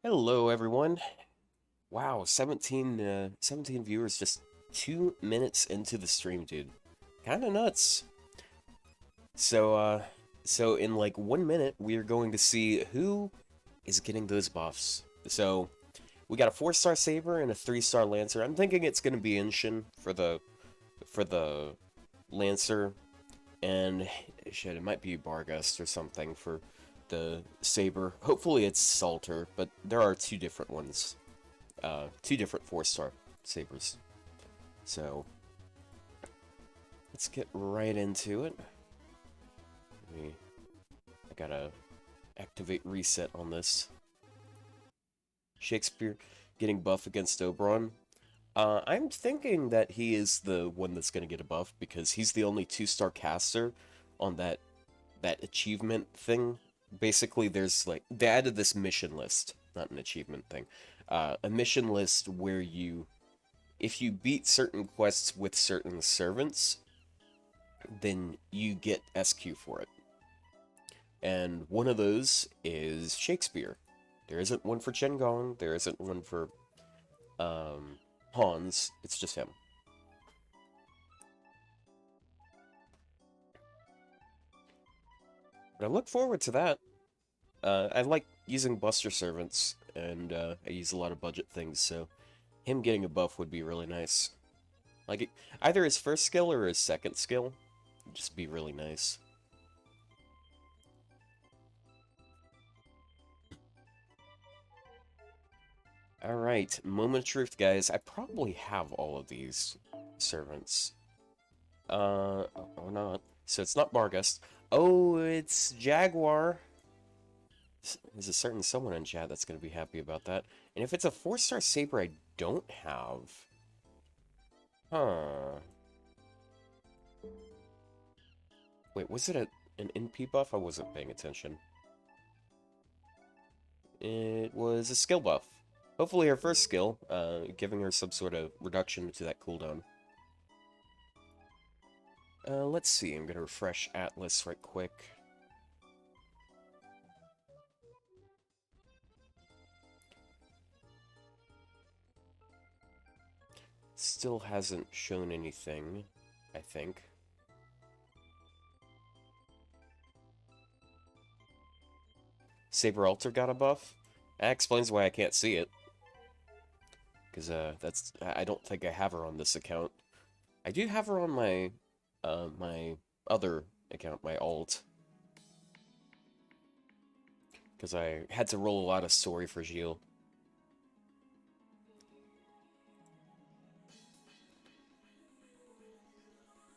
Hello, everyone. Wow, 17 viewers just 2 minutes into the stream, dude. Kind of nuts. So, so in like 1 minute, we are going to see who is getting those buffs. So, we got a 4-star Saber and a 3-star Lancer. I'm thinking it's going to be Inshin for the Lancer, and shit, it might be Bargust or something for the Saber. Hopefully it's Salter, but there are two different ones. Two different 4-star sabers. So let's get right into it. I gotta activate reset on this. Shakespeare getting buff against Oberon. I'm thinking that he is the one that's gonna get a buff because he's the only 2-star caster on that achievement thing. Basically, there's like they added this mission list, not an achievement thing. A mission list where if you beat certain quests with certain servants, then you get SQ for it. And one of those is Shakespeare. There isn't one for Chen Gong, there isn't one for Hans, it's just him. But I look forward to that. I like using Buster Servants, and I use a lot of budget things, so him getting a buff would be really nice. Like, either his first skill or his second skill would just be really nice. Alright, moment of truth, guys. I probably have all of these servants. Or not. So it's not Bargust. Oh, it's Jaguar. There's a certain someone in chat that's going to be happy about that. And if it's a 4-star Saber I don't have... Huh. Wait, was it an NP buff? I wasn't paying attention. It was a skill buff. Hopefully her first skill, giving her some sort of reduction to that cooldown. Let's see, I'm gonna refresh Atlas right quick. Still hasn't shown anything, I think. Saber Alter got a buff? That explains why I can't see it. Because, I don't think I have her on this account. I do have her on my, my other account, my alt. Because I had to roll a lot of story for Gilles.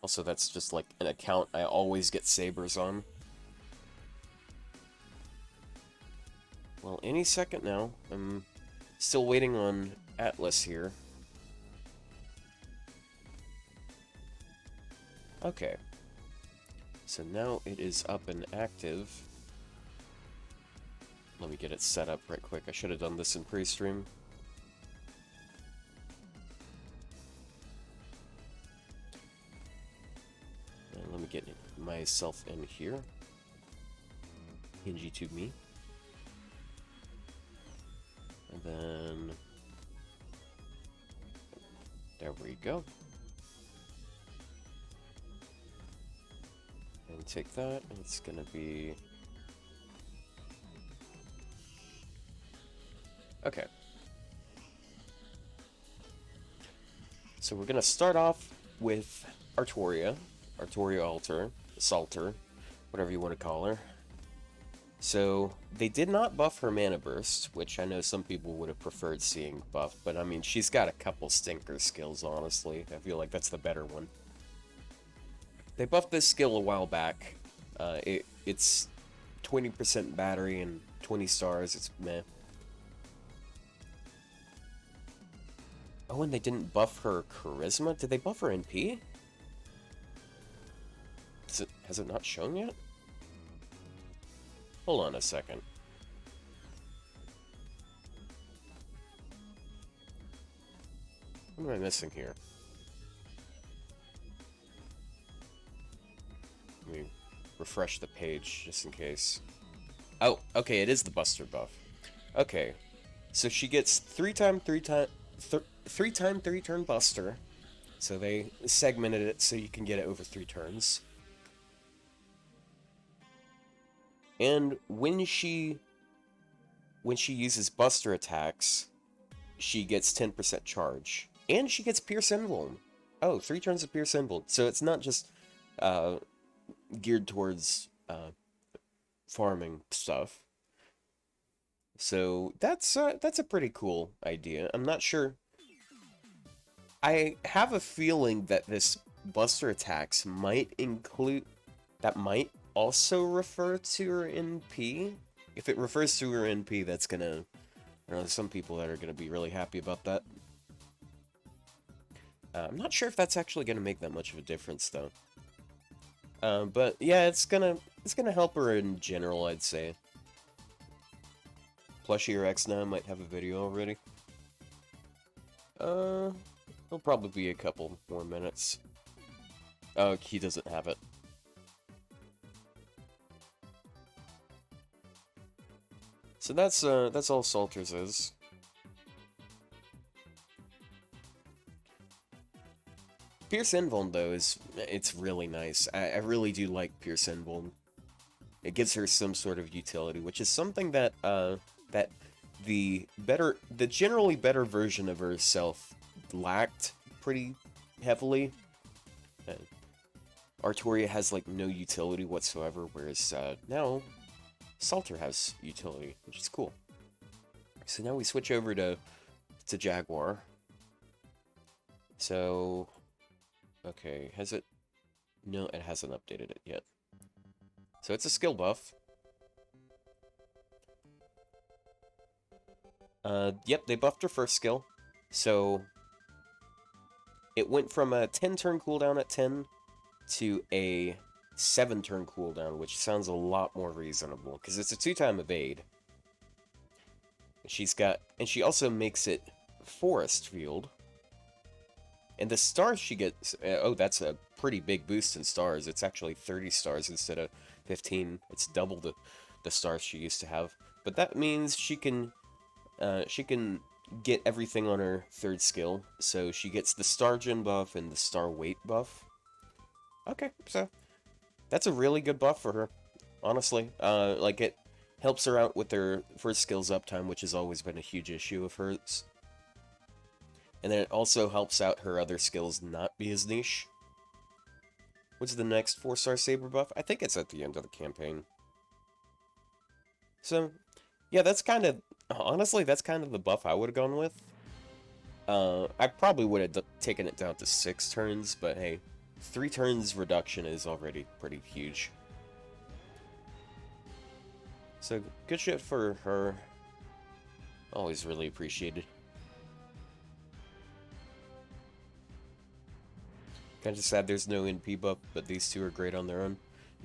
Also, that's just like an account I always get sabers on. Well, any second now. I'm still waiting on Atlas here. Okay. So now it is up and active. Let me get it set up right quick. I should have done this in pre-stream. And let me get myself in here. Hingy to me. And then... there we go. And take that, and it's gonna be... okay. So we're gonna start off with Artoria. Artoria Alter, Salter, whatever you want to call her. So, they did not buff her Mana Burst, which I know some people would have preferred seeing buffed, but I mean, she's got a couple stinker skills, honestly. I feel like that's the better one. They buffed this skill a while back. It's 20% battery and 20 stars, it's meh. Oh, and they didn't buff her Charisma? Did they buff her NP? Has it not shown yet? Hold on a second. What am I missing here? Let me refresh the page just in case. Oh, okay, it is the Buster buff. Okay. So she gets 3 turn buster. So they segmented it so you can get it over 3 turns. And when she uses buster attacks, she gets 10% charge. And she gets Pierce Invuln. Oh, 3 turns of Pierce Invuln. So it's not just uh, geared towards farming stuff. So that's a pretty cool idea. I'm not sure. I have a feeling that this Buster attacks might include... That might also refer to her NP. If it refers to her NP, that's gonna... There's some people that are gonna be really happy about that. I'm not sure if that's actually gonna make that much of a difference, though. But yeah, it's gonna help her in general, I'd say. Plushier X now might have a video already. It'll probably be a couple more minutes. Oh, he doesn't have it. So that's all Salters is. Pierce Invuln, though, it's really nice. I really do like Pierce Invuln. It gives her some sort of utility, which is something that that the generally better version of herself lacked pretty heavily. Artoria has like no utility whatsoever, whereas now Salter has utility, which is cool. So now we switch over to Jaguar. So, okay, has it? No, it hasn't updated it yet. So it's a skill buff. Yep, they buffed her first skill. So it went from a 10-turn cooldown at 10 to a 7-turn cooldown, which sounds a lot more reasonable, because it's a 2-time evade. And she also makes it Forest Field. And the stars she gets, oh, that's a pretty big boost in stars. It's actually 30 stars instead of 15. It's double the stars she used to have. But that means she can get everything on her 3rd skill. So she gets the star gen buff and the star weight buff. Okay, so that's a really good buff for her, honestly. Like, it helps her out with her first skill's uptime, which has always been a huge issue of hers. And then it also helps out her other skills not be as niche. What's the next 4-star Saber buff? I think it's at the end of the campaign. So, yeah, that's kind of... Honestly, that's kind of the buff I would have gone with. I probably would have taken it down to 6 turns, but hey, 3 turns reduction is already pretty huge. So, good shit for her. Always really appreciated. Kind of sad there's no NP buff, but these two are great on their own.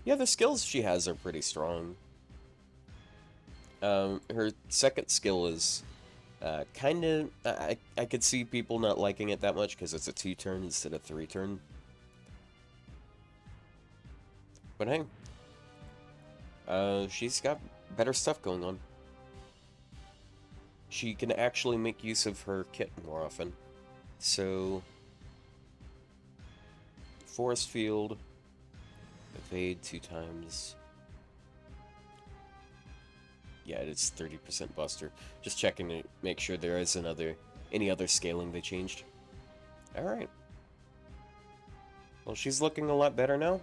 Yeah, the skills she has are pretty strong. Her second skill is kind of... I could see people not liking it that much because it's a 2-turn instead of 3-turn. But hey, she's got better stuff going on. She can actually make use of her kit more often. So... Forest Field, evade 2 times. Yeah, it's 30% buster. Just checking to make sure there is any other scaling they changed. Alright. Well, she's looking a lot better now.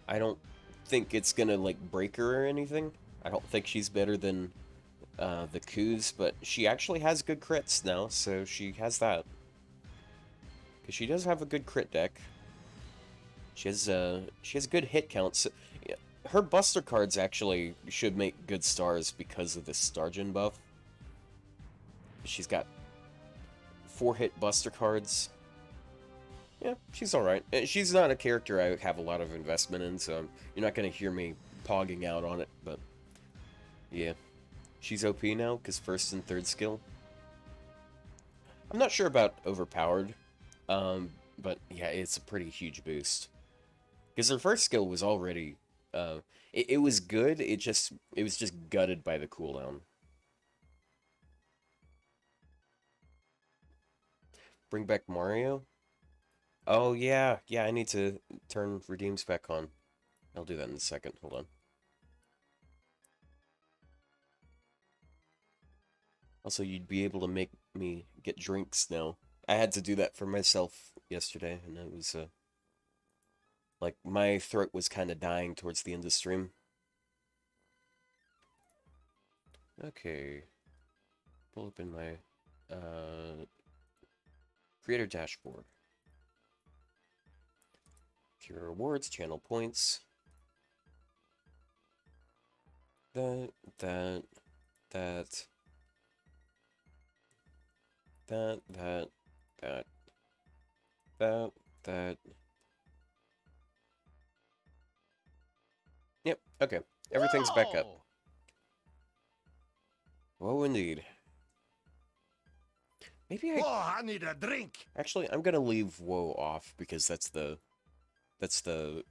I don't think it's gonna, like, break her or anything. I don't think she's better than the Coos, but she actually has good crits now, so she has that. Because she does have a good crit deck. She has good hit counts. Yeah, her Buster cards actually should make good stars because of this Stargen buff. She's got 4-hit Buster cards. Yeah, she's alright. She's not a character I have a lot of investment in, so you're not going to hear me pogging out on it, but yeah. She's OP now, because 1st and 3rd skill. I'm not sure about overpowered, but yeah, it's a pretty huge boost. Because her first skill was already, it was good, it was just gutted by the cooldown. Bring back Mario? Oh, yeah. Yeah, I need to turn redeems back on. I'll do that in a second. Hold on. Also, you'd be able to make me get drinks now. I had to do that for myself yesterday, and it was, like, my throat was kind of dying towards the end of the stream. Okay. Pull open my, creator dashboard. Cure rewards, channel points. That, that, that, that, that, that, that. Yep, okay. Everything's back up. Whoa, indeed. Maybe I need a drink. Actually, I'm gonna leave whoa off because that's the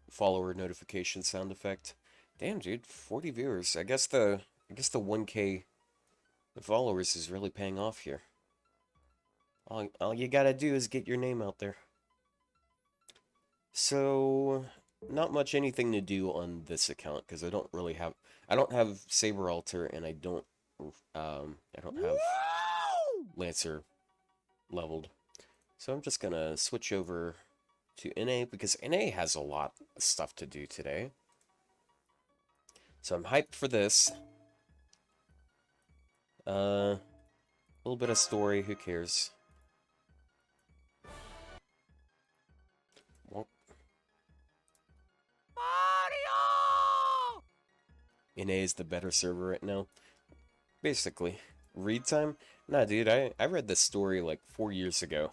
follower notification sound effect. Damn, dude, 40 viewers. I guess the 1K followers is really paying off here. All you gotta do is get your name out there. So, not much anything to do on this account because I don't have Saber Altar and I don't have Lancer leveled. So I'm just gonna switch over to NA because NA has a lot of stuff to do today. So I'm hyped for this. A little bit of story, who cares? Well, Mario! NA is the better server right now. Basically. Read time? Nah, dude, I read this story like 4 years ago.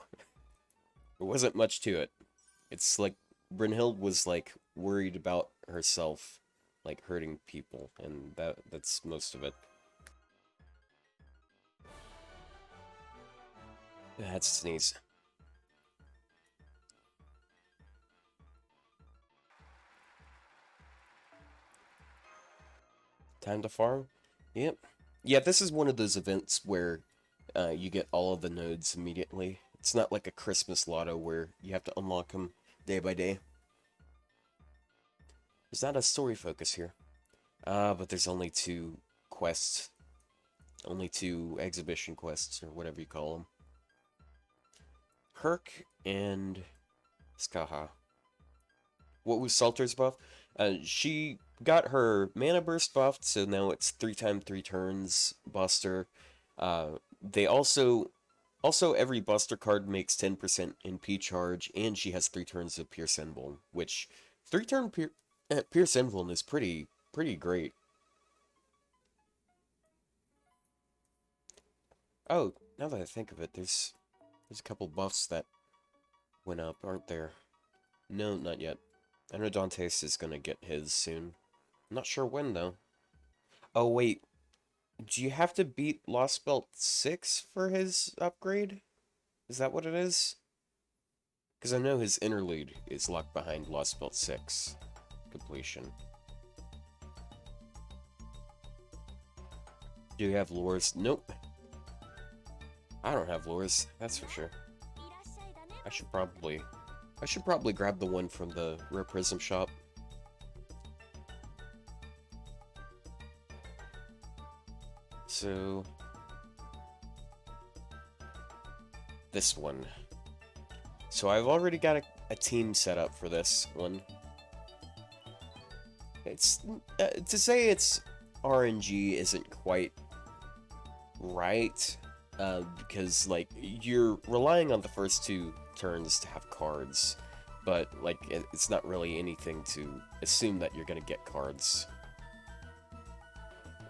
There wasn't much to it. It's like Brynhild was like worried about herself like hurting people, and that's most of it. I had to sneeze. Time to farm? Yep. Yeah, this is one of those events where you get all of the nodes immediately. It's not like a Christmas lotto where you have to unlock them day by day. There's not a story focus here. But there's only 2 quests. Only 2 exhibition quests, or whatever you call them. Herc and Skaha. What was Salter's buff? She got her mana burst buffed, so now it's 3x3 turns Buster. They also every Buster card makes 10% NP charge, and she has 3 turns of Pierce Emblem, which 3-turn Pierce Emblem is pretty great. Oh, now that I think of it, there's a couple buffs that went up, aren't there? No, not yet. I know Dante's is gonna get his soon. I'm not sure when, though. Oh, wait. Do you have to beat Lost Belt 6 for his upgrade? Is that what it is? Because I know his interlude is locked behind Lost Belt 6 completion. Do you have lures? Nope. I don't have lures, that's for sure. I should probably grab the one from the Rare Prism shop. So this one. So I've already got a team set up for this one. It's to say it's RNG isn't quite right, because like you're relying on the first 2 turns to have cards, but like it's not really anything to assume that you're gonna get cards.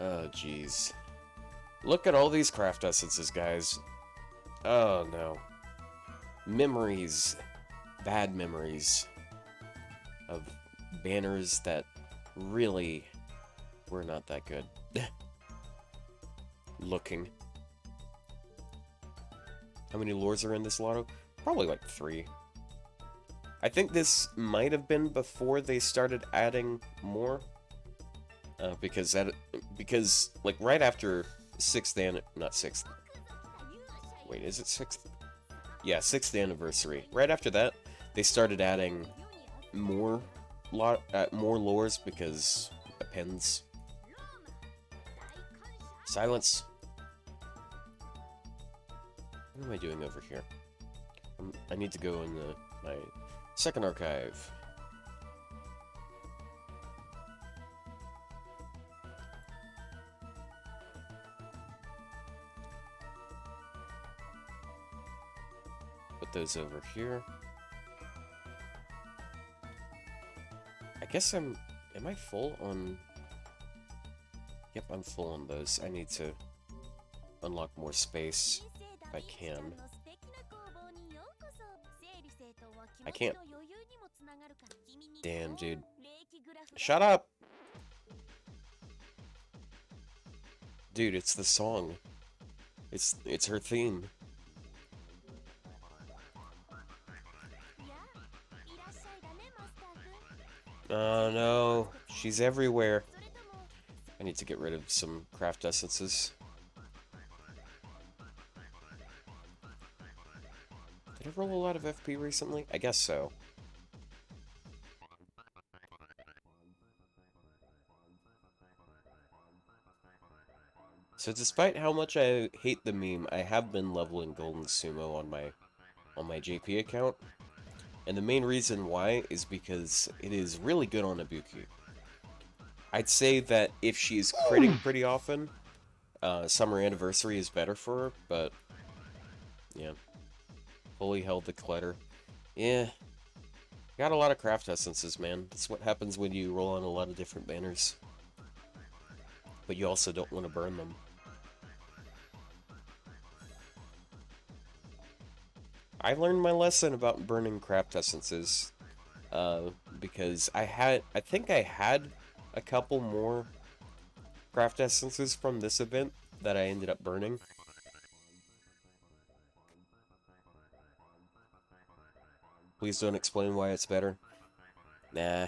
Oh jeez, look at all these craft essences, guys. Oh no, memories, bad memories of banners that really were not that good looking. How many lures are in this lotto? Probably like 3. I think this might have been before they started adding more. Because like right after 6th and not 6th. Wait, is it 6th? Yeah, 6th anniversary. Right after that, they started adding more more lures because appends. Silence. What am I doing over here? I need to go in my second archive. Put those over here. I guess am I full on... Yep, I'm full on those. I need to unlock more space if I can. I can't. Damn, dude. Shut up! Dude, it's the song. It's her theme. Oh no, she's everywhere. I need to get rid of some craft essences. Did I roll a lot of FP recently? I guess so. So despite how much I hate the meme, I have been leveling Golden Sumo on my JP account. And the main reason why is because it is really good on Ibuki. I'd say that if she's critting pretty often, Summer Anniversary is better for her, but yeah. Fully held the clutter. Yeah. Got a lot of craft essences, man. That's what happens when you roll on a lot of different banners. But you also don't want to burn them. I learned my lesson about burning craft essences. Because I think I had a couple more craft essences from this event that I ended up burning. Please don't explain why it's better. Nah.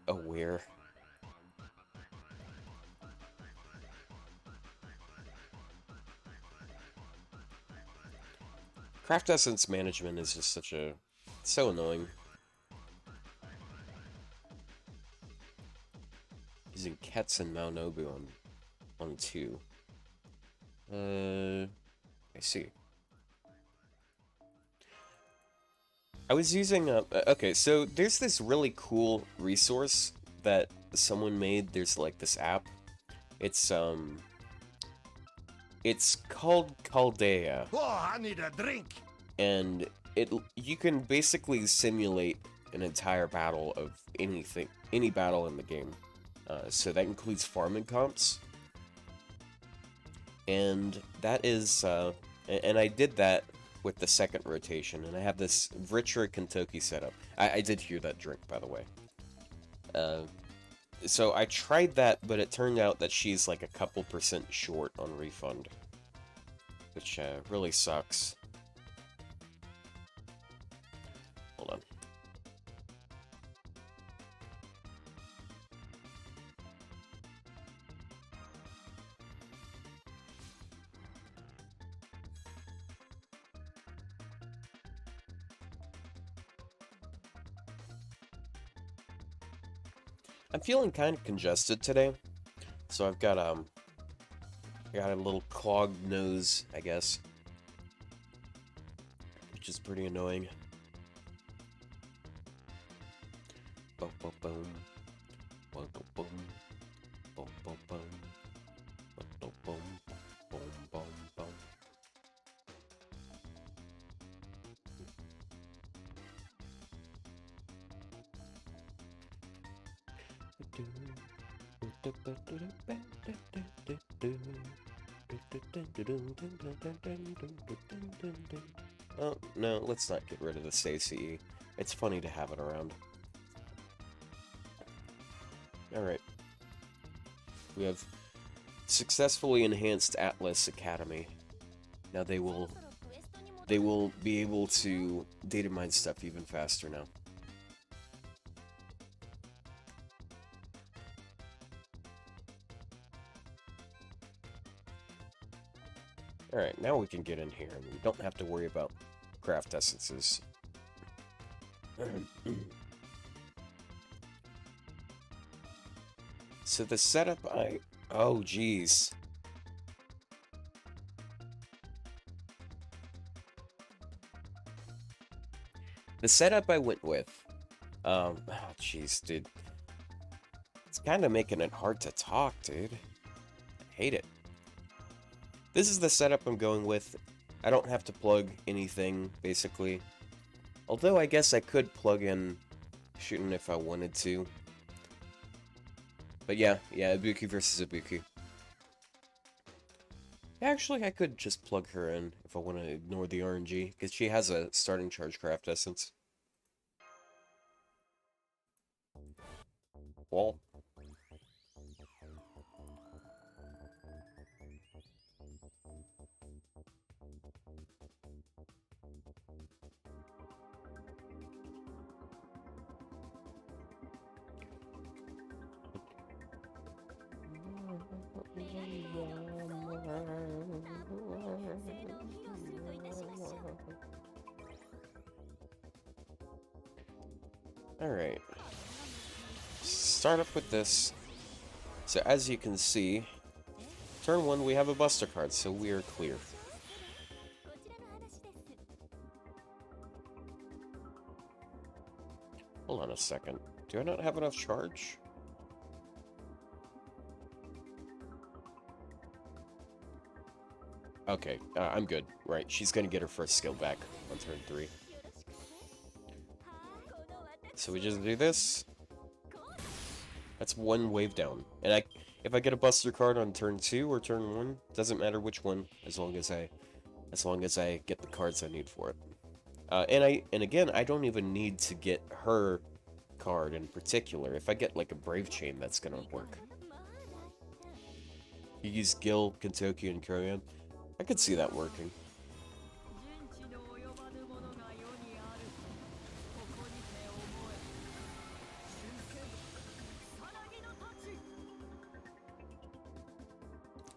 Aware. Craft essence management is just so annoying. Using Kets and Maonobu on 2. I see. I was using okay, so there's this really cool resource that someone made. There's like this app. It's called Caldea. Oh, I need a drink. And you can basically simulate an entire battle of any battle in the game. So that includes farming comps. And that is, and I did that with the second rotation, and I have this Vritra Kentucky setup. I did hear that drink, by the way. So I tried that, but it turned out that she's like a couple % short on refund. Which really sucks. Hold on. I'm feeling kind of congested today, so I've got a little clogged nose, I guess, which is pretty annoying. Boom, boom, boom, boom, boom, boom, boom, boom, boom, boom, boom, boom, boom, boom. Oh, no, let's not get rid of the Stacy. It's funny to have it around. Alright. We have successfully enhanced Atlas Academy. Now they will be able to data mine stuff even faster now. Alright, now we can get in here, and we don't have to worry about craft essences. So the setup oh, geez. The setup I went with, oh, jeez, dude. It's kind of making it hard to talk, dude. I hate it. This is the setup I'm going with. I don't have to plug anything, basically. Although I guess I could plug in shooting if I wanted to. But yeah, Ibuki versus Ibuki. Actually, I could just plug her in if I want to ignore the RNG, because she has a starting charge craft essence. Well. Alright. Start up with this. So as you can see, turn 1 we have a buster card, so we are clear. Hold on a second. Do I not have enough charge? Okay, I'm good. Right, she's gonna get her first skill back on turn 3. So we just do this. That's 1 wave down. And if I get a buster card on turn 2 or turn 1, doesn't matter which one, as long as I get the cards I need for it. And again, I don't even need to get her card in particular. If I get like a Brave Chain, that's gonna work. You use Gil, Kentucky, and Korean. I could see that working.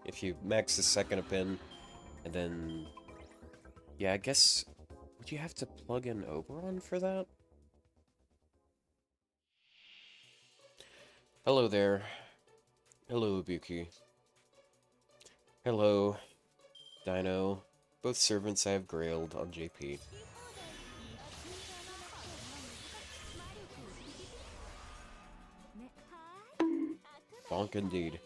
If you max the second up in, and then... Yeah, I guess... Would you have to plug in Oberon for that? Hello there. Hello, Ibuki. Hello, Dino. Both servants I have grailed on JP. Bonk indeed.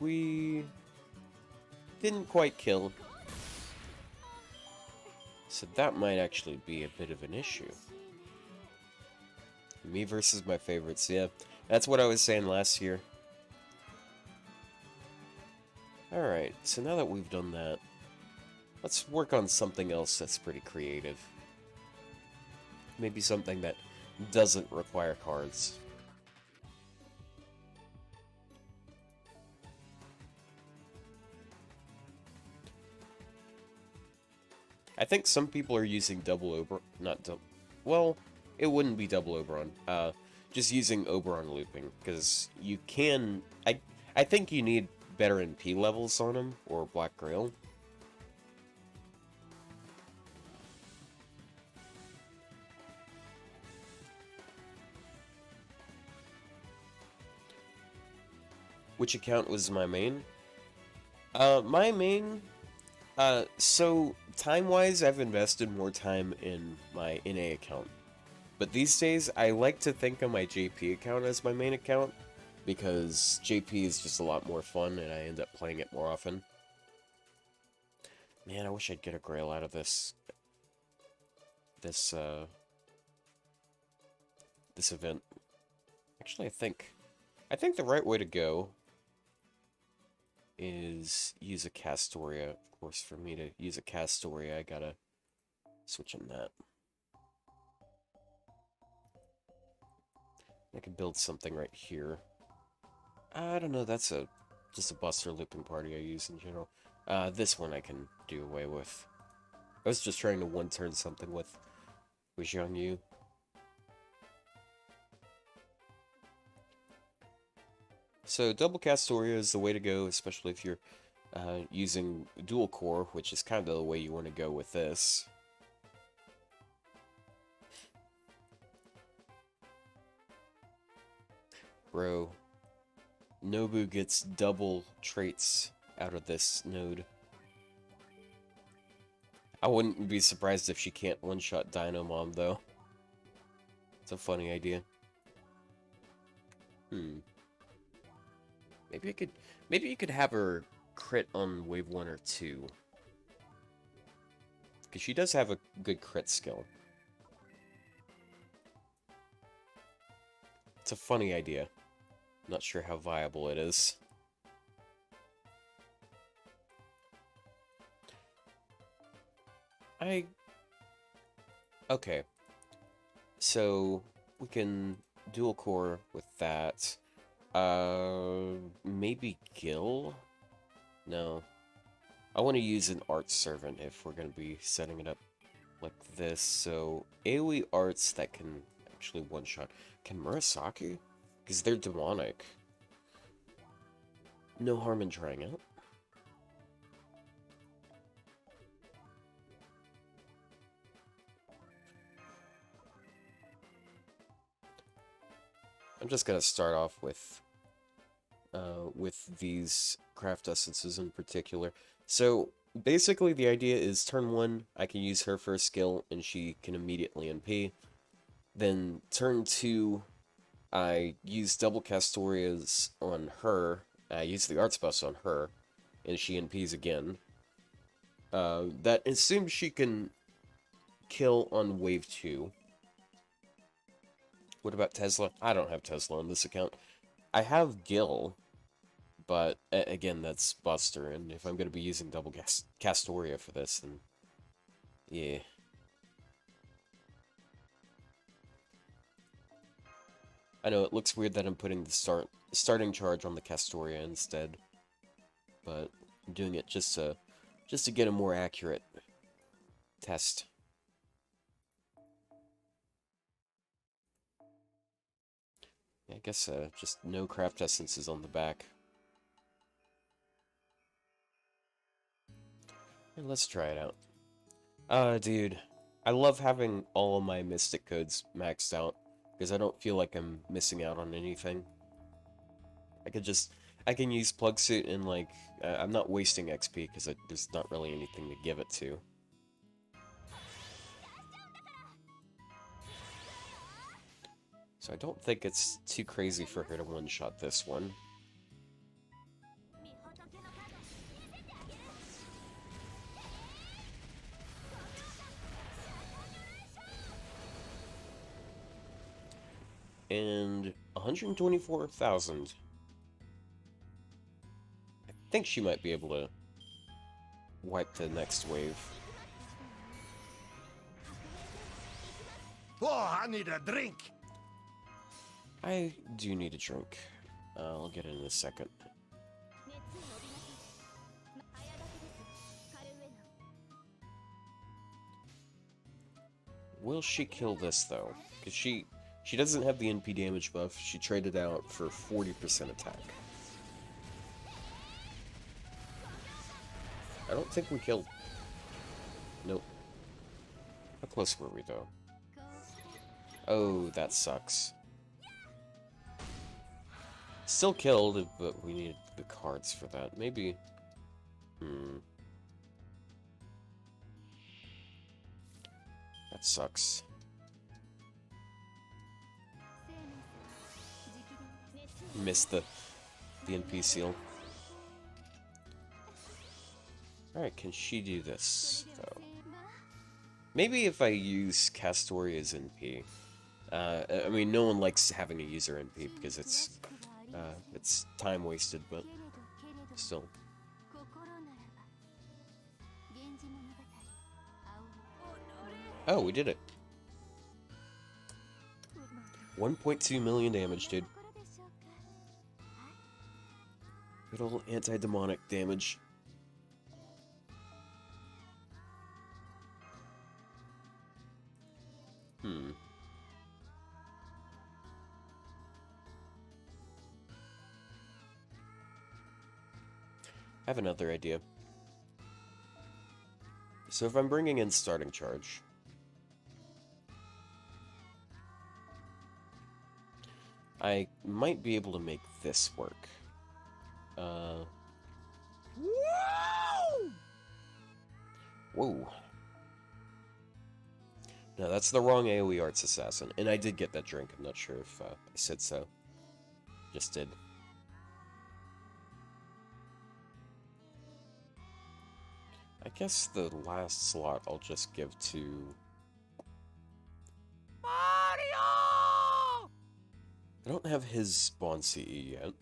We didn't quite kill. So that might actually be a bit of an issue. Me versus my favorites, yeah. That's what I was saying last year. Alright, so now that we've done that, let's work on something else that's pretty creative. Maybe something that doesn't require cards. I think some people are using double Oberon, not double, well, it wouldn't be double Oberon, just using Oberon looping, because you can, I think you need better NP levels on him, or Black Grail. Which account was my main? My main, so time-wise, I've invested more time in my NA account. But these days, I like to think of my JP account as my main account, because JP is just a lot more fun, and I end up playing it more often. Man, I wish I'd get a Grail out of this event. Actually, I think the right way to go is use a Castoria. Of course, for me to use a Castoria, I gotta switch in that. I can build something right here. I don't know, that's just a buster looping party I use in general. This one I can do away with. I was just trying to one-turn something with Zhang Yu. So double Castoria is the way to go, especially if you're using dual core, which is kind of the way you want to go with this. Bro, Nobu gets double traits out of this node. I wouldn't be surprised if she can't one-shot Dino Mom, though. It's a funny idea. Maybe you could have her crit on wave 1 or 2. Because she does have a good crit skill. It's a funny idea. Not sure how viable it is. Okay. So, we can dual core with that. Maybe Gil? No. I want to use an art servant if we're going to be setting it up like this. So, AoE arts that can actually one-shot. Can Murasaki? Because they're demonic. No harm in trying it. I'm just going to start off with these craft essences in particular. So, basically the idea is turn 1, I can use her for a skill, and she can immediately NP. Then turn 2, I use double Castorias on her. I use the arts buffs on her, and she NPs again. That assumes she can kill on wave 2. What about Tesla? I don't have Tesla on this account. I have Gil, but again, that's Buster, and if I'm going to be using double Castoria for this, then yeah. I know it looks weird that I'm putting the starting charge on the Castoria instead, but I'm doing it just to get a more accurate test. Yeah, I guess just no craft essences on the back. And let's try it out. Dude, I love having all of my Mystic codes maxed out, because I don't feel like I'm missing out on anything. I can use Plug Suit and, like, I'm not wasting XP, because there's not really anything to give it to. So I don't think it's too crazy for her to one-shot this one. And 124,000. I think she might be able to wipe the next wave. Oh, I need a drink. I do need a drink. I'll get it in a second. Will she kill this, though? Because she doesn't have the NP damage buff. She traded out for 40% attack. I don't think we killed. Nope. How close were we, though? Oh, that sucks. Still killed, but we needed the cards for that. Maybe... That sucks. Missed the NP seal. Alright, can she do this, though? Maybe if I use Castoria's NP. I mean, no one likes having a user NP because it's time wasted, but still. Oh, we did it. 1.2 million damage, dude. Good old anti-demonic damage. Hmm. I have another idea. So if I'm bringing in starting charge, I might be able to make this work. Whoa! No, that's the wrong AoE Arts Assassin. And I did get that drink. I'm not sure if I said so. Just did. I guess the last slot I'll just give to... Mario! I don't have his spawn CE yet.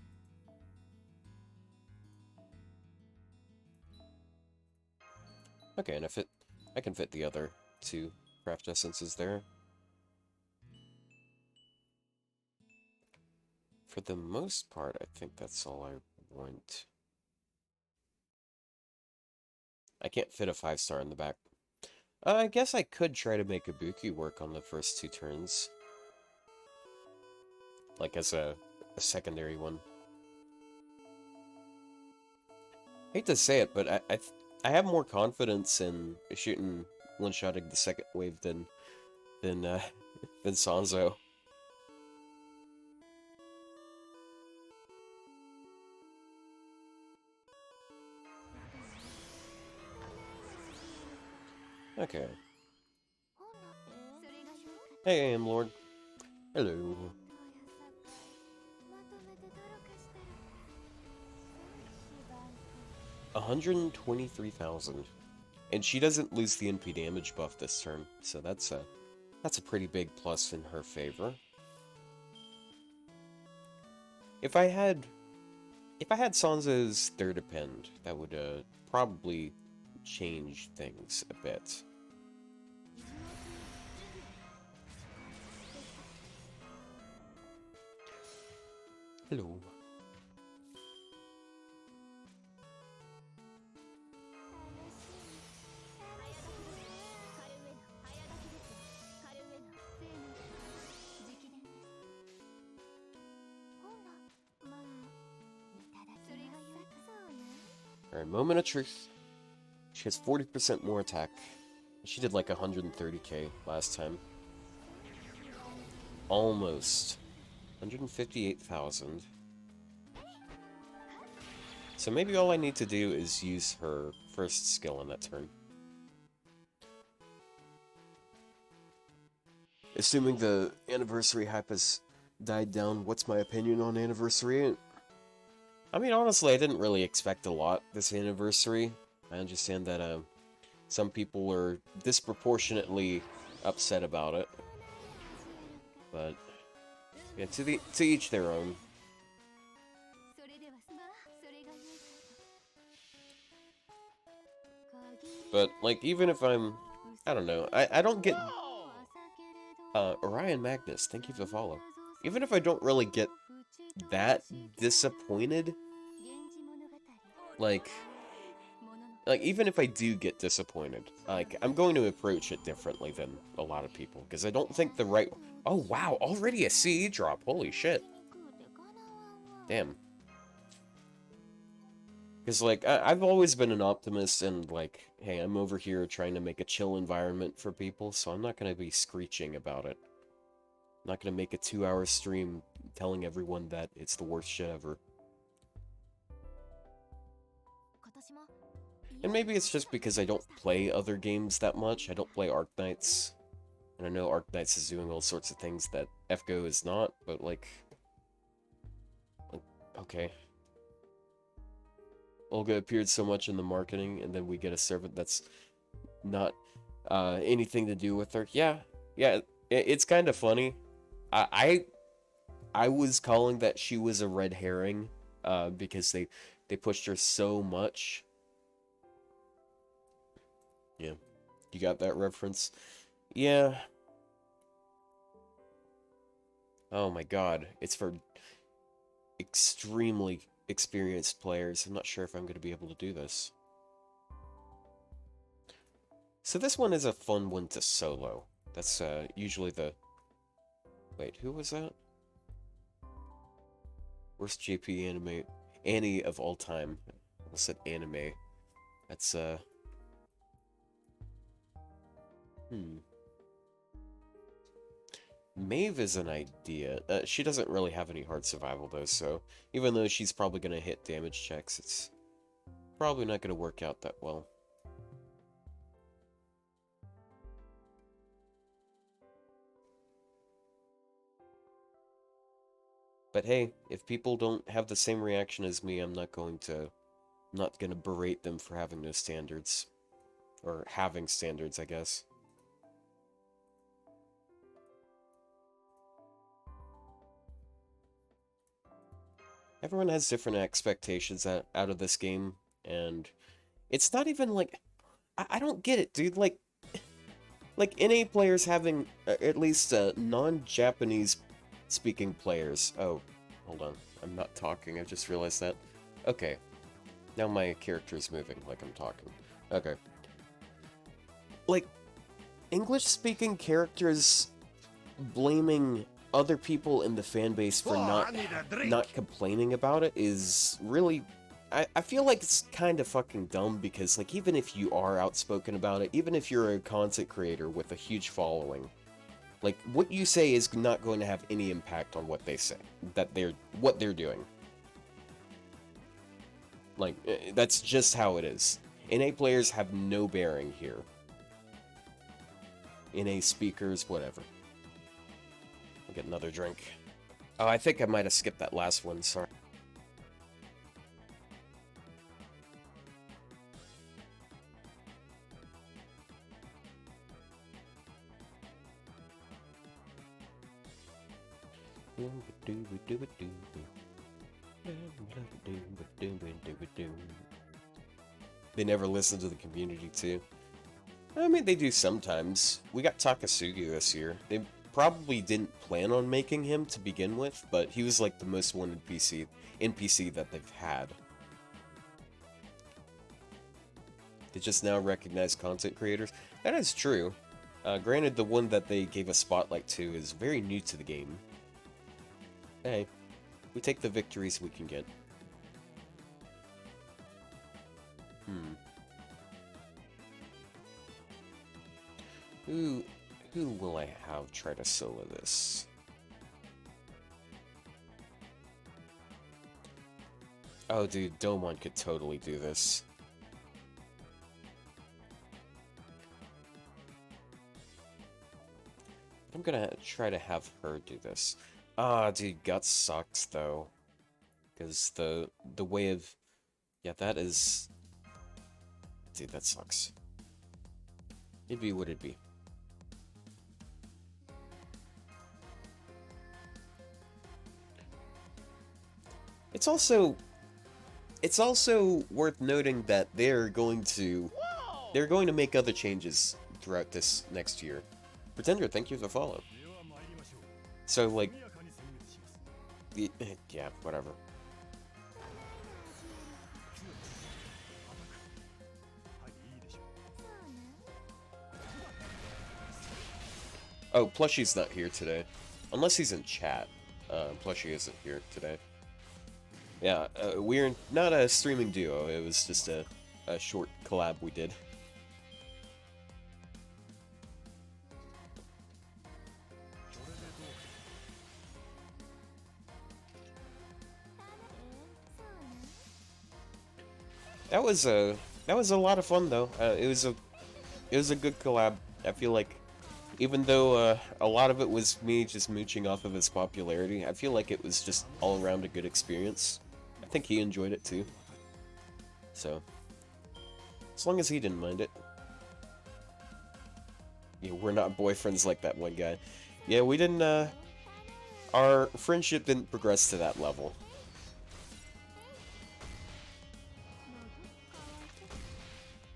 Okay, and I can fit the other two craft essences there. For the most part, I think that's all I want. I can't fit a 5-star in the back. I guess I could try to make Ibuki work on the first 2 turns. Like as a secondary one. Hate to say it, but I have more confidence in shooting one-shotting the second wave than than Sanzo. Okay. Hey, I am Lord. Hello. 123,000. And she doesn't lose the NP damage buff this turn, so that's a pretty big plus in her favor. If I had Sansa's third append, that would probably change things a bit. Hello. Alright, moment of truth. She has 40% more attack. She did like 130k last time. Almost. 158,000. So maybe all I need to do is use her first skill in that turn. Assuming the anniversary hype has died down, what's my opinion on anniversary? I mean, honestly, I didn't really expect a lot this anniversary. I understand that some people were disproportionately upset about it. But yeah, to each their own. But like, even if I don't know, I don't get Orion Magnus, thank you for the follow. Even if I don't really get that disappointed, like even if I do get disappointed, like, I'm going to approach it differently than a lot of people, because I don't think the right... Oh, wow, already a CE drop, holy shit. Damn. Because, like, I've always been an optimist, and, like, hey, I'm over here trying to make a chill environment for people, so I'm not going to be screeching about it. I'm not going to make a 2-hour stream telling everyone that it's the worst shit ever. And maybe it's just because I don't play other games that much. I don't play Arknights. And I know Arknights is doing all sorts of things that FGO is not, but, like okay. Olga appeared so much in the marketing, and then we get a servant that's not anything to do with her. Yeah, it's kind of funny. I was calling that she was a red herring because they pushed her so much. Yeah, you got that reference? Yeah. Oh my god, it's for extremely experienced players. I'm not sure if I'm going to be able to do this. So this one is a fun one to solo. That's usually the... Wait, who was that? Worst JP anime... Annie of all time. I said anime. That's, Maeve is an idea. She doesn't really have any hard survival, though, so... Even though she's probably gonna hit damage checks, it's... probably not gonna work out that well. But hey, if people don't have the same reaction as me, I'm not gonna berate them for having no standards. Or having standards, I guess. Everyone has different expectations out of this game, and it's not even like... I don't get it, dude. Like NA players having at least non-Japanese speaking players. Oh, hold on. I'm not talking, I just realized that. Okay. Now my character is moving like I'm talking. Okay. Like, English-speaking characters blaming other people in the fan base for not complaining about it is really... I feel like it's kind of fucking dumb because, like, even if you are outspoken about it, even if you're a content creator with a huge following, like, what you say is not going to have any impact on what they say, what they're doing. Like, that's just how it is. NA players have no bearing here. NA speakers, whatever. I'll get another drink. Oh, I think I might have skipped that last one, sorry. They never listen to the community, too. I mean, they do sometimes. We got Takasugi this year. They probably didn't plan on making him to begin with, but he was like the most wanted NPC that they've had. They just now recognize content creators. That is true. Granted, the one that they gave a spotlight to is very new to the game. Hey, we take the victories we can get. Who will I have try to solo this? Oh, dude, Domon could totally do this. I'm gonna try to have her do this. Ah, dude, Guts sucks, though. Because the way of... Yeah, that is... Dude, that sucks. It'd be what it'd be. It's also worth noting that they're going to make other changes throughout this next year. Pretender, thank you for the follow. So, like, yeah, whatever. Oh, Plushie's not here today. Unless he's in chat. Plushie isn't here today. Yeah, we're not a streaming duo. It was just a short collab we did. That was a lot of fun though. It was a good collab. I feel like, even though a lot of it was me just mooching off of his popularity, I feel like it was just all around a good experience. I think he enjoyed it too. So, as long as he didn't mind it. Yeah, we're not boyfriends like that one guy. Yeah, we didn't, our friendship didn't progress to that level.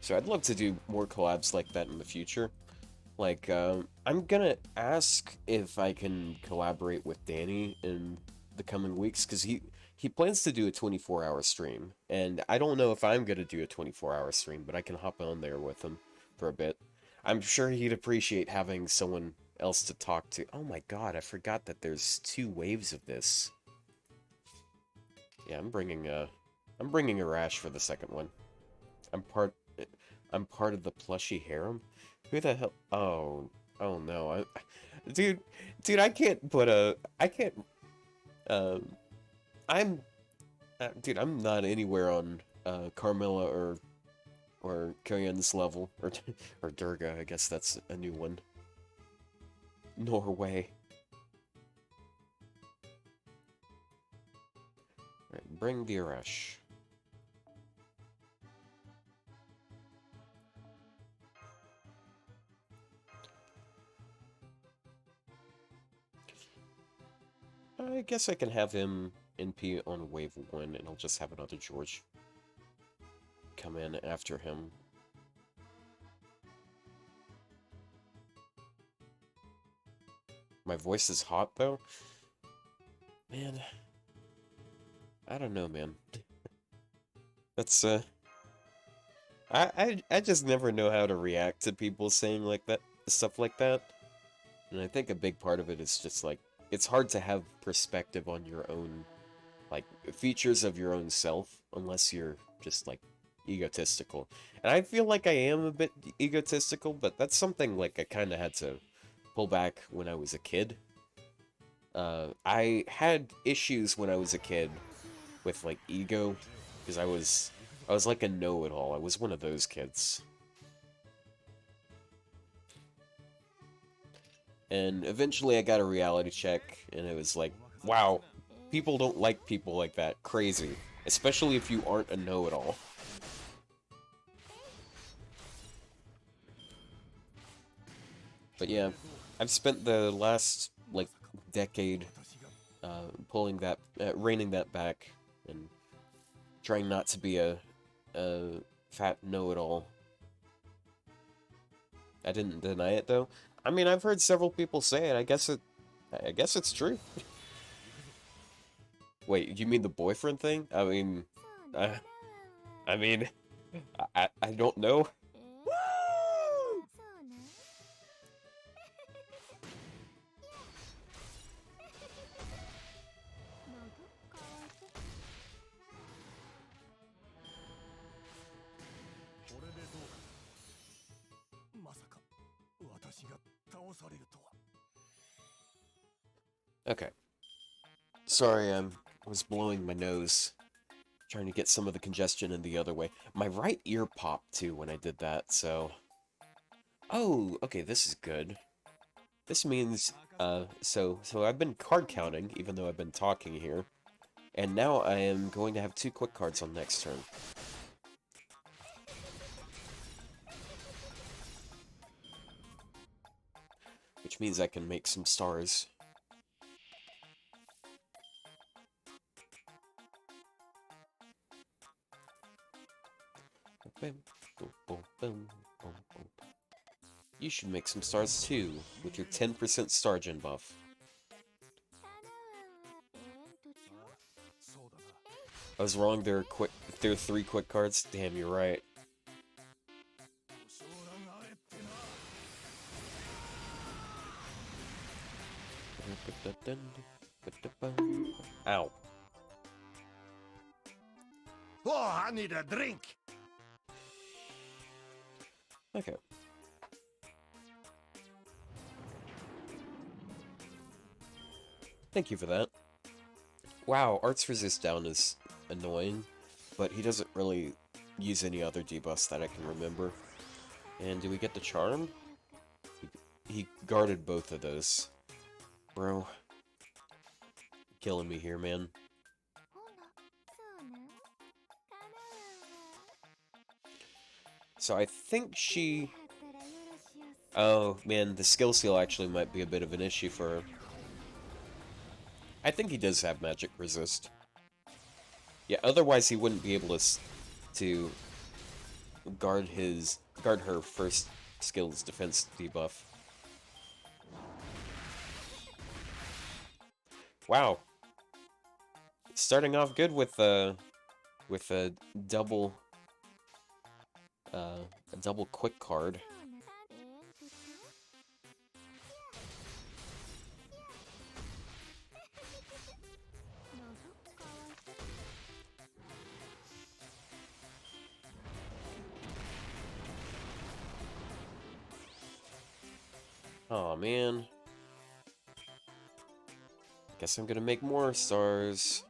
So I'd love to do more collabs like that in the future. Like, I'm gonna ask if I can collaborate with Danny in the coming weeks, because he plans to do a 24-hour stream, and I don't know if I'm gonna do a 24-hour stream, but I can hop on there with him for a bit. I'm sure he'd appreciate having someone else to talk to. Oh my god, I forgot that there's 2 waves of this. Yeah, I'm bringing a rash for the second one. I'm part I'm part of the plushy harem? Who the hell? Oh no. Dude, I can't put I can't I'm dude, I'm not anywhere on Carmilla or Koyan's level or Durga, I guess that's a new one. Norway. Right, bring the Arash. I guess I can have him NP on wave 1, and I'll just have another George come in after him. My voice is hot, though? Man, I don't know, man. That's, I just never know how to react to people saying like that, stuff like that. And I think a big part of it is just, like, it's hard to have perspective on your own, like, features of your own self, unless you're just, like, egotistical. And I feel like I am a bit egotistical, but that's something, like, I kind of had to pull back when I was a kid. I had issues when I was a kid with, like, ego, because I was like a know-it-all. I was one of those kids. And eventually I got a reality check, and it was like, wow, people don't like people like that. Crazy. Especially if you aren't a know-it-all. But yeah, I've spent the last, like, decade reining that back, and trying not to be a fat know-it-all. I didn't deny it, though. I mean, I've heard several people say it. I guess it's true. Wait, you mean the boyfriend thing? Uh, I mean, I don't know. Woo! これでどうかまさか私が倒されるとは Okay. Sorry, I was blowing my nose, trying to get some of the congestion in the other way. My right ear popped, too, when I did that, so... Oh, okay, this is good. This means, so I've been card counting, even though I've been talking here. And now I am going to have 2 quick cards on next turn. Which means I can make some stars. You should make some stars too, with your 10% star gen buff. I was wrong, there are 3 quick cards. Damn, you're right. Ow. Oh, I need a drink. Okay. Thank you for that. Wow, Arts Resist down is annoying, but he doesn't really use any other debuffs that I can remember. And do we get the charm? He guarded both of those. Bro. Killing me here, man. So I think she... Oh, man, the skill seal actually might be a bit of an issue for her. I think he does have magic resist. Yeah, otherwise he wouldn't be able to guard her first skill's defense debuff. Wow. Starting off good with a double quick card. Oh man. Guess I'm gonna make more stars.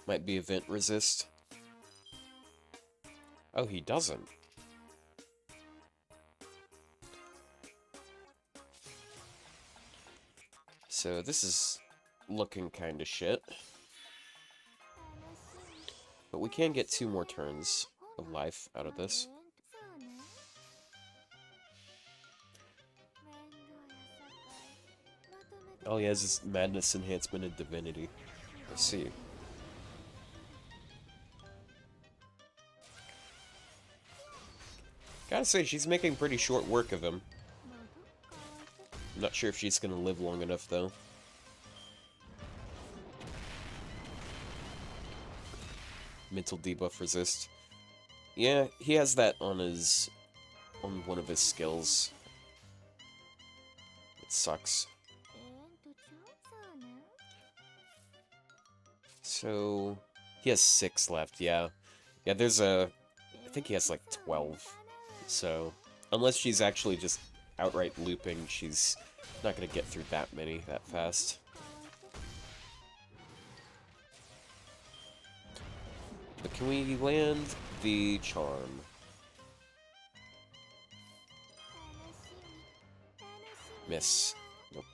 Might be event resist. Oh, he doesn't. So this is looking kinda shit. But we can get 2 more turns of life out of this. All he has is Madness Enhancement and Divinity. Let's see. Gotta say, she's making pretty short work of him. I'm not sure if she's gonna live long enough, though. Mental debuff resist. Yeah, he has that on his... on one of his skills. It sucks. So... he has 6 left, yeah. Yeah, there's a... I think he has like 12. So, unless she's actually just outright looping, she's not gonna get through that many that fast. But can we land the charm? Miss. Nope.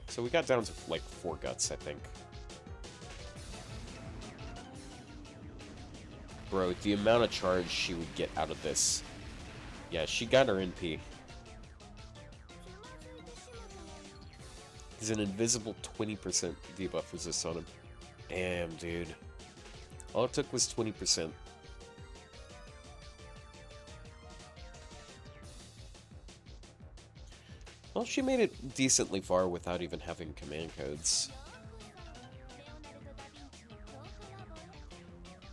So we got down to like 4 guts, I think. Bro, the amount of charge she would get out of this. Yeah, she got her NP. He's an invisible 20% debuff resist on him. Damn, dude. All it took was 20%. Well, she made it decently far without even having command codes.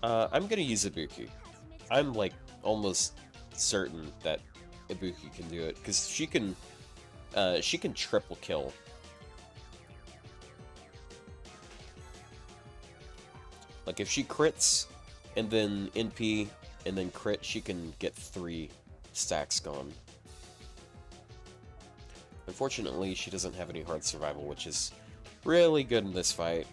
I'm gonna use Ibuki. I'm, like, almost certain that Ibuki can do it, because she can triple kill. Like, if she crits, and then NP, and then crit, she can get 3 stacks gone. Unfortunately, she doesn't have any hard survival, which is really good in this fight.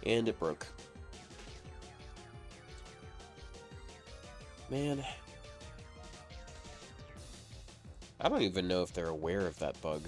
And it broke. Man. I don't even know if they're aware of that bug.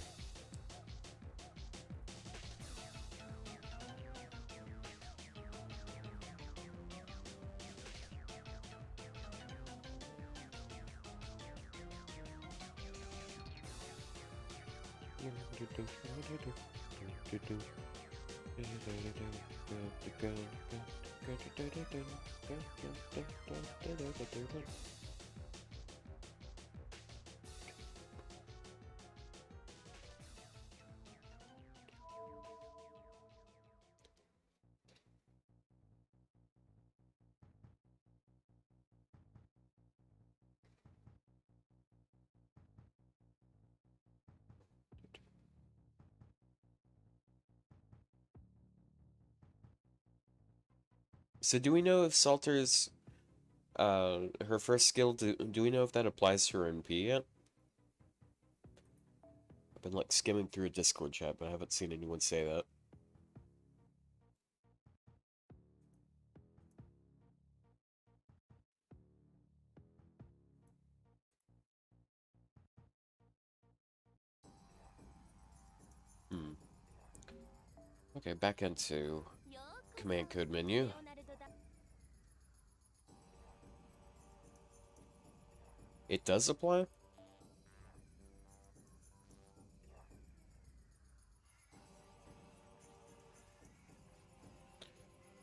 So do we know if Salter's, her first skill, do we know if that applies to her NP yet? I've been, like, skimming through a Discord chat, but I haven't seen anyone say that. Hmm. Okay, back into command code menu. It does apply?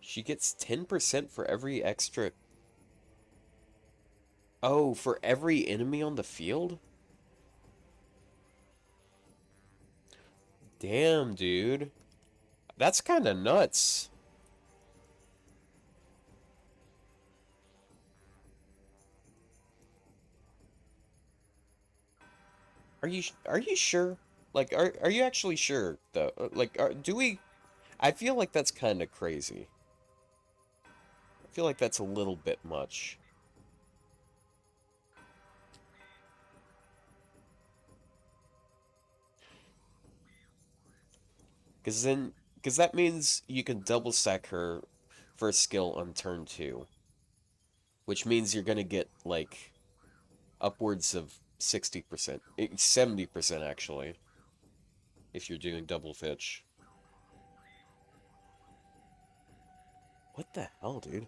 She gets 10% for every extra... Oh, for every enemy on the field? Damn, dude. That's kind of nuts. Are you sure? Like, are you actually sure though? Like, do we? I feel like that's kind of crazy. I feel like that's a little bit much. Because that means you can double stack her for a skill on turn 2, which means you're gonna get like upwards of 60%, 70% actually, if you're doing double fitch. What the hell, dude?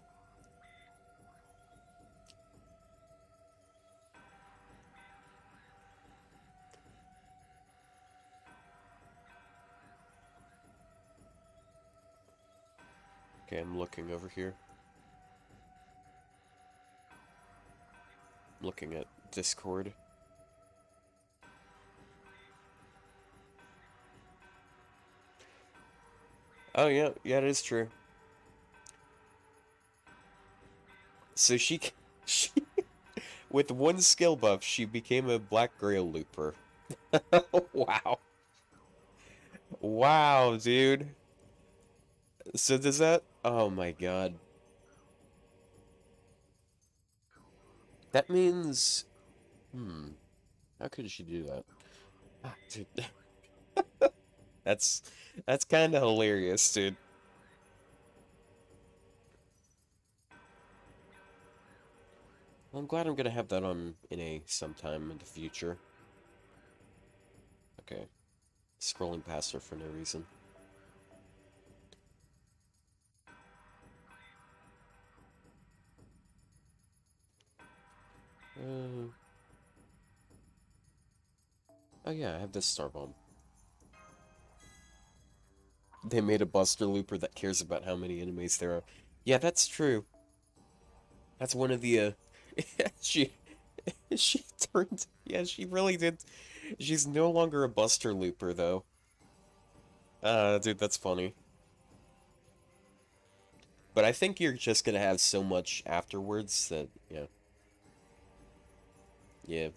Okay, I'm looking over here. I'm looking at Discord. Oh yeah, yeah, it is true. So she with one skill buff, she became a Black Grail looper. Wow. Wow, dude. So does that... Oh my god. That means... Hmm. How could she do that? Ah, dude. That's... That's kind of hilarious, dude. Well, I'm glad I'm gonna have that on NA sometime in the future. Okay. Scrolling past her for no reason. Uh... Oh yeah, I have this Star Bomb. They made a Buster Looper that cares about how many enemies there are. Yeah, that's true. That's one of the, she, she turned, yeah, she really did. She's no longer a Buster Looper, though. Dude, that's funny. But I think you're just gonna have so much afterwards that, yeah. Yeah.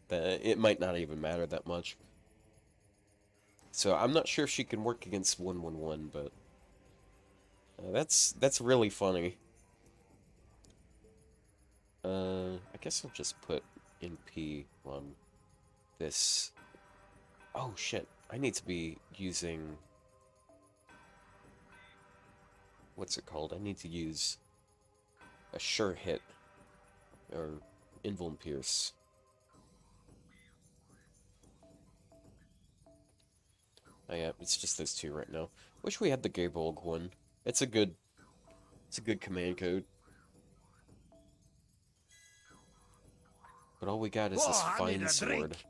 That it might not even matter that much. So I'm not sure if she can work against 111, but that's really funny. I guess I'll just put NP on this. Oh shit, I need to be using... What's it called? I need to use a sure hit, or Invuln Pierce. Oh yeah, it's just those two right now. Wish we had the Gabolg one. It's a good command code. But all we got is this Oh, I need fine a sword. drink.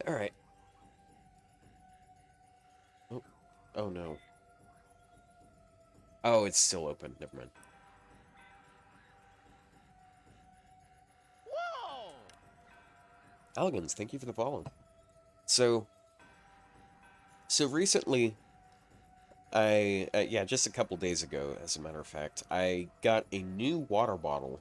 Alright. Oh, oh no. Oh, it's still open. Never mind. Whoa! Elegans, thank you for the follow. So recently, yeah, just a couple days ago, as a matter of fact, I got a new water bottle.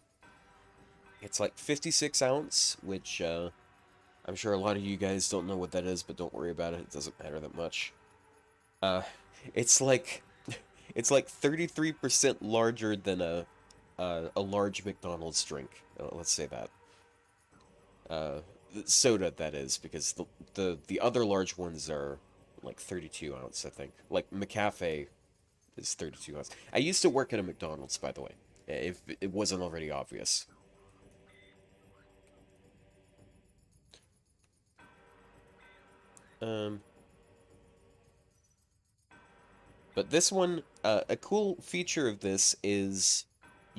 It's like 56 ounce, which, I'm sure a lot of you guys don't know what that is, but don't worry about it. It doesn't matter that much. Uh, it's like, it's like 33% larger than a large McDonald's drink. Let's say that. Uh, Soda, that is, because the other large ones are like 32 ounce, I think. Like McCafe is 32 ounce. I used to work at a McDonald's, by the way, if it wasn't already obvious. Um, but this one, a cool feature of this is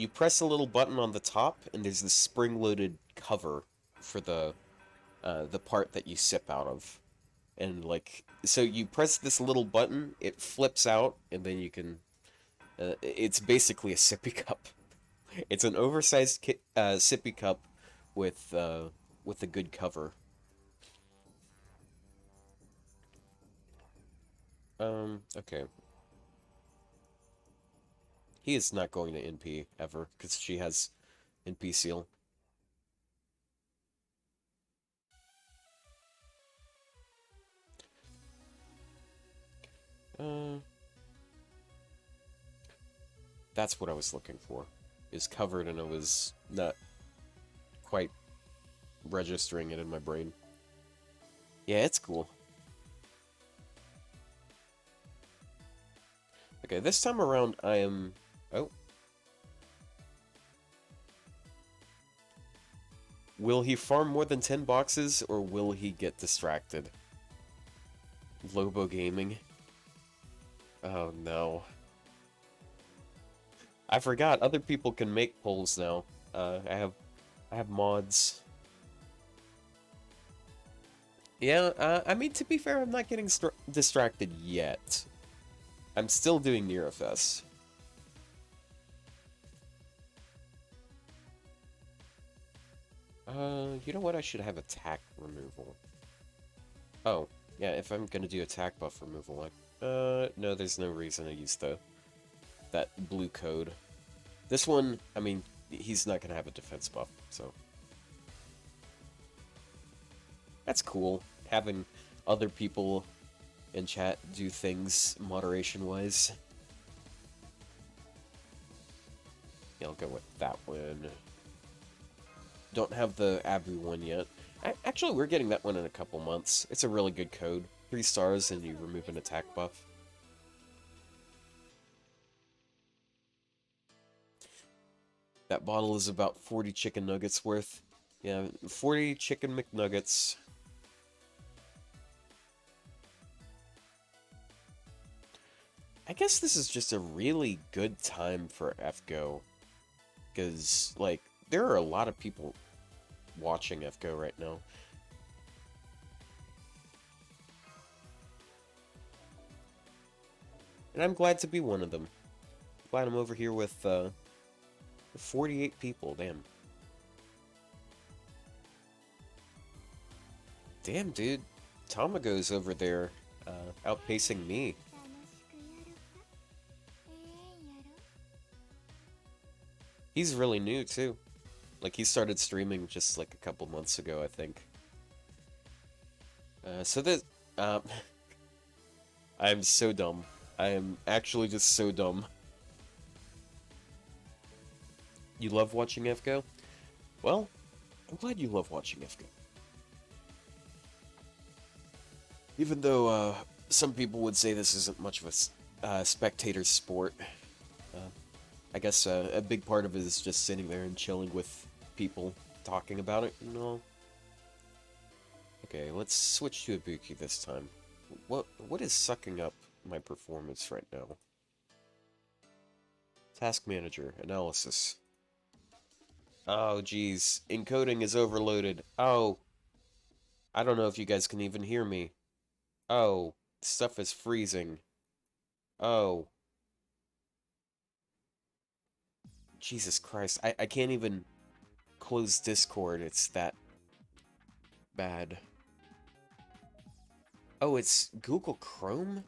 you press a little button on the top, and there's this spring-loaded cover for the part that you sip out of. And like, so you press this little button, it flips out, and then you can. It's basically a sippy cup. It's an oversized sippy cup with a good cover. Okay. He is not going to NP ever because she has NP seal. Uh, that's what I was looking for. Is covered and I was not quite registering it in my brain. Yeah, it's cool. Okay, this time around I am... Oh. Will he farm more than 10 boxes, or will he get distracted? Lobo Gaming. Oh no. I forgot, other people can make polls now. I have mods. Yeah, I mean, to be fair, I'm not getting distracted yet. I'm still doing NEROFEST. You know what? I should have attack removal. Oh, yeah, if I'm gonna do attack buff removal, no, there's no reason to use that blue code. This one, I mean, he's not gonna have a defense buff, so... That's cool, having other people in chat do things moderation-wise. Yeah, I'll go with that one. Don't have the Abu one yet. Actually, we're getting that one in a couple months. It's a really good code. 3 stars and you remove an attack buff. That bottle is about 40 chicken nuggets worth. Yeah, 40 chicken McNuggets. I guess this is just a really good time for FGO. Because, like, there are a lot of people watching FGO right now. And I'm glad to be one of them. Glad I'm over here with 48 people, damn. Damn, dude. Tamago's over there, outpacing me. He's really new, too. Like, he started streaming just, like, a couple months ago, I think. So this... I'm so dumb. I am actually just so dumb. You love watching FGO? Well, I'm glad you love watching FGO. Even though, some people would say this isn't much of a spectator sport. I guess a big part of it is just sitting there and chilling with people talking about it and all. Okay, let's switch to Ibuki this time. What is sucking up my performance right now? Task Manager, Analysis. Oh, geez. Encoding is overloaded. Oh. I don't know if you guys can even hear me. Oh. Stuff is freezing. Oh. Jesus Christ. I can't even close Discord. It's that bad. Oh, it's Google Chrome?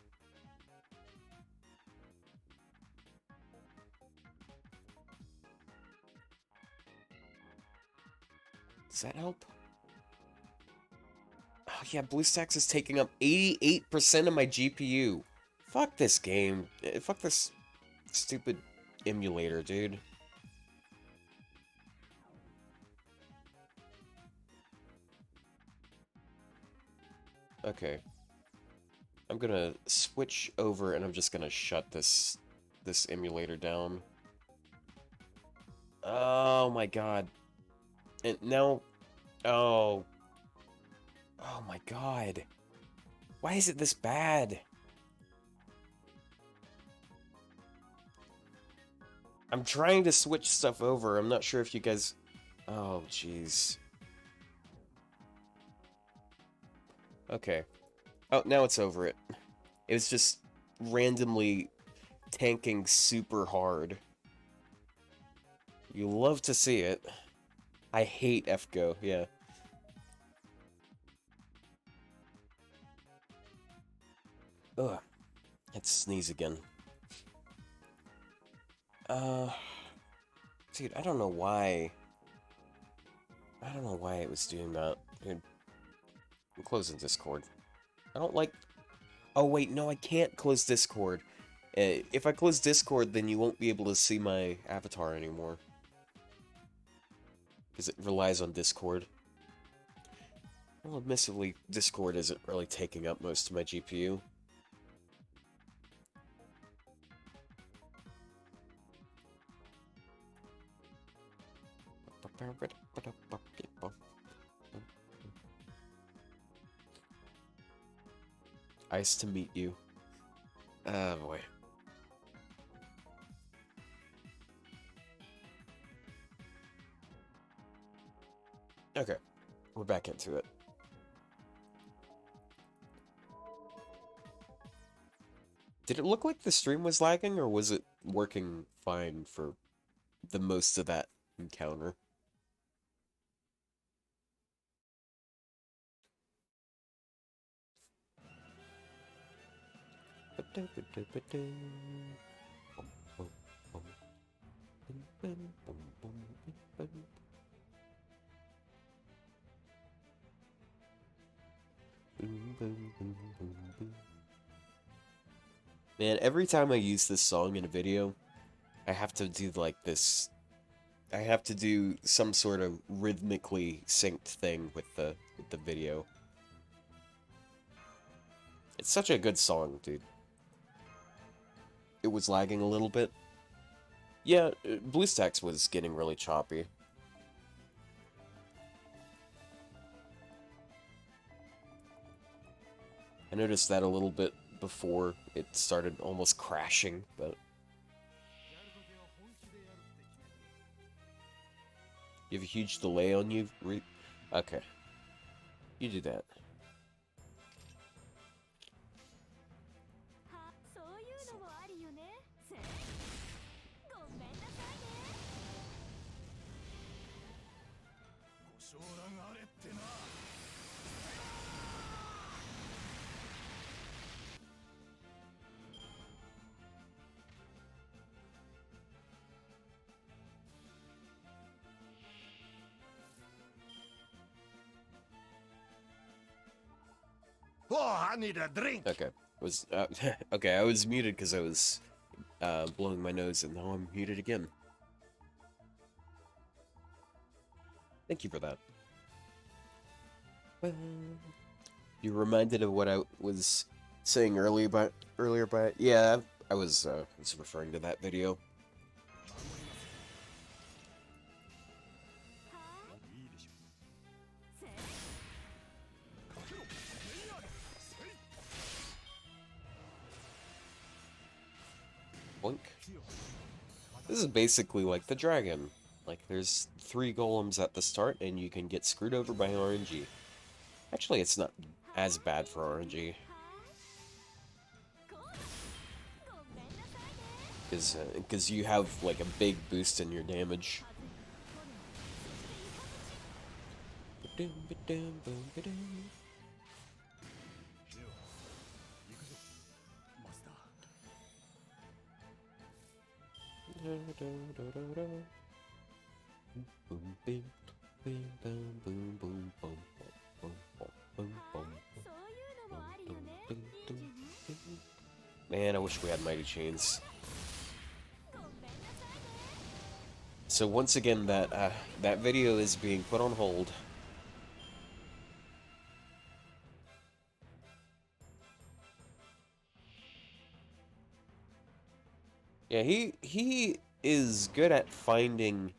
Does that help? Oh yeah, BlueStacks is taking up 88% of my GPU. Fuck this game. Fuck this stupid emulator, dude. Okay. I'm gonna switch over and I'm just gonna shut this emulator down. Oh my god. And now... Oh. Oh my god. Why is it this bad? I'm trying to switch stuff over. I'm not sure if you guys... Oh, jeez. Okay. Oh, now it's over it. It was just randomly tanking super hard. You love to see it. I hate FGO, yeah. Ugh. Let's sneeze again. Dude, I don't know why. I don't know why it was doing that. Dude, I'm closing Discord. I don't like... Oh, wait, no, I can't close Discord. If I close Discord, then you won't be able to see my avatar anymore. Because it relies on Discord. Well, admittedly, Discord isn't really taking up most of my GPU. Nice to meet you. Oh, boy. Okay, we're back into it. Did it look like the stream was lagging, or was it working fine for the most of that encounter? Man, every time I use this song in a video, I have to do like this. I have to do some sort of rhythmically synced thing with the video. It's such a good song, dude. It was lagging a little bit. Yeah, BlueStacks was getting really choppy. I noticed that a little bit before it started almost crashing, but... You have a huge delay on you? Okay. You do that. Oh, I need a drink. Okay. Okay, I was muted because I was blowing my nose, and now I'm muted again. Thank you for that. You reminded of what I was saying earlier, but yeah, I was referring to that video. Boink. This is basically like the dragon. Like, there's 3 golems at the start, and you can get screwed over by RNG. Actually, it's not as bad for RNG. Because you have, like, a big boost in your damage. Man, I wish we had Mighty Chains. So once again, that video is being put on hold. Yeah, he is good at finding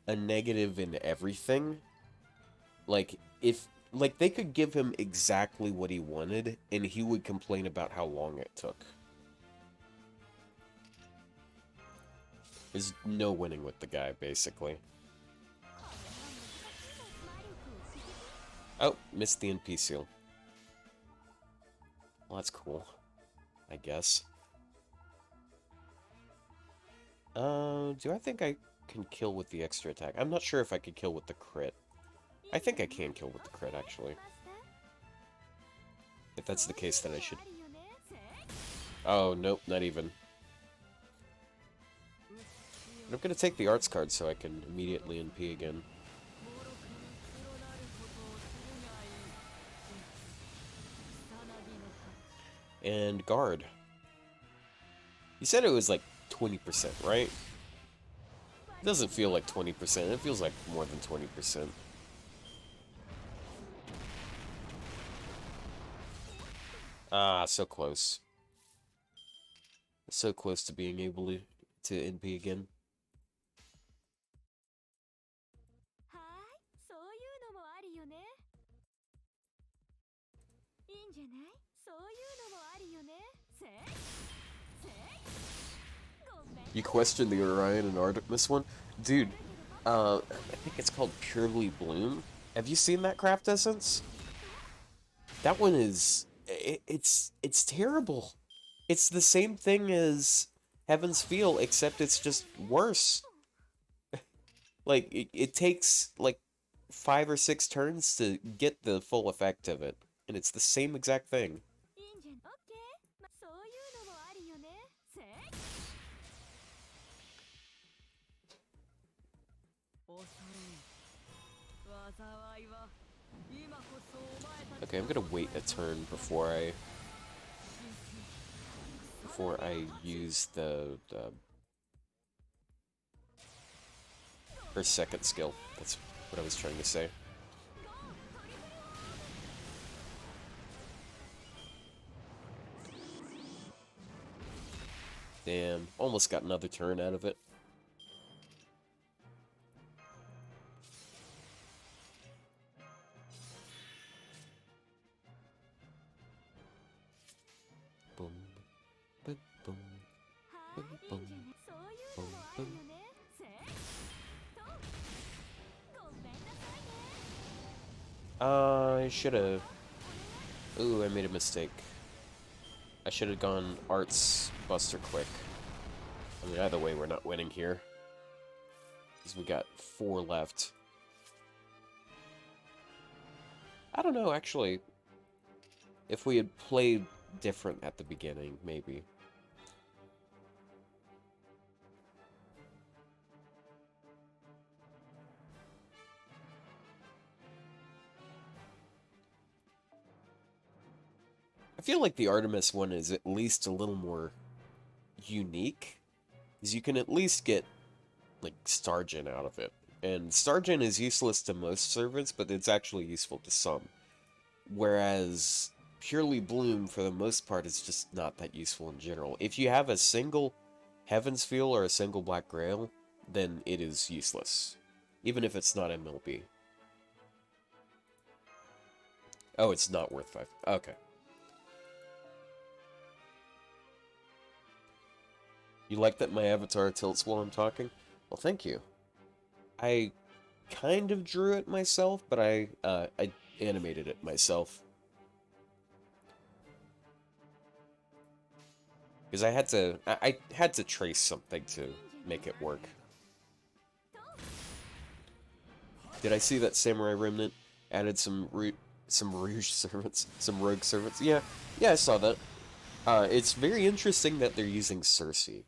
a negative in everything. Like, they could give him exactly what he wanted, and he would complain about how long it took. There's no winning with the guy, basically. Oh, missed the NP seal. Well, that's cool, I guess. Do I think I can kill with the extra attack? I'm not sure if I could kill with the crit. I think I can kill with the crit, actually. If that's the case, then I should... Oh, nope, not even. But I'm gonna take the arts card so I can immediately NP again. And guard. You said it was like 20%, right? It doesn't feel like 20%, it feels like more than 20%. Ah, so close. So close to being able to NP again. You question the Orion and Artemis one? Dude, I think it's called Purely Bloom. Have you seen that craft essence? That one is... It's terrible. It's the same thing as Heaven's Feel, except it's just worse. Like, it takes, like, 5 or 6 turns to get the full effect of it. And it's the same exact thing. Okay, I'm gonna wait a turn before I use her second skill. That's what I was trying to say. Damn, almost got another turn out of it. Boom, boom, boom, boom, boom, boom, boom. I should've... Ooh, I made a mistake. I should've gone Arts Buster Quick. I mean, either way, we're not winning here. Because we got 4 left. I don't know, actually. If we had played different at the beginning, maybe. I feel like the Artemis one is at least a little more unique. Because you can at least get, like, Stargen out of it. And Stargen is useless to most servants, but it's actually useful to some. Whereas Purely Bloom, for the most part, is just not that useful in general. If you have a single Heaven's Feel or a single Black Grail, then it is useless. Even if it's not MLB. Oh, it's not worth 5. Okay. You like that my avatar tilts while I'm talking? Well, thank you. I kind of drew it myself, but I animated it myself. Because I had to trace something to make it work. Did I see that Samurai Remnant added some Rouge servants, some rogue servants? Yeah, I saw that. It's very interesting that they're using Cersei.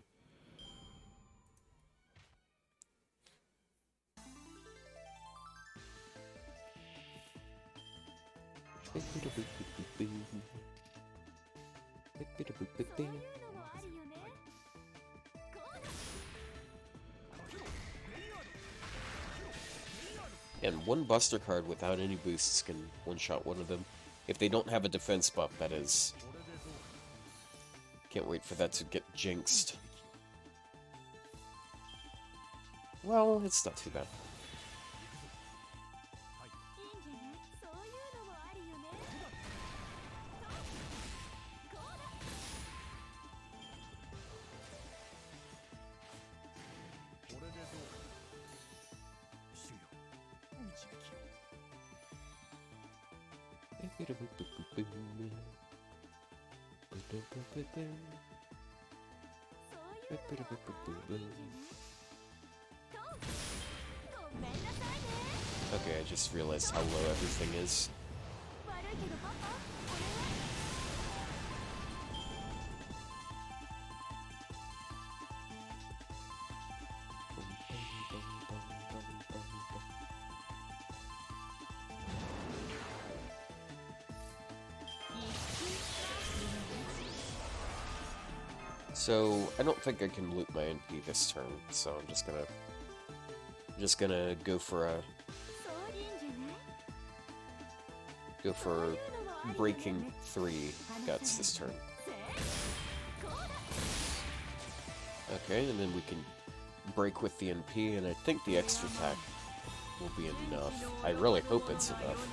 And one Buster card without any boosts can one-shot one of them. If they don't have a defense buff, that is. Can't wait for that to get jinxed. Well, it's not too bad. Okay, I just realized how low everything is. So I don't think I can loot my NP this turn, so I'm just gonna go for breaking 3 guts this turn. Okay, and then we can break with the NP, and I think the extra attack will be enough. I really hope it's enough.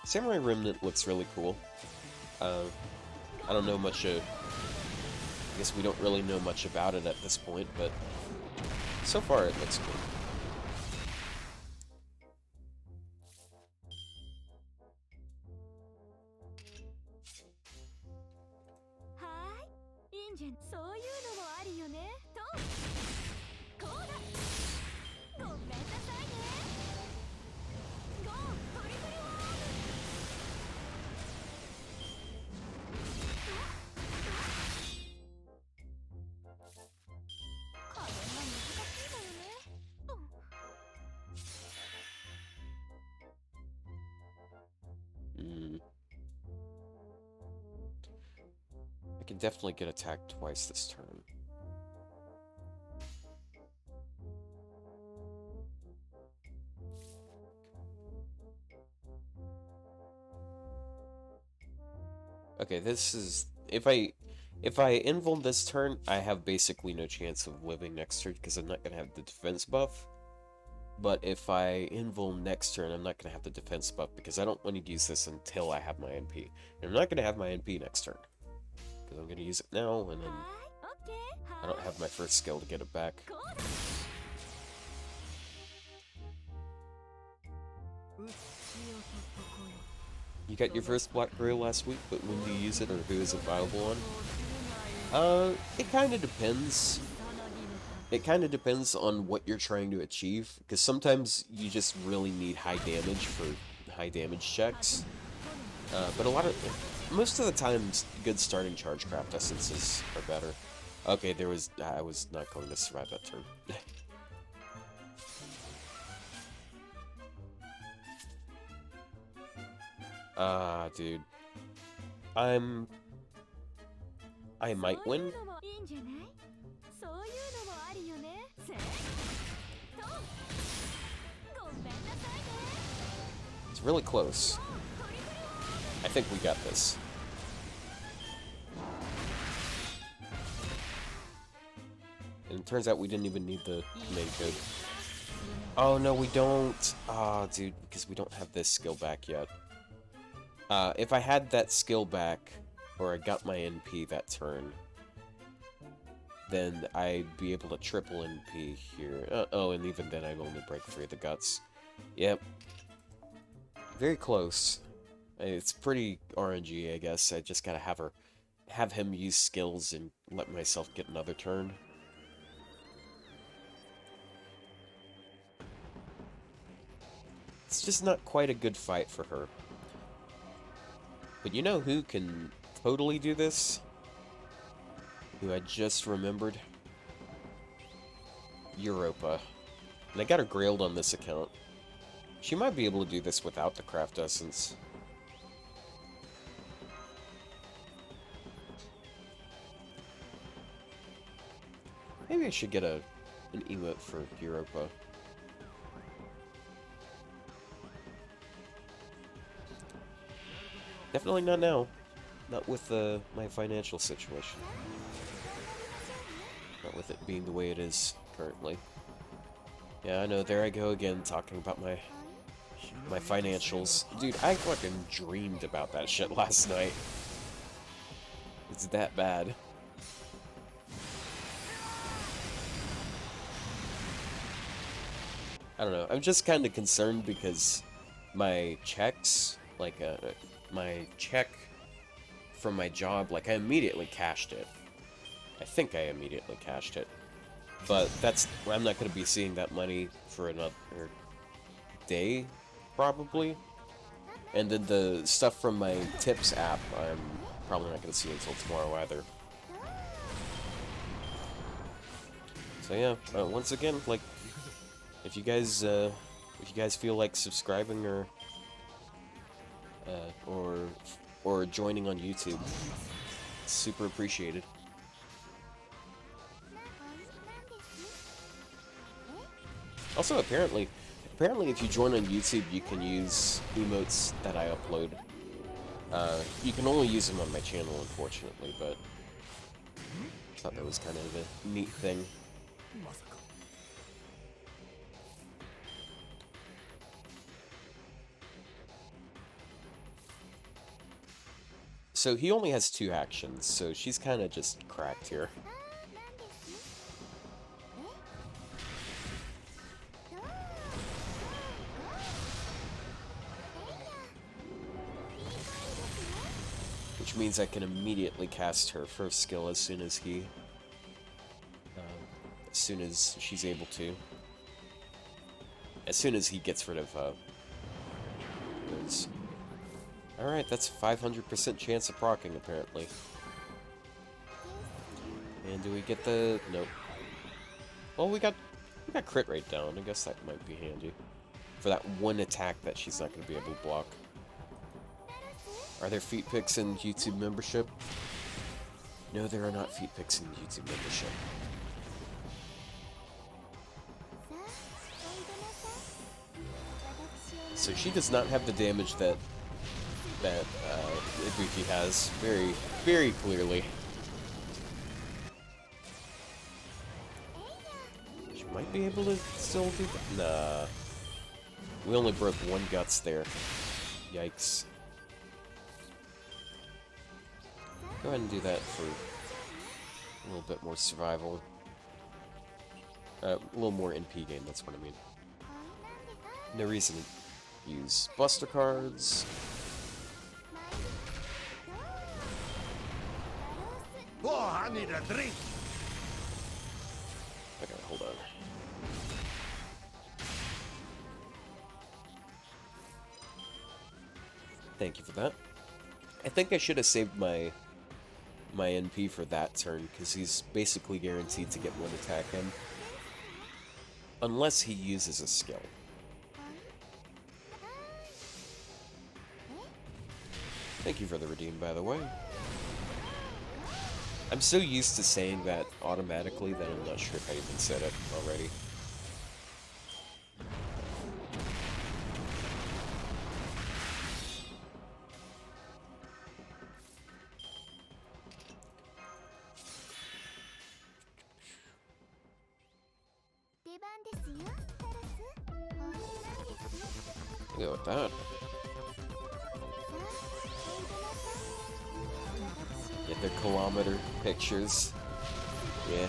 Samurai Remnant looks really cool. I don't know much, I guess we don't really know much about it at this point, but so far it looks cool. I can definitely get attacked twice this turn. Okay, this is... If I invuln this turn, I have basically no chance of living next turn because I'm not going to have the defense buff. But if I invuln next turn, I'm not going to have the defense buff because I don't want to use this until I have my NP. And I'm not going to have my NP next turn. Because I'm going to use it now, and then I don't have my first skill to get it back. You got your first Black Grill last week, but when do you use it, or who is it viable on? It kind of depends. It kind of depends on what you're trying to achieve, because sometimes you just really need high damage for high damage checks. But most of the time, good starting Chargecraft essences are better. Okay, I was not going to survive that turn. Dude. I might win. It's really close. I think we got this. And it turns out we didn't even need the main code. Oh, no, we don't. Ah, dude, because we don't have this skill back yet. If I had that skill back, or I got my NP that turn, then I'd be able to triple NP here. Oh, and even then I'd only break 3 of the guts. Yep. Very close. It's pretty RNG, I guess. I just gotta have him use skills and let myself get another turn. It's just not quite a good fight for her. But you know who can totally do this? Who I just remembered? Europa. And I got her grailed on this account. She might be able to do this without the craft essence. Maybe I should get an emote for Europa. Definitely not now. Not with my financial situation. Not with it being the way it is currently. Yeah, I know, there I go again, talking about my financials. Dude, I fucking dreamed about that shit last night. It's that bad. I don't know. I'm just kind of concerned because my checks, like my check from my job, like I immediately cashed it. I think I immediately cashed it. But I'm not going to be seeing that money for another day, probably. And then the stuff from my tips app, I'm probably not going to see until tomorrow either. So yeah, once again, like, if you guys feel like subscribing or joining on YouTube, it's super appreciated. Also, apparently if you join on YouTube, you can use emotes that I upload. You can only use them on my channel, unfortunately, but I thought that was kind of a neat thing. So he only has 2 actions, so she's kind of just cracked here. Which means I can immediately cast her first skill as soon as she's able to. As soon as he gets rid of, those. Alright, that's 500% chance of proccing, apparently. And do we get the... Nope. Well, we got crit rate down. I guess that might be handy. For that one attack that she's not going to be able to block. Are there feet picks in YouTube membership? No, there are not feet picks in YouTube membership. So she does not have the damage that Ibuki has, very, very clearly. She might be able to still do that. Nah. We only broke 1 guts there. Yikes. Go ahead and do that for a little bit more survival. A little more NP gain, that's what I mean. No reason to use Buster cards. Oh, I need a drink. Okay, hold on. Thank you for that. I think I should have saved my NP for that turn, because he's basically guaranteed to get 1 attack in. Unless he uses a skill. Thank you for the redeem, by the way. I'm so used to saying that automatically that I'm not sure if I even said it already. Go with that. Get their kilometer pictures. Yeah.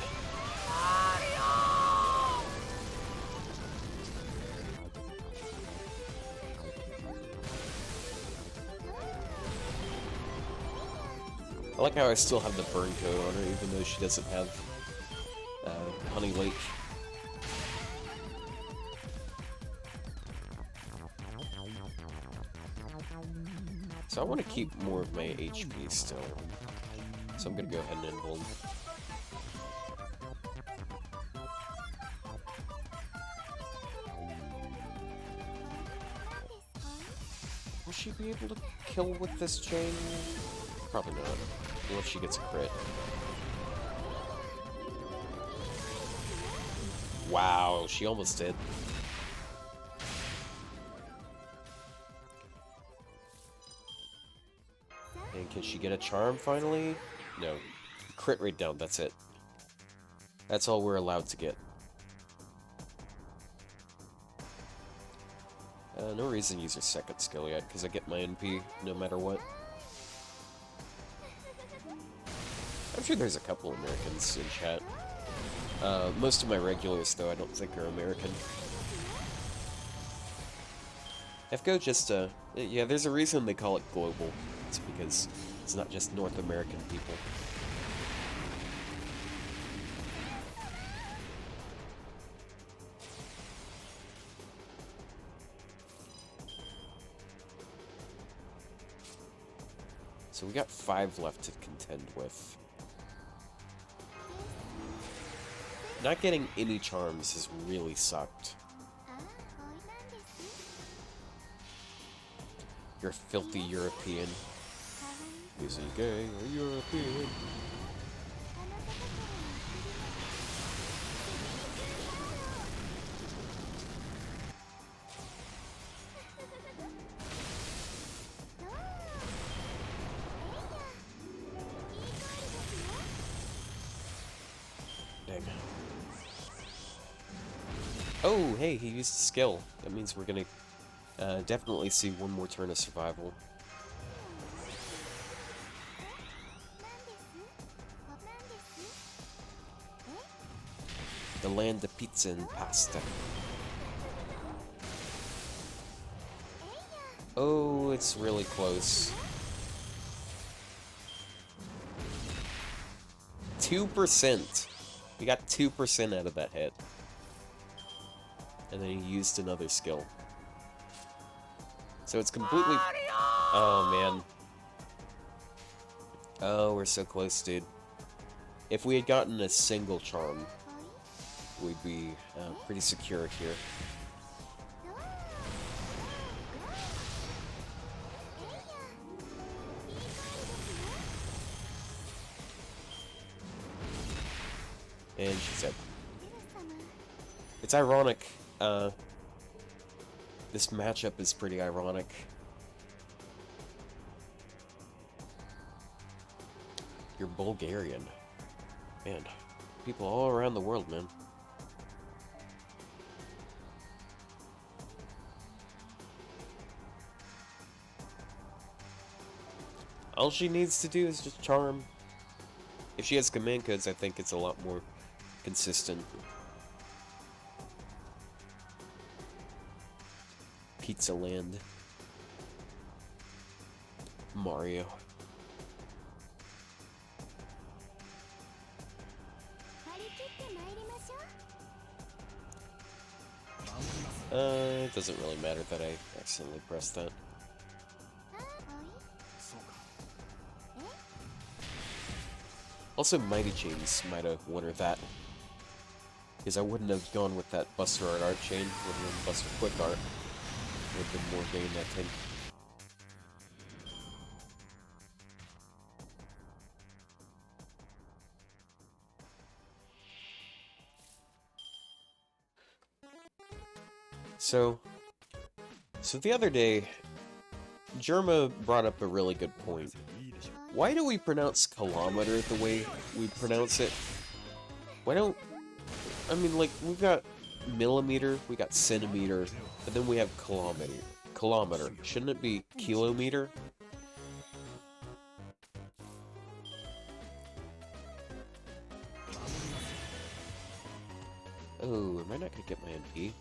I like how I still have the burn code on her, even though she doesn't have Honey Lake. So I want to keep more of my HP still. So I'm gonna go ahead and enroll. Will she be able to kill with this chain? Probably not. Unless she gets a crit. Wow, she almost did. And can she get a charm finally? No. Crit rate down, that's it. That's all we're allowed to get. No reason to use her second skill yet, because I get my NP no matter what. I'm sure there's a couple Americans in chat. Most of my regulars, though, I don't think are American. FGO just, yeah, there's a reason they call it global. It's because it's not just North American people. So we got 5 left to contend with. Not getting any charms has really sucked. You're a filthy European. Is he gay or European? Dang. Oh, hey, he used a skill. That means we're gonna definitely see one more turn of survival. The land of pizza and pasta. Oh, it's really close. 2%. We got 2% out of that hit. And then he used another skill. So it's completely... Oh, man. Oh, we're so close, dude. If we had gotten a single charm, we'd be pretty secure here. And she's dead. It's ironic. This matchup is pretty ironic. You're Bulgarian. Man, people all around the world, man. All she needs to do is just charm. If she has command codes, I think it's a lot more consistent. Pizza Land. Mario. It doesn't really matter that I accidentally pressed that. Also, Mighty Chains might have won her that. Because I wouldn't have gone with that Buster Art chain, wouldn't have Buster Quick Art. Would have been more game, I think. So the other day, Germa brought up a really good point. Why do we pronounce kilometer the way we pronounce it? Why don't... I mean, like, we've got millimeter, we got centimeter, and then we have kilometer. Kilometer. Shouldn't it be kilometer? Oh, am I not gonna get my MP?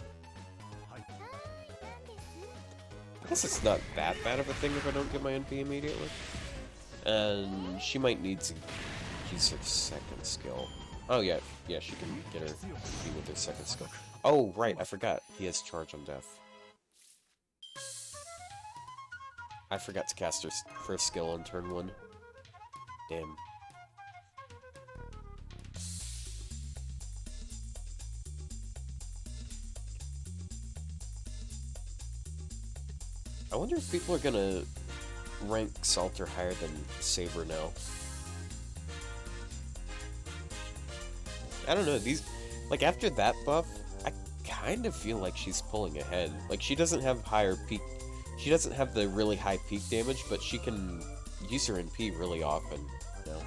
I guess it's not that bad of a thing if I don't get my NP immediately. And she might need to use her second skill. Oh yeah, yeah, she can get her NP with her second skill. Oh, right, I forgot. He has charge on death. I forgot to cast her first skill on turn 1. Damn. I wonder if people are gonna rank Salter higher than Saber now. I don't know, these... Like, after that buff, I kind of feel like she's pulling ahead. Like, she doesn't have higher peak... She doesn't have the really high peak damage, but she can use her NP really often, you know?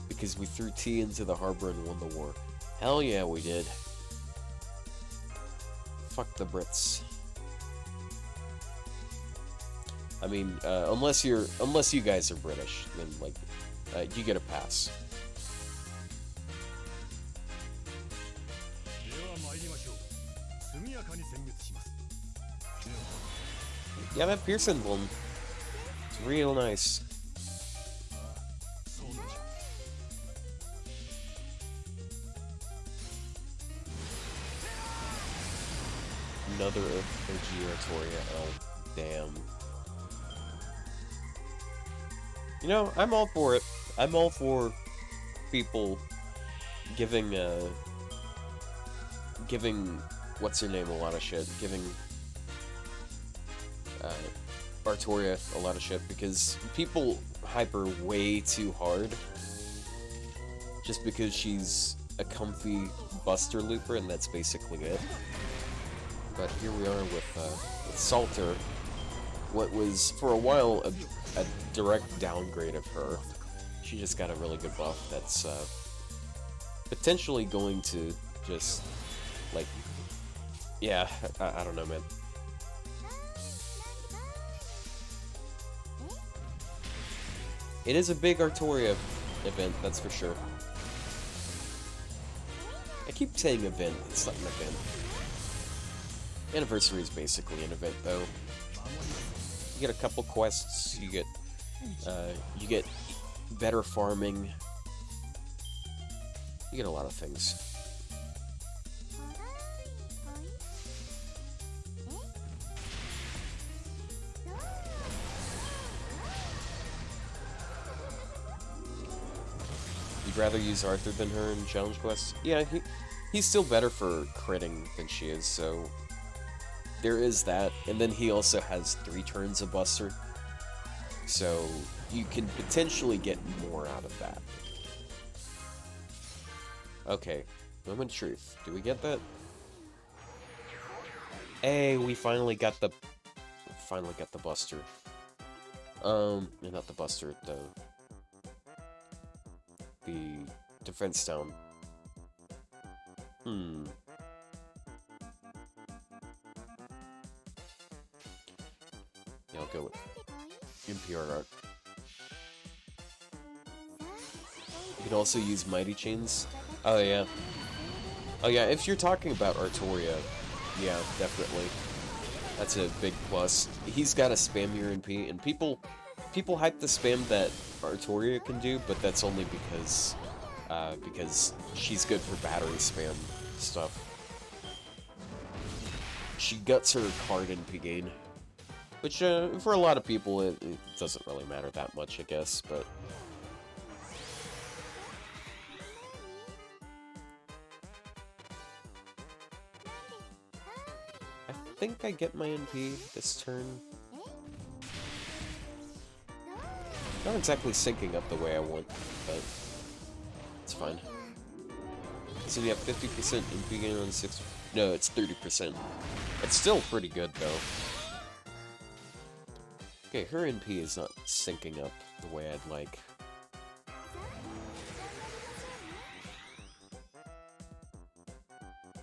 Because we threw T into the harbor and won the war. Hell yeah, we did. Fuck the Brits. I mean, unless you guys are British, then, like, you get a pass. 全滅します。 Yeah, that Pierce emblem. It's real nice. そうでしょう。 Another OG Artoria. Oh, damn. You know, I'm all for it. I'm all for people giving, giving what's her name a lot of shit. Giving, Artoria a lot of shit, because people hype her way too hard just because she's a comfy buster looper, and that's basically it. But here we are with Salter, what was for a while a direct downgrade of her. She just got a really good buff that's potentially going to just, like, yeah, I don't know, man. It is a big Artoria event, that's for sure. I keep saying event, it's not an event. Anniversary is basically an event, though. You get a couple quests, you get better farming. You get a lot of things. You'd rather use Arthur than her in challenge quests? Yeah, he's still better for critting than she is, so there is that. And then he also has 3 turns of Buster, so you can potentially get more out of that. Okay, moment of truth. Do we get that? Hey, we finally got the Buster. Not the Buster, the defense down. Yeah, I'll go with NPR art. You can also use Mighty Chains. Oh yeah. Oh yeah, if you're talking about Artoria, yeah, definitely. That's a big plus. He's got a spam your NP, and people hype the spam that Artoria can do, but that's only because she's good for battery spam stuff. She guts her card NP gain, which for a lot of people it doesn't really matter that much, I guess, but I think I get my NP this turn. Not exactly syncing up the way I want, but it's fine. So we have 50% NP gain on 6. No, it's 30%. It's still pretty good though. Okay, her NP is not syncing up the way I'd like.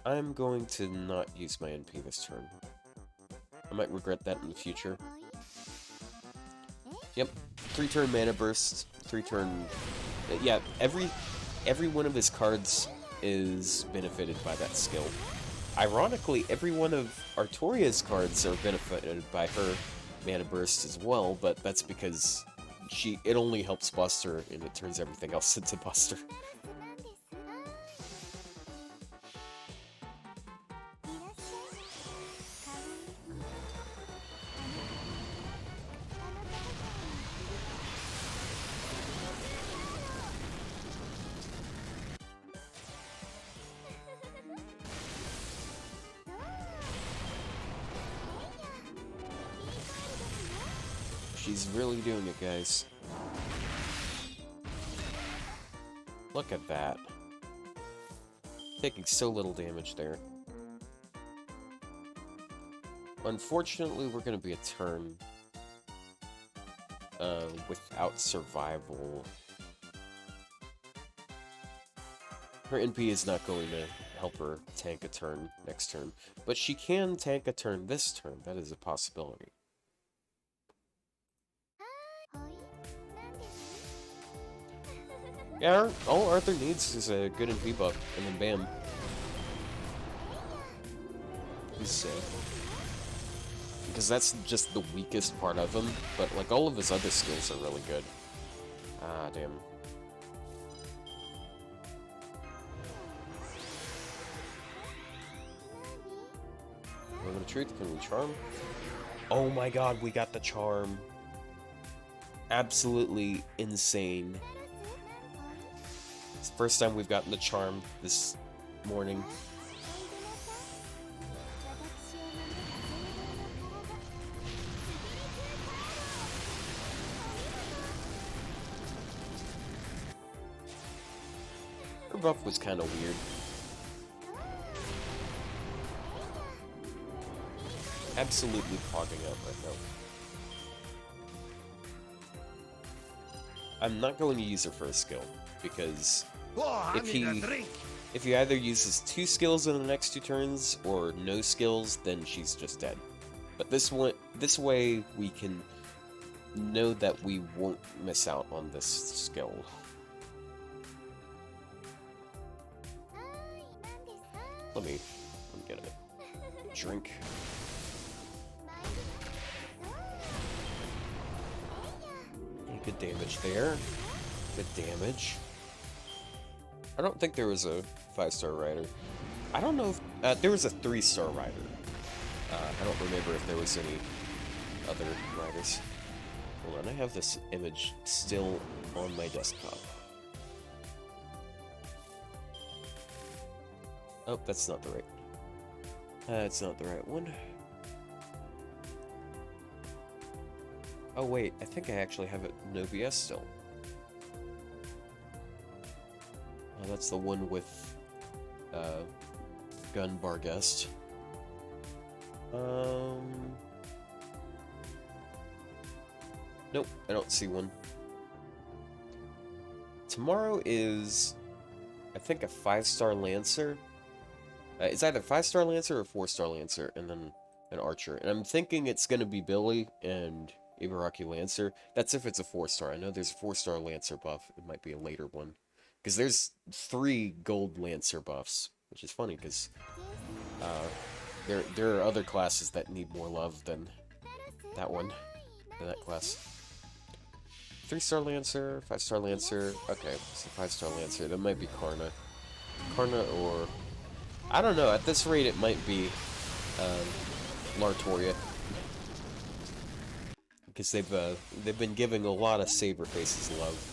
I'm going to not use my NP this turn. I might regret that in the future. Yep, 3-turn mana burst, 3-turn... Yeah, every one of his cards is benefited by that skill. Ironically, every one of Artoria's cards are benefited by her mana burst as well, but that's because it only helps Buster, and it turns everything else into Buster. She's really doing it, guys. Look at that. Taking so little damage there. Unfortunately, we're going to be a turn without survival. Her NP is not going to help her tank a turn next turn, but she can tank a turn this turn. That is a possibility. Yeah, all Arthur needs is a good NP buff, and then bam. He's because that's just the weakest part of him, but like all of his other skills are really good. Ah, damn. Moment of truth, can we charm? Oh my god, we got the charm. Absolutely insane. It's the first time we've gotten the charm this morning. Her buff was kind of weird. Absolutely clogging up right now. I'm not going to use her first skill, because if he either uses 2 skills in the next 2 turns or no skills, then she's just dead. But this way we can know that we won't miss out on this skill. Let me get a drink. Good damage there. Good damage. I don't think there was a 5-star rider. I don't know if... there was a 3-star rider. I don't remember if there was any other riders. Hold on, I have this image still on my desktop. Oh, that's not the right... it's not the right one. Oh wait, I think I actually have it in OBS still. Oh, that's the one with Gun Barguest. Nope, I don't see one. Tomorrow is, I think, a 5-star Lancer. It's either 5-star Lancer or 4-star Lancer, and then an Archer. And I'm thinking it's gonna be Billy and Ibaraki Lancer. That's if it's a 4-star. I know there's a 4-star Lancer buff. It might be a later one. Because there's 3 gold Lancer buffs. Which is funny, because there are other classes that need more love than that one. Than that class. 3-star Lancer, 5-star Lancer. Okay, so 5-star Lancer. That might be Karna. Karna or... I don't know. At this rate, it might be Lartoria. Because they've been giving a lot of Saber Faces love.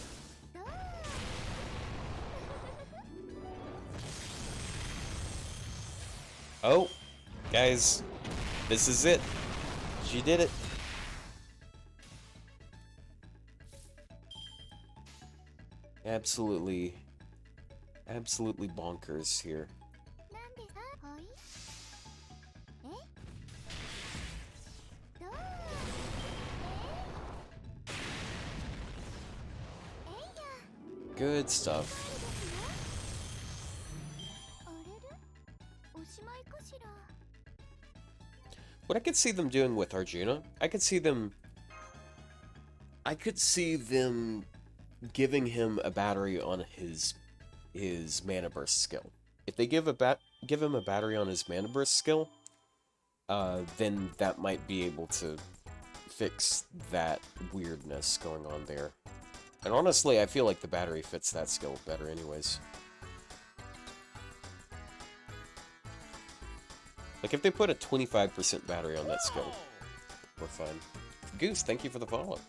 Oh, guys, this is it. She did it. Absolutely bonkers here. Good stuff. What I could see them doing with Arjuna, I could see them giving him a battery on his Mana Burst skill. If they give him a battery on his Mana Burst skill, then that might be able to fix that weirdness going on there. And honestly, I feel like the battery fits that skill better anyways. Like, if they put a 25% battery on that skill, we're fine. Goose, thank you for the follow.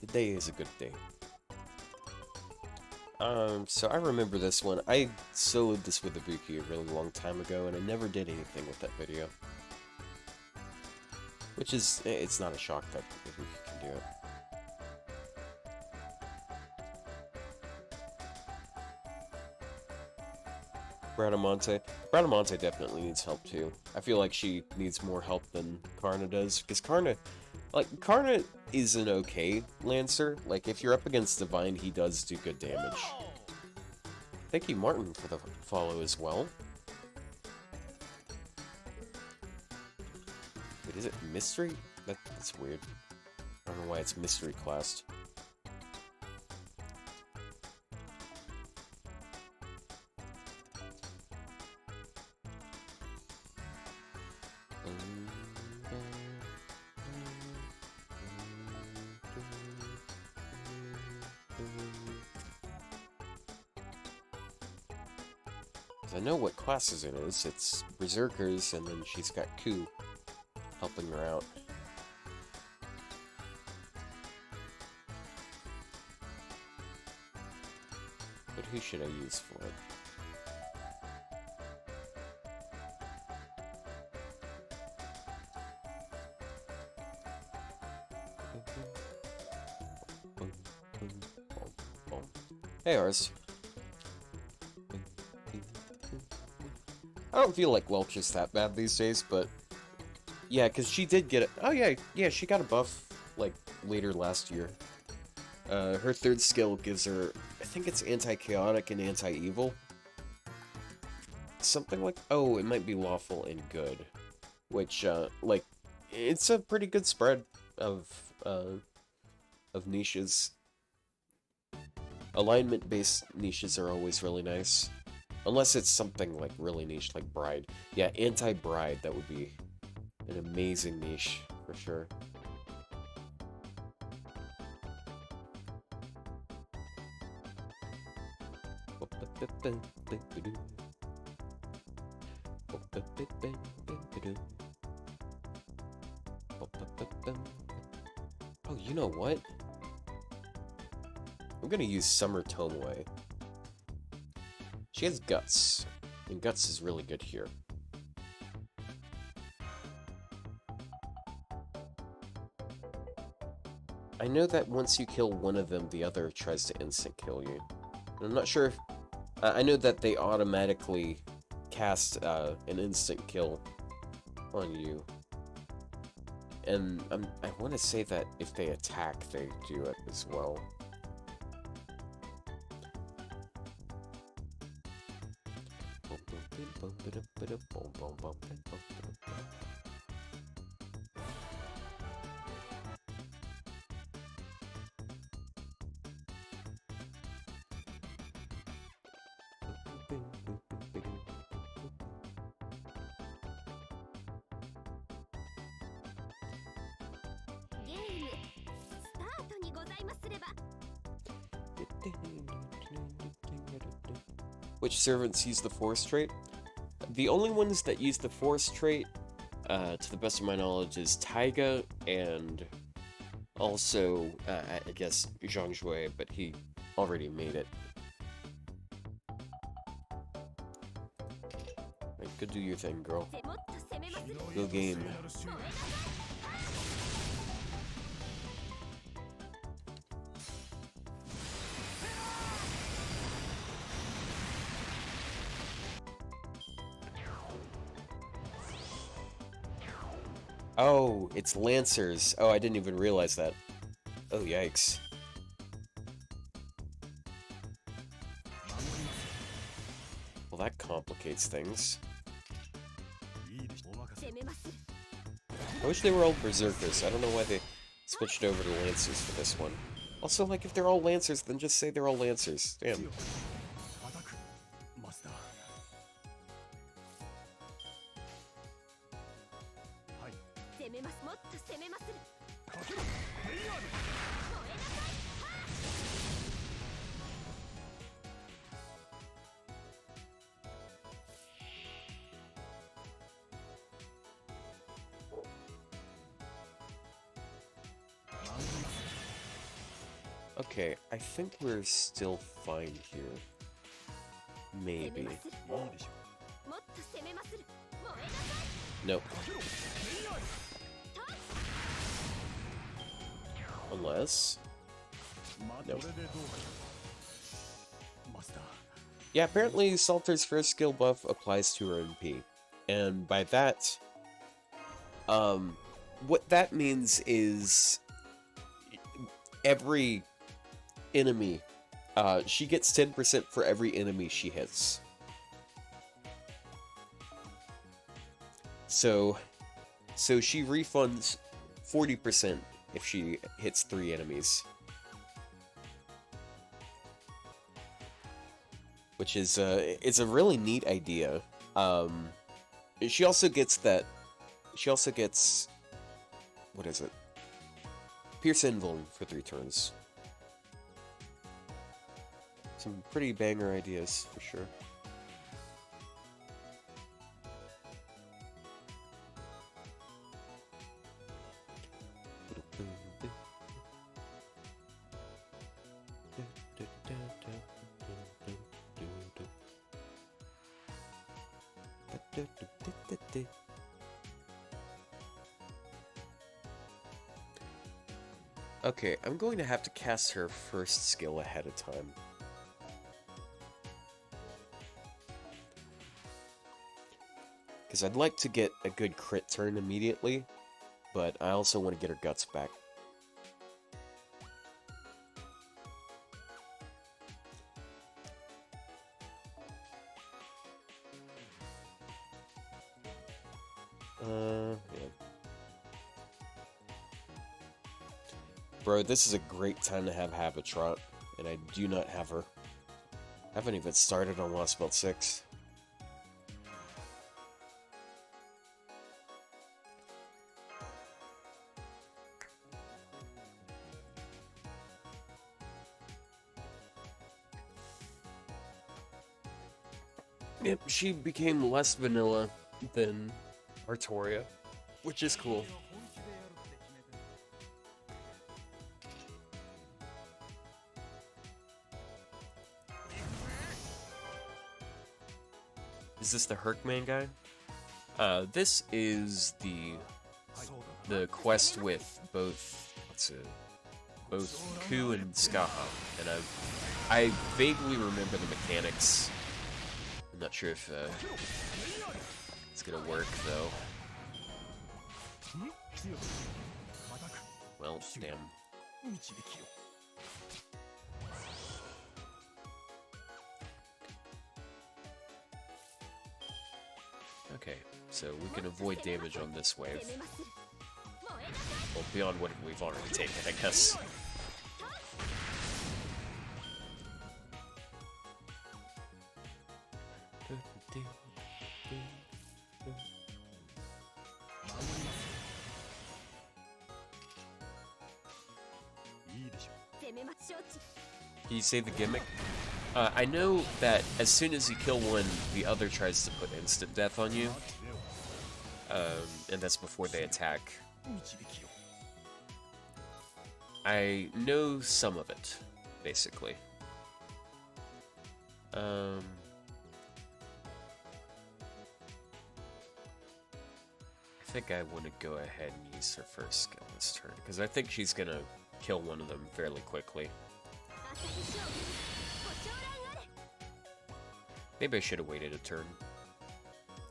Today is a good day. So I remember this one. I soloed this with Ibuki a really long time ago, and I never did anything with that video. Which is, it's not a shock that Ibuki can do it. Bradamante definitely needs help too. I feel like she needs more help than Karna does, because Karna is an okay Lancer. Like, if you're up against Divine, he does do good damage. Thank you, Martin, for the follow as well. Wait, is it Mystery? That's weird. I don't know why it's Mystery classed. I know what classes it is. It's Berserkers, and then she's got Ku helping her out. But who should I use for it? Hey, ours. I don't feel like Welch is that bad these days, but yeah, because she did get it. Oh yeah, she got a buff like later last year. Her third skill gives her, I think it's anti-chaotic and anti-evil. Something like, oh, it might be lawful and good, which like it's a pretty good spread of niches. Alignment-based niches are always really nice. Unless it's something like really niche, like Bride. Yeah, anti-Bride, that would be an amazing niche, for sure. Oh, you know what? I'm gonna use Summer Tomoe. She has Guts, and Guts is really good here. I know that once you kill one of them, the other tries to instant kill you. I'm not sure if... I know that they automatically cast an instant kill on you. And I want to say that if they attack, they do it as well. Which servants use the Force trait? The only ones that use the Force trait, to the best of my knowledge, is Taiga and also, I guess, Zhang Jue, but he already made it. Right, go do your thing, girl. Go game. Oh, it's Lancers. Oh, I didn't even realize that. Oh, yikes. Well, that complicates things. I wish they were all Berserkers. I don't know why they switched over to Lancers for this one. Also, like, if they're all Lancers, then just say they're all Lancers. Damn. Okay, I think we're still fine here. Maybe. Nope. Unless... Nope. Yeah, apparently Salter's first skill buff applies to her MP. And by that... what that means is... every enemy, she gets 10% for every enemy she hits. So she refunds 40% if she hits 3 enemies. Which is, it's a really neat idea. She also gets that, what is it? Pierce Invuln for 3 turns. Some pretty banger ideas, for sure. Okay, I'm going to have to cast her first skill ahead of time. Because I'd like to get a good crit turn immediately, but I also want to get her guts back. Yeah. Bro, this is a great time to have Habitrot, and I do not have her. I haven't even started on Lost Belt 6. Yep, she became less vanilla than Artoria, which is cool. Is this the Herkman guy? This is the quest with both, both Ku and Skaha, and I vaguely remember the mechanics. I'm not sure if it's gonna work though. Well, damn. Okay, so we can avoid damage on this wave. Well, beyond what we've already taken, I guess. Can you say the gimmick? I know that as soon as you kill one, the other tries to put instant death on you. And that's before they attack. I know some of it, basically. I think I want to go ahead and use her first skill this turn, because I think she's gonna kill one of them fairly quickly. Maybe I should have waited a turn.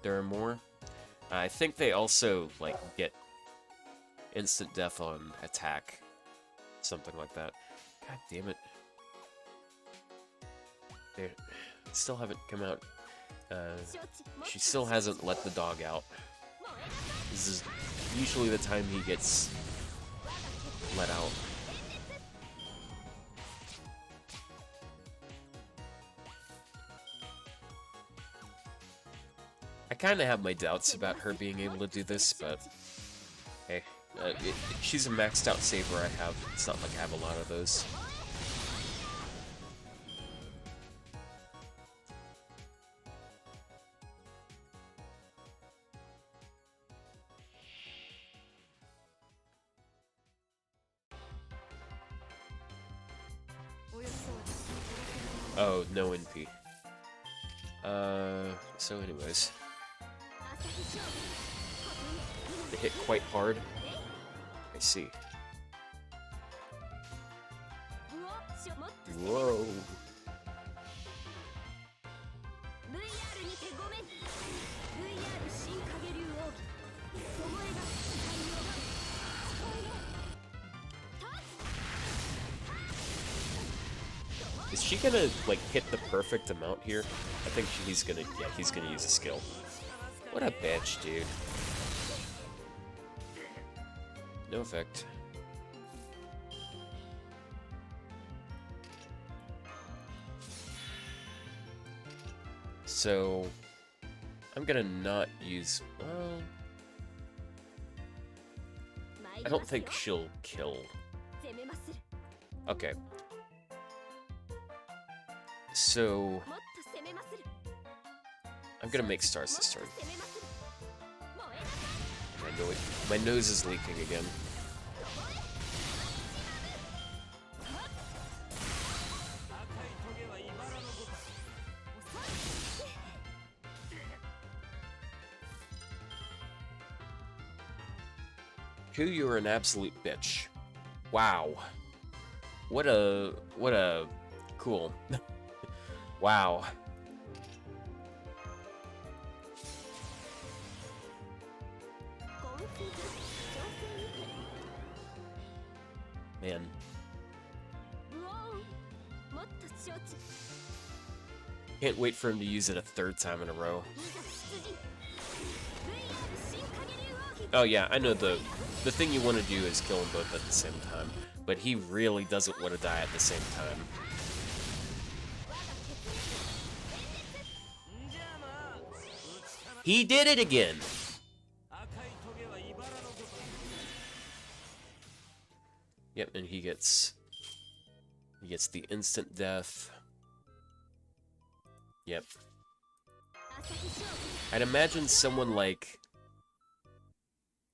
There are more. I think they also, like, get instant death on attack. Something like that. God damn it. They still haven't come out. She still hasn't let the dog out. This is usually the time he gets let out. I kind of have my doubts about her being able to do this, but hey, she's a maxed out saber I have. It's not like I have a lot of those. Oh, no NP. So anyways. They hit quite hard. I see. Whoa. Is she gonna, like, hit the perfect amount here? I think he's gonna, yeah, he's gonna use a skill. What a bitch, dude. No effect. So, I'm gonna not use, well, I don't think she'll kill. Okay. So, I'm gonna make stars this turn. I know it, my nose is leaking again. Ku, you're an absolute bitch. Wow. What a cool. Wow. Man. Can't wait for him to use it a third time in a row. Oh yeah, I know the thing you want to do is kill them both at the same time, but he really doesn't want to die at the same time. He did it again! Yep, and he gets the instant death. Yep. I'd imagine someone like...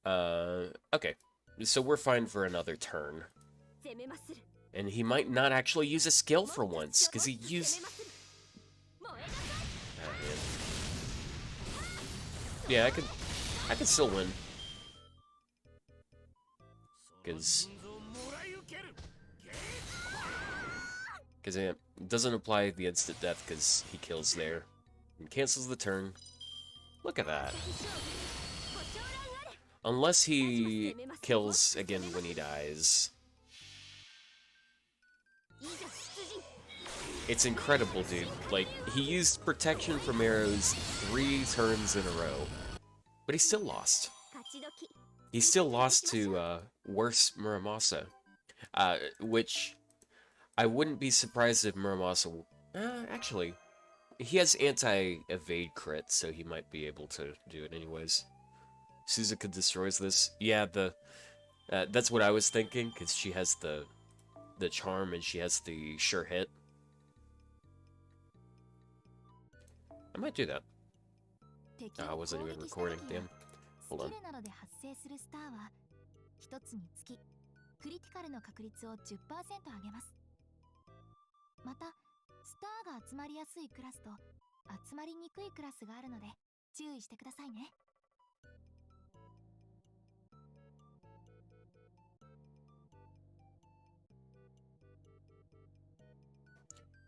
okay. So we're fine for another turn. And he might not actually use a skill for once, because he used... Oh, man. Yeah, I could still win. Because it doesn't apply the instant death because he kills there. And cancels the turn. Look at that. Unless he kills again when he dies. It's incredible, dude. Like, he used protection from arrows 3 turns in a row. But he still lost. He still lost to, worse Muramasa. Which... I wouldn't be surprised if Muramasa... actually, he has anti-evade crit, so he might be able to do it anyways. Suzuka destroys this. Yeah, that's what I was thinking, because she has the charm and she has the sure hit. I might do that. I wasn't even recording, damn. Hold on.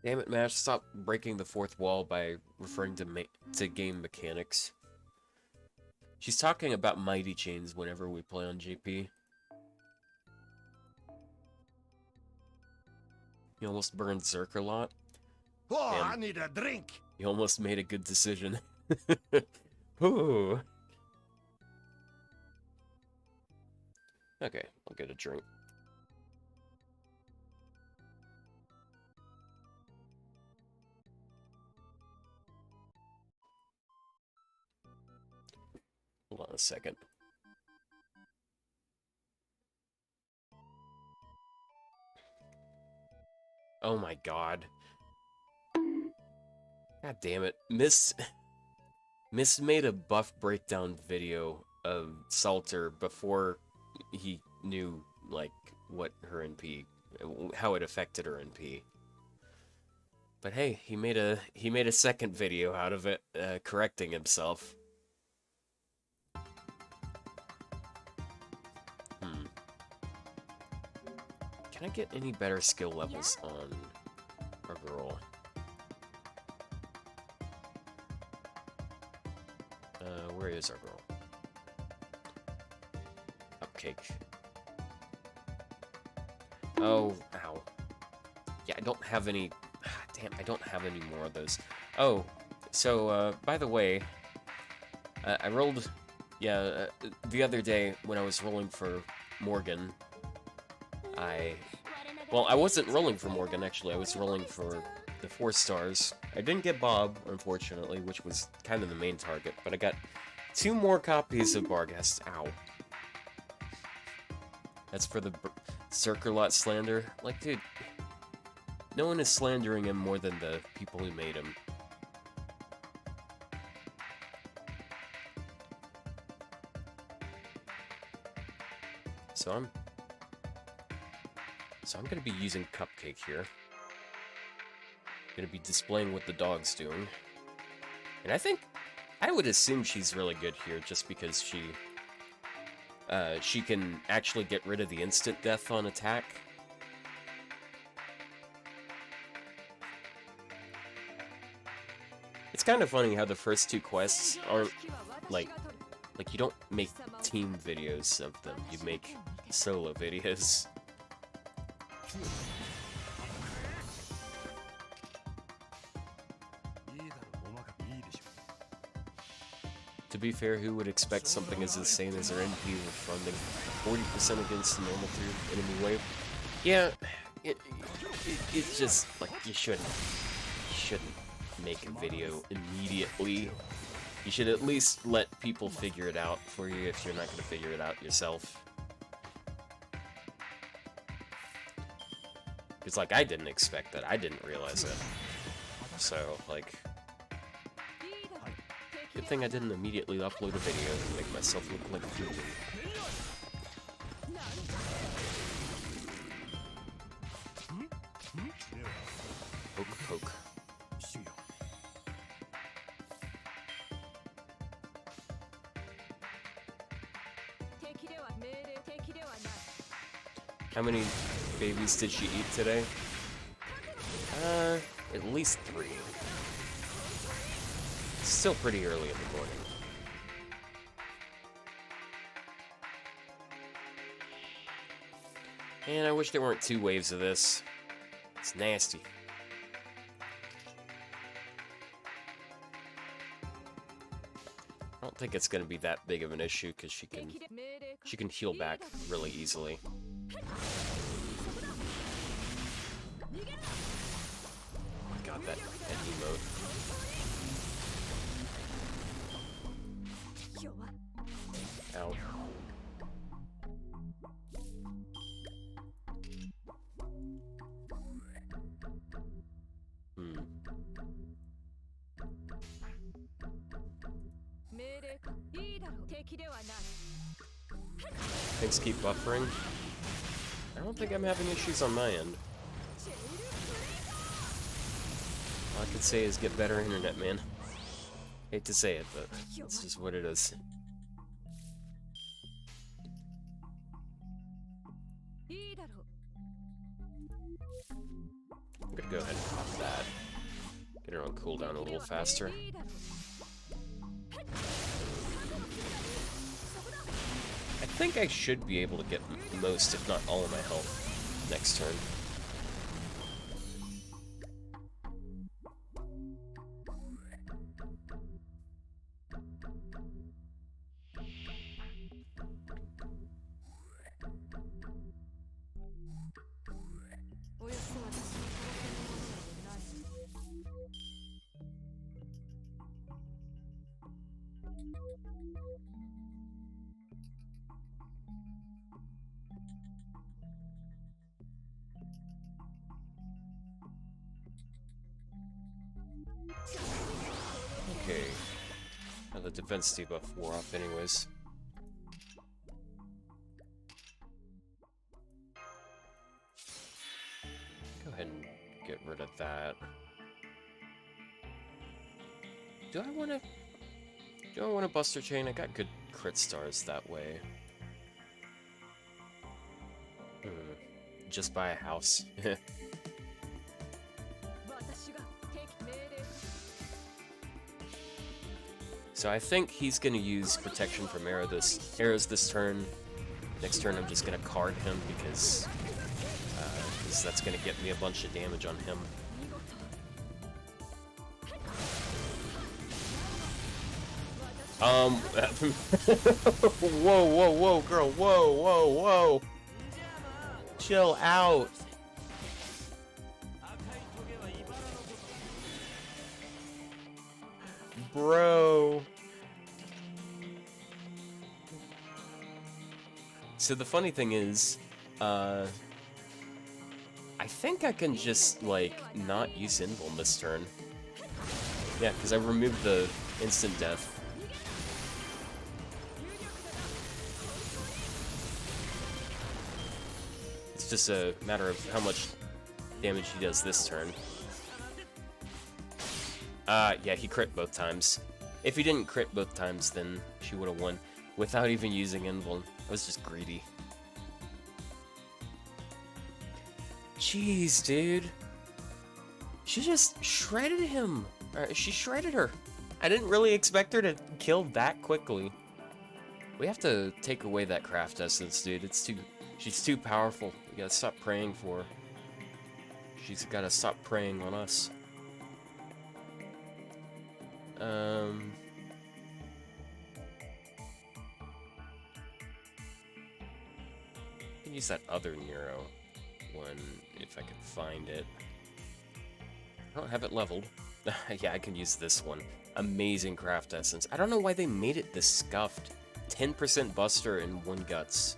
Damn it, Mash, stop breaking the fourth wall by referring to game mechanics. She's talking about mighty chains whenever we play on GP. You almost burned Zerk a lot. Oh, I need a drink. You almost made a good decision. Ooh. Okay, I'll get a drink. Hold on a second. Oh my god. God damn it. Miss made a buff breakdown video of Salter before he knew, like, what her NP, how it affected her NP. But hey, he made a second video out of it, correcting himself. Can I get any better skill levels on our girl? Where is our girl? Cupcake. Oh, ow. Yeah, I don't have any... Damn, I don't have any more of those. Oh, so, by the way, I rolled... Yeah, the other day when I was rolling for Morgan, well, I wasn't rolling for Morgan, actually. I was rolling for the 4 stars. I didn't get Bob, unfortunately, which was kind of the main target, but I got 2 more copies of Barghest. Ow. That's for the Circulot slander. Like, dude, no one is slandering him more than the people who made him. So I'm gonna be using Cupcake here. Gonna be displaying what the dog's doing. And I would assume she's really good here just because she she can actually get rid of the instant death on attack. It's kind of funny how the first two quests aren't, like you don't make team videos of them, you make solo videos. To be fair, who would expect something as insane as our NP refunding 40% against the normal tier enemy wave? Yeah, it's just, like, you shouldn't make a video immediately. You should at least let people figure it out for you if you're not going to figure it out yourself. Because, like, I didn't expect that. I didn't realize it. So, like, good thing I didn't immediately upload a video and make myself look like a fool. Poke, poke. How many babies did she eat today? At least 3. It's still pretty early in the morning. And I wish there weren't 2 waves of this. It's nasty. I don't think it's gonna be that big of an issue because she can heal back really easily. God, that emote. Ow. Things keep buffering. I don't think I'm having issues on my end. All I can say is get better internet, man. Hate to say it, but that's just what it is. I'm gonna go ahead and pop that. Get her on cooldown a little faster. I think I should be able to get most, if not all, of my health next turn. Okay. Now the defense debuff wore off anyways. Go ahead and get rid of that. Do I want to Buster Chain? I got good crit stars that way. Just buy a house. So I think he's gonna use protection from arrows this turn. Next turn I'm just gonna card him because that's gonna get me a bunch of damage on him. Whoa, girl, whoa. Chill out. Bro. So the funny thing is, I think I can just, like, not use Invuln this turn. Yeah, because I removed the instant death. It's just a matter of how much damage he does this turn. Yeah, he crit both times. If he didn't crit both times, then she would have won. without even using Invuln. I was just greedy. Jeez, dude. She just shredded him. She shredded her. I didn't really expect her to kill that quickly. We have to take away that craft essence, dude. She's too powerful. We gotta stop praying for her. She's gotta stop preying on us. I can use that other Nero one if I can find it. I don't have it leveled. Yeah, I can use this one. Amazing craft essence. I don't know why they made it this scuffed. 10% Buster and 1 Guts.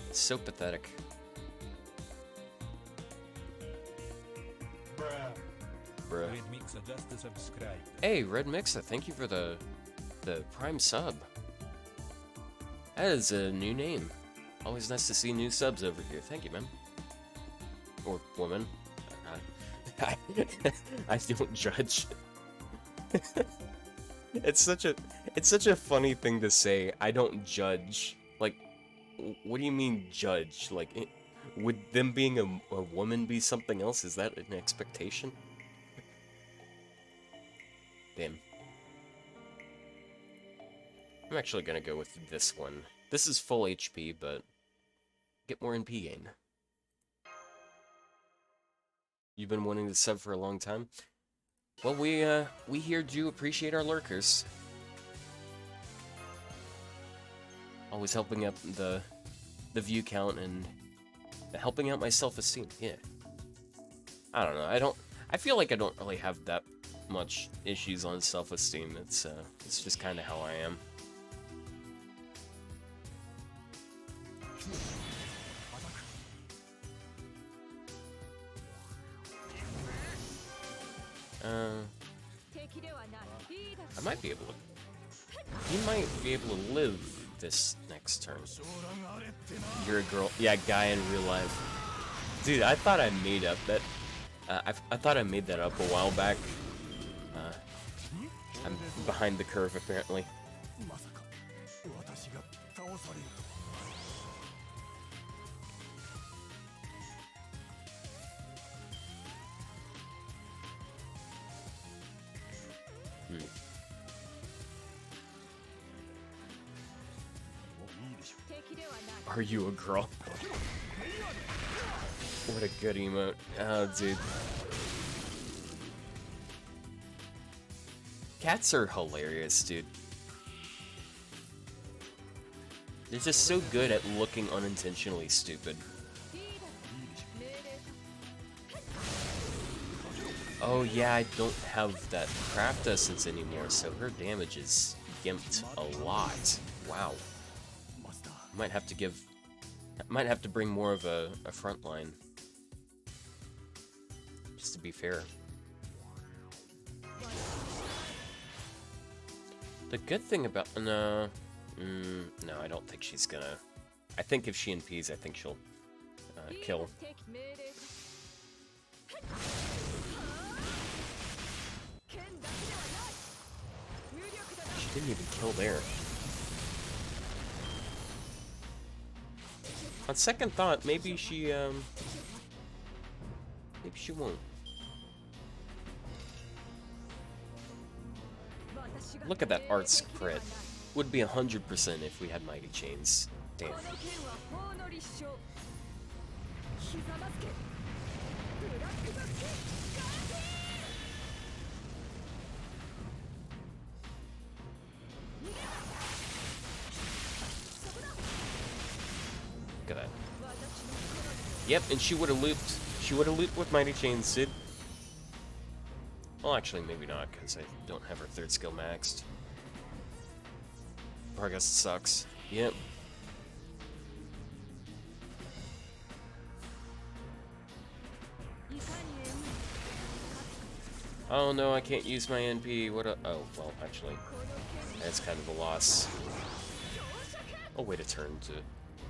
It's so pathetic. Bruh. Red Mixer just subscribed. Hey, Red Mixer, thank you for the Prime sub. That is a new name. Always nice to see new subs over here. Thank you, man. Or woman. I don't judge. It's such a funny thing to say. I don't judge. Like, what do you mean judge? Like, would them being a woman be something else? Is that an expectation? Damn. I'm actually gonna go with this one. This is full HP, but get more NP gain. You've been wanting to sub for a long time? Well, we here do appreciate our lurkers. Always helping up the view count and helping out my self-esteem. Yeah. I don't know. I feel like I don't really have that much issues on self-esteem. It's just kind of how I am. I might be able to... You might be able to live this next turn. You're a girl. Yeah, guy in real life. Dude, I thought I made up that... I thought I made that up a while back. I'm behind the curve, apparently. Are you a girl? What a good emote. Oh, dude. Cats are hilarious, dude. They're just so good at looking unintentionally stupid. Oh yeah, I don't have that craft essence anymore, so her damage is gimped a lot. Wow. Might have to bring more of a front line. Just to be fair. The good thing about... No, I don't think she's gonna... I think if she NPs, I think she'll kill. She didn't even kill there. On second thought, maybe she won't. Look at that arts crit. Would be 100% if we had Mighty Chains. Damn. Look at that. Yep, and she would have looped. She would have looped with Mighty Chains, dude. Well, actually, maybe not, because I don't have her third skill maxed. Vargas sucks. Yep. Oh no, I can't use my NP. What a... Oh, well, actually, that's kind of a loss. I'll wait a turn to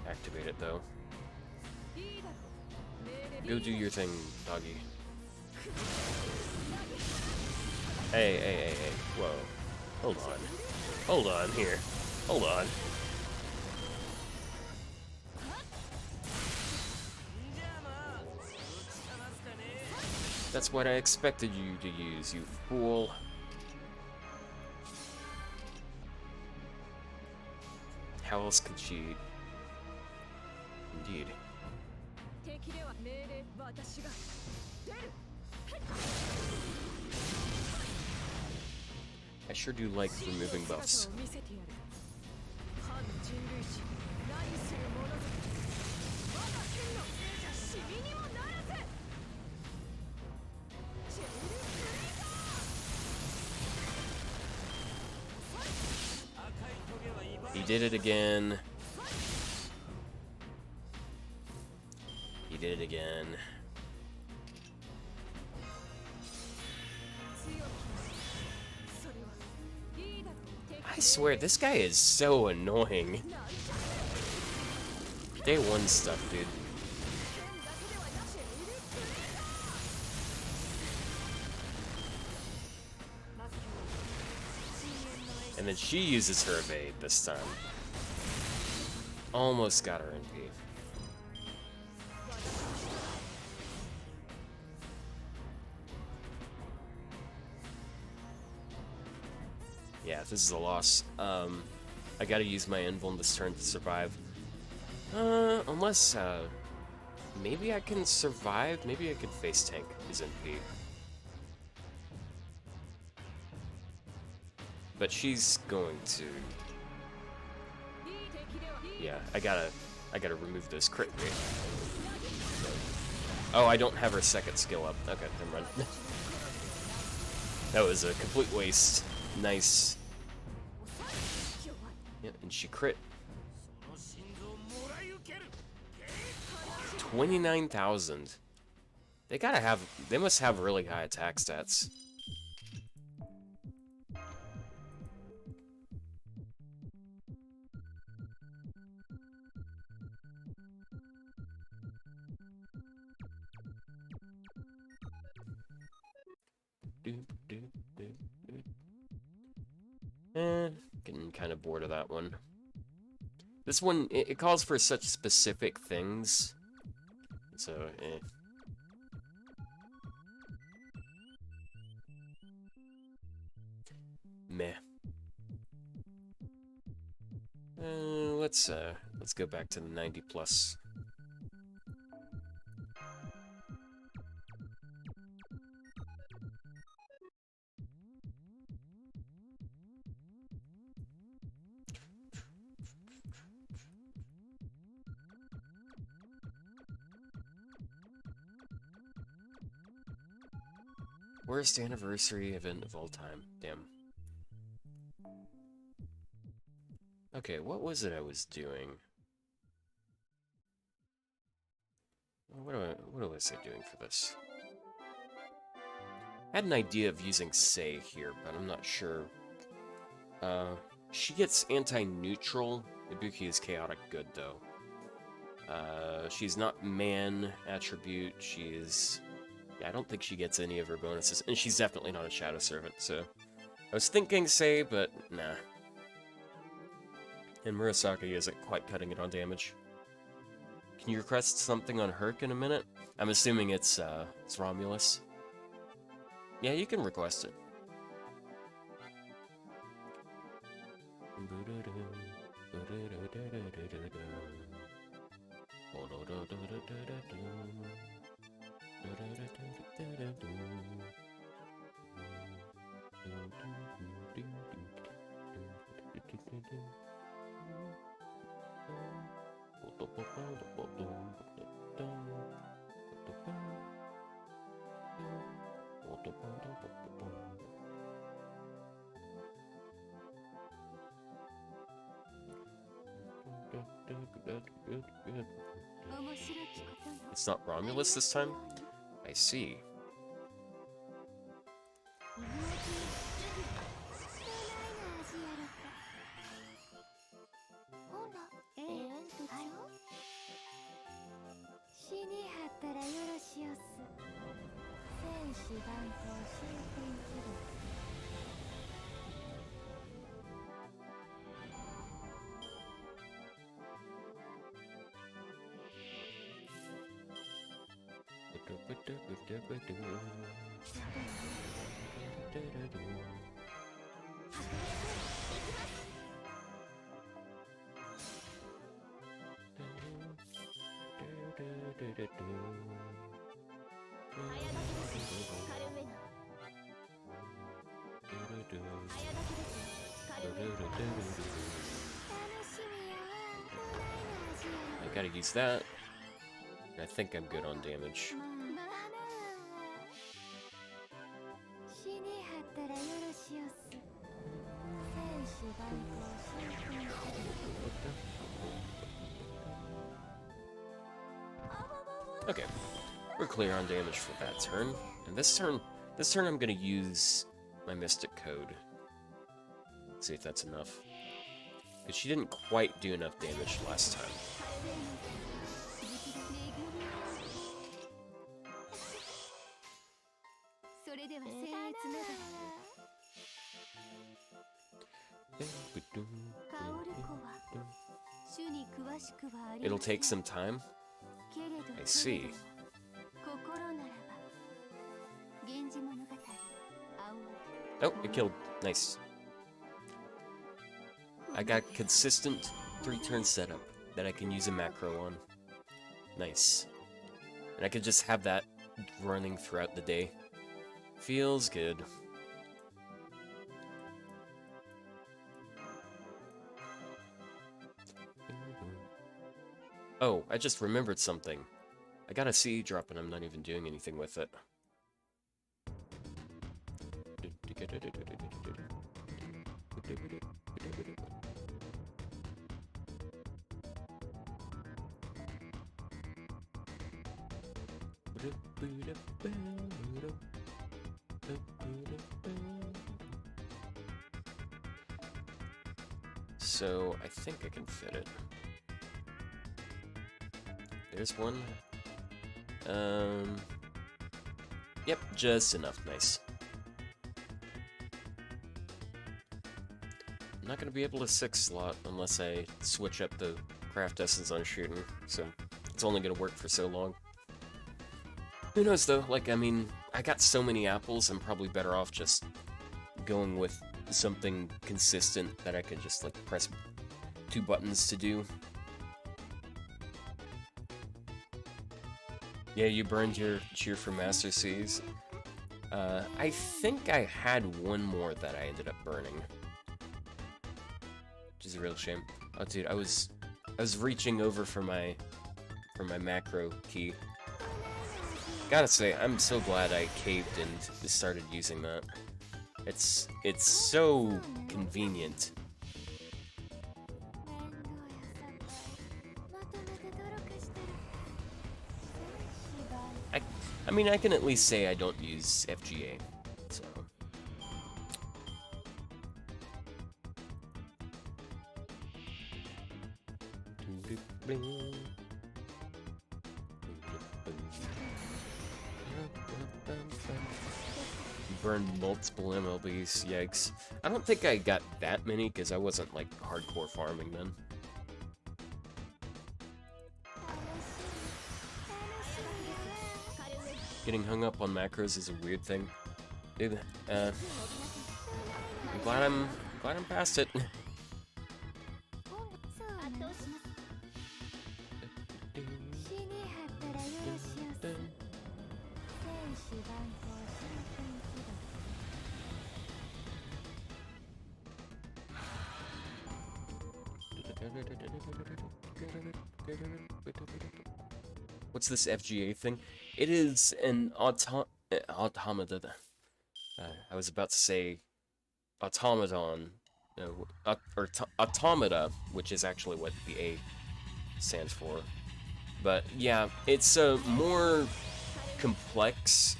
activate it, though. Go do your thing, doggy. Hey. Whoa. Hold on. Hold on here. Hold on. That's what I expected you to use, you fool. How else could she... Indeed. I sure do like removing buffs. He did it again. He did it again. I swear, this guy is so annoying. Day one stuff, dude. And then she uses her evade this time. Almost got her NP. Yeah, this is a loss. I gotta use my invuln this turn to survive. Unless, maybe I can survive? Maybe I could face tank his NP. But she's going to... Yeah, I gotta remove this crit rate. Oh, I don't have her second skill up. Okay, never mind. That was a complete waste. Nice. Yeah, and she crit. 29,000. They must have really high attack stats. Getting kind of bored of that one. This one, it calls for such specific things. So, Meh. Let's go back to the 90 plus. Worst anniversary event of all time. Damn. Okay, what was it I was doing? What was I doing for this? I had an idea of using Sei here, but I'm not sure. She gets anti-neutral. Ibuki is chaotic good, though. She's not man attribute. She is... Yeah, I don't think she gets any of her bonuses. And she's definitely not a Shadow Servant, so... I was thinking Sei, but nah. And Murasaki isn't quite cutting it on damage. Can you request something on Herc in a minute? I'm assuming it's Romulus. Yeah, you can request it. It's not Romulus this time? I see. I gotta use that. I think I'm good on damage. Okay, we're clear on damage for that turn. And this turn I'm gonna use my Mystic Code. See if that's enough. Because she didn't quite do enough damage last time. It'll take some time. I see. Oh, it killed. Nice. I got consistent 3-turn setup that I can use a macro on. Nice. And I could just have that running throughout the day. Feels good. Oh, I just remembered something. I got a C drop and I'm not even doing anything with it. So, I think I can fit it. There's one. Yep, just enough. Nice. I'm not gonna be able to 6-slot unless I switch up the craft essence on shooting, so it's only gonna work for so long. Who knows though, like, I mean, I got so many apples, I'm probably better off just going with something consistent that I could just, like, press 2 buttons to do. Yeah, you burned your cheer for Master C's. I think I had one more that I ended up burning. Which is a real shame. Oh dude, I was reaching over for my macro key. Gotta say, I'm so glad I caved and started using that. It's so convenient. I mean, I can at least say I don't use FGA, so. Burned multiple MLBs, yikes. I don't think I got that many, because I wasn't, like, hardcore farming then. Getting hung up on macros is a weird thing. Dude, I'm glad I'm past it. What's this FGA thing? It is an automata. I was about to say automaton, or automata, which is actually what the A stands for. But yeah, it's a more complex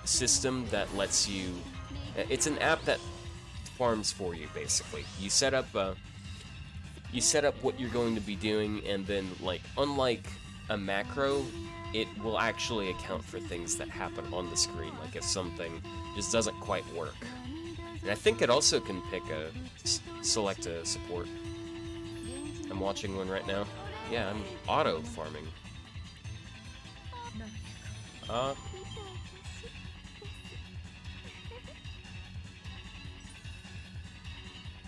system that lets you. It's an app that farms for you, basically. You set up what you're going to be doing, and then, like, unlike a macro, it will actually account for things that happen on the screen, like if something just doesn't quite work. And I think it also can pick select a support. I'm watching one right now. Yeah, I'm auto farming. Uh,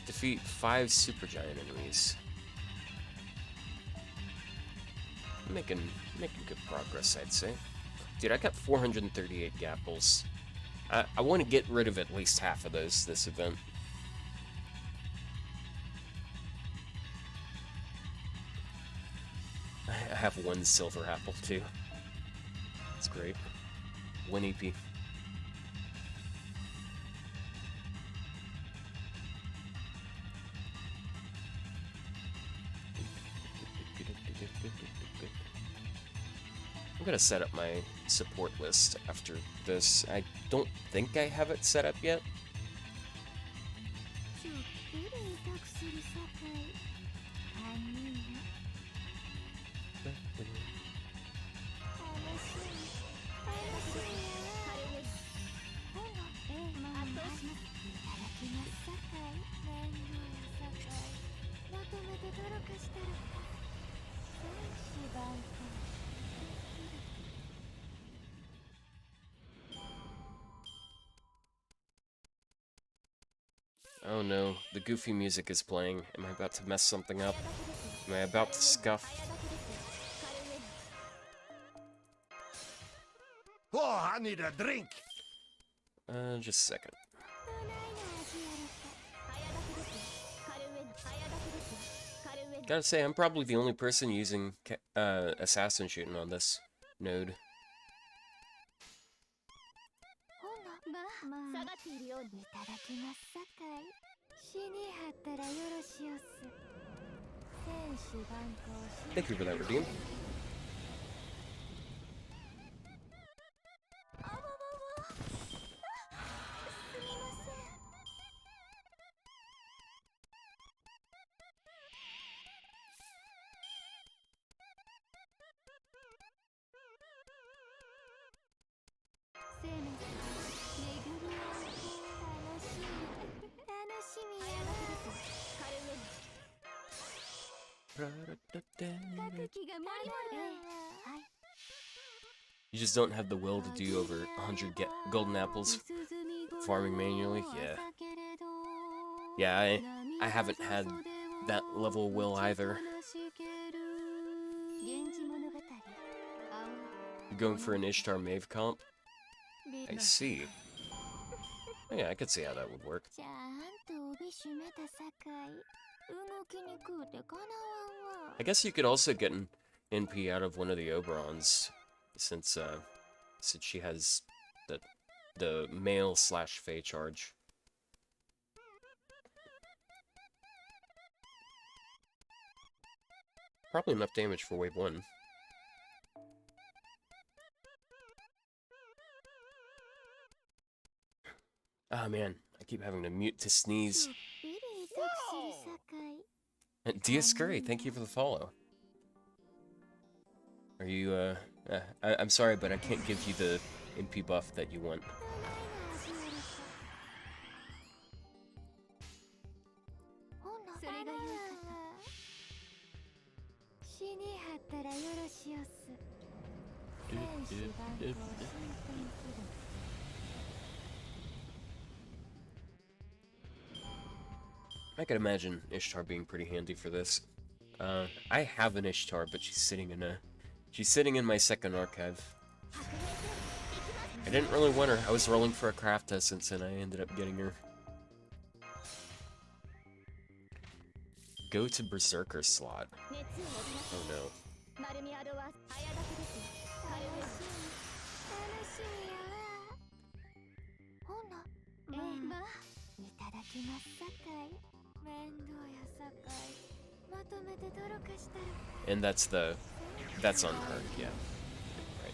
defeat 5 supergiant enemies. Making good progress, I'd say. Dude, I got 438 gapples. I want to get rid of at least half of those this event. I have 1 silver apple too. That's great. 1 EP. I'm gonna set up my support list after this. I don't think I have it set up yet. Oh no, the goofy music is playing. Am I about to mess something up? Am I about to scuff? Oh, I need a drink. Just a second. Gotta say, I'm probably the only person using assassin shooting on this node. Thank you for that redeem. You just don't have the will to do over 100 golden apples farming manually? Yeah, I haven't had that level of will either. You're going for an Ishtar Mave comp? I see. Yeah, I could see how that would work. I guess you could also get an NP out of one of the Oberons, since she has the male / Fey charge. Probably enough damage for wave 1. Ah, man, I keep having to mute to sneeze. Diascurry, thank you for the follow. Are you, I'm sorry, but I can't give you the NP buff that you want. I could imagine Ishtar being pretty handy for this. I have an Ishtar, but she's sitting in my second archive. I didn't really want her. I was rolling for a craft essence, and I ended up getting her. Go to Berserker slot. Oh no. And that's on her, yeah. Right.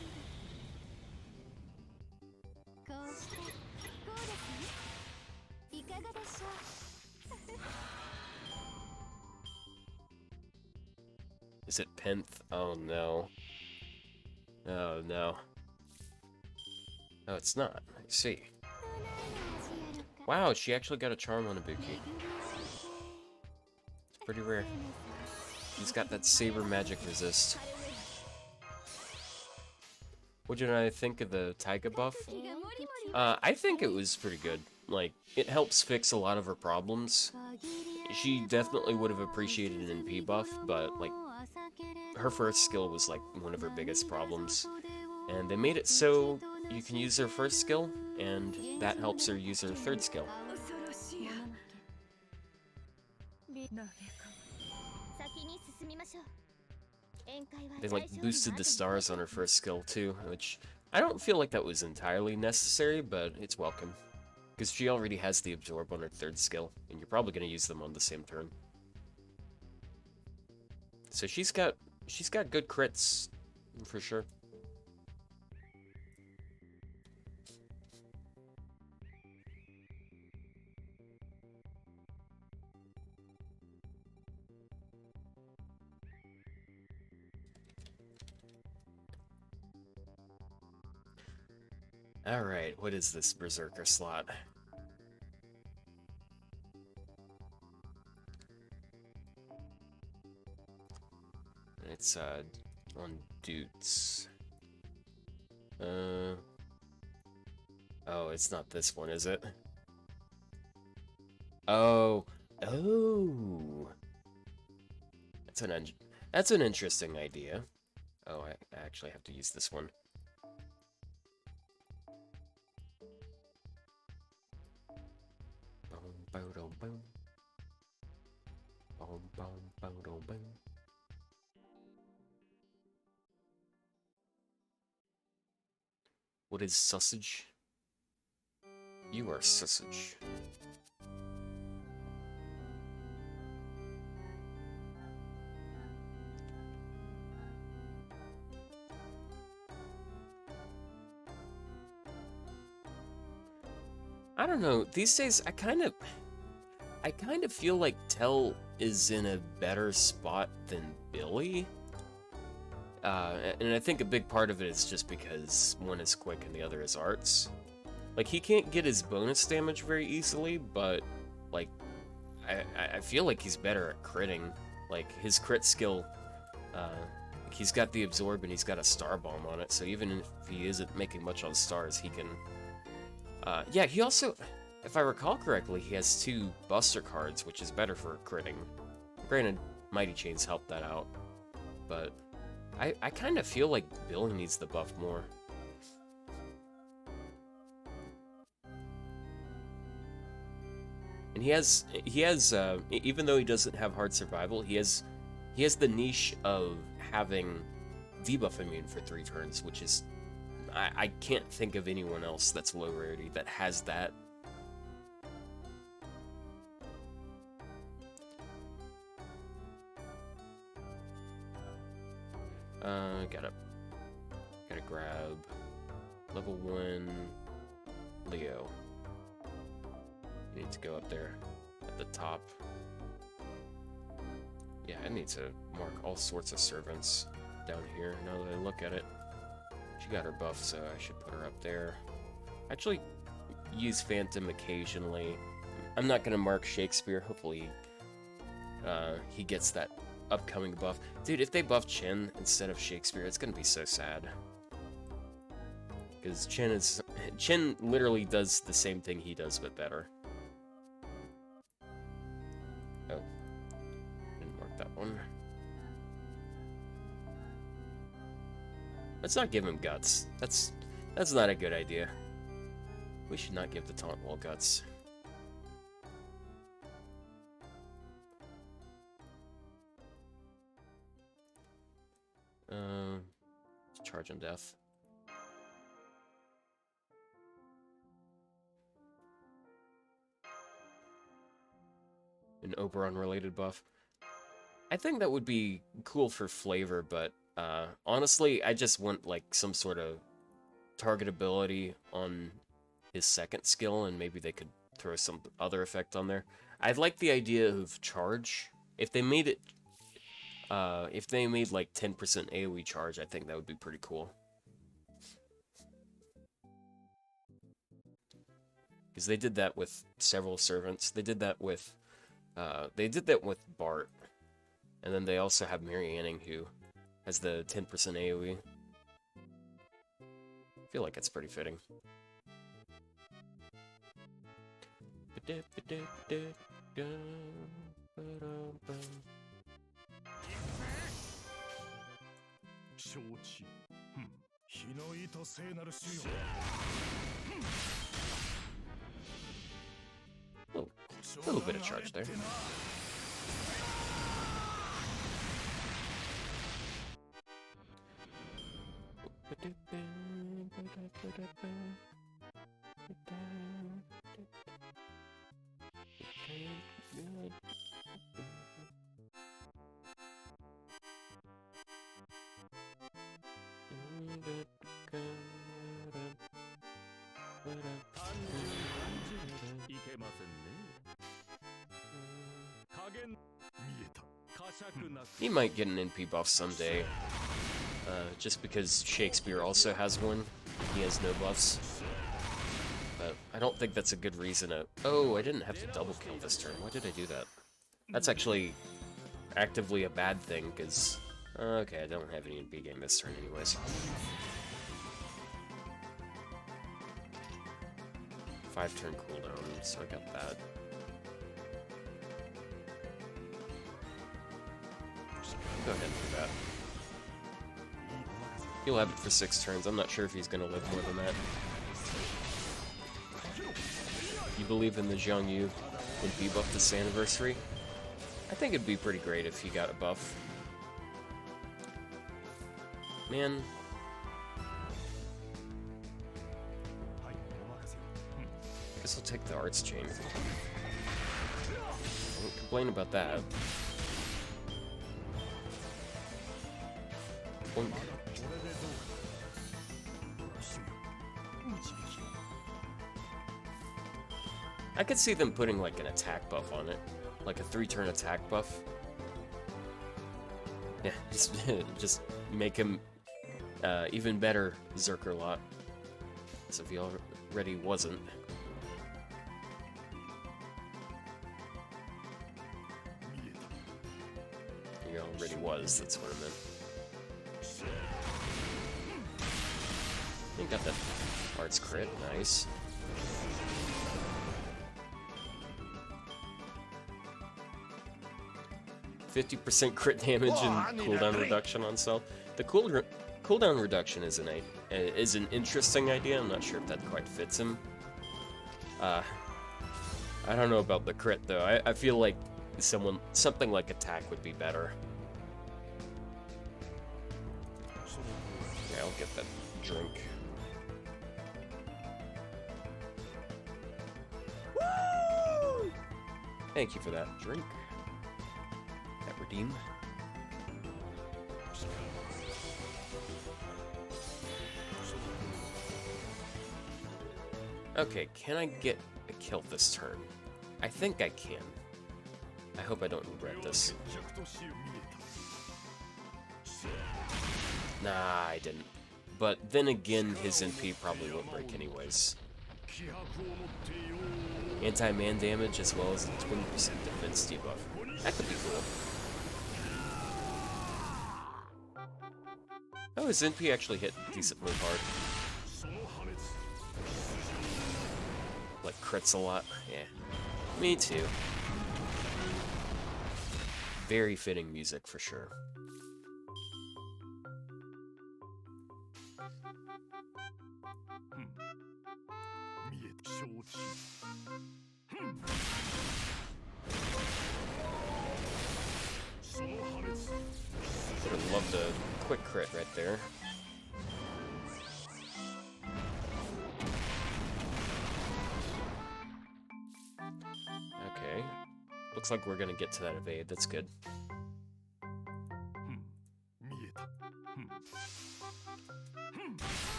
Is it Penth? Oh no. Oh no. No, it's not. I see. Wow, she actually got a charm on Ibuki. It's pretty rare. She's got that saber magic resist. What did I think of the Taiga buff? I think it was pretty good. Like, it helps fix a lot of her problems. She definitely would have appreciated an NP buff, but, like, her first skill was, like, one of her biggest problems. And they made it so you can use her first skill, and that helps her use her third skill. They, like, boosted the stars on her first skill, too, which I don't feel like that was entirely necessary, but it's welcome. Because she already has the absorb on her third skill, and you're probably going to use them on the same turn. So she's got good crits, for sure. Alright, what is this Berserker slot? It's, on Doots. Oh, it's not this one, is it? Oh. Oh! That's an interesting idea. Oh, I actually have to use this one. What is sausage? You are sausage. I don't know, these days I kind of feel like Tell is in a better spot than Billy. And I think a big part of it is just because one is quick and the other is arts. Like, he can't get his bonus damage very easily, but, like, I feel like he's better at critting. Like, his crit skill, he's got the absorb and he's got a star bomb on it, so even if he isn't making much on stars, he can... yeah, he also, if I recall correctly, he has 2 Buster cards, which is better for critting. Granted, Mighty Chains help that out, but I kind of feel like Billy needs the buff more. And he has, even though he doesn't have hard survival, he has the niche of having debuff immune for 3 turns, which is, I can't think of anyone else that's low rarity that has that. Gotta grab level 1 Leo. You need to go up there at the top. Yeah, I need to mark all sorts of servants down here now that I look at it. She got her buff, so I should put her up there. Actually, use Phantom occasionally. I'm not gonna mark Shakespeare. Hopefully, he gets that upcoming buff. Dude, if they buff Chen instead of Shakespeare, it's gonna be so sad. Because Chen literally does the same thing he does, but better. Oh, didn't mark that one. Let's not give him guts. That's not a good idea. We should not give the taunt wall guts. Charge on death. An Oberon-related buff. I think that would be cool for flavor, but honestly, I just want like some sort of targetability on his second skill, and maybe they could throw some other effect on there. I'd like the idea of charge. If they made it, if they made like 10% AoE charge, I think that would be pretty cool. Because they did that with several servants. They did that with Bart. And then they also have Mary Anning, who has the 10% AoE. feel like it's pretty fitting. Oh, a little bit of charge there. He might get an NP buff someday, just because Shakespeare also has one. He has no buffs. But I don't think that's a good reason to... Oh, I didn't have to double kill this turn. Why did I do that? That's actually actively a bad thing, because... Okay, I don't have any NP game this turn anyways. 5-turn cooldown, so I got that. Go ahead and do that. He'll have it for 6 turns. I'm not sure if he's going to live more than that. You believe in the Zhang Yu NP buff this anniversary? I think it'd be pretty great if he got a buff. Man. Guess I'll take the arts chain. I won't complain about that. Boink. I could see them putting like an attack buff on it, like a 3-turn attack buff. Yeah, just make him even better Zerker lot, as if he already wasn't. He already was, that's what I meant. I got that arts crit, nice. %50 crit damage and cooldown reduction on self. The cooldown reduction is an interesting idea. I'm not sure if that quite fits him. I don't know about the crit though. I feel like something like attack would be better. Yeah, I'll get that drink. Woo! Thank you for that drink. That redeem. Okay, can I get a kill this turn? I think I can. I hope I don't regret this. Nah, I didn't. But then again, his NP probably won't break anyways. Anti-man damage as well as a 20% defense debuff. That could be cool. Oh, his NP actually hit decently hard. Like crits a lot. Yeah. Me too. Very fitting music for sure. Would have loved a quick crit right there. Okay. Looks like we're gonna get to that evade. That's good.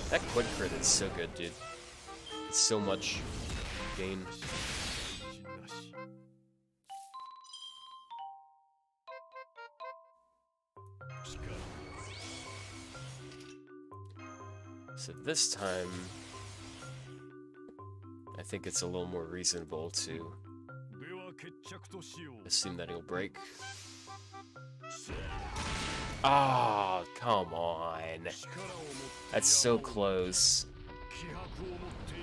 That quick crit is so good, dude. It's so much gain. So this time, I think it's a little more reasonable to assume that he'll break. Ah, come on. That's so close.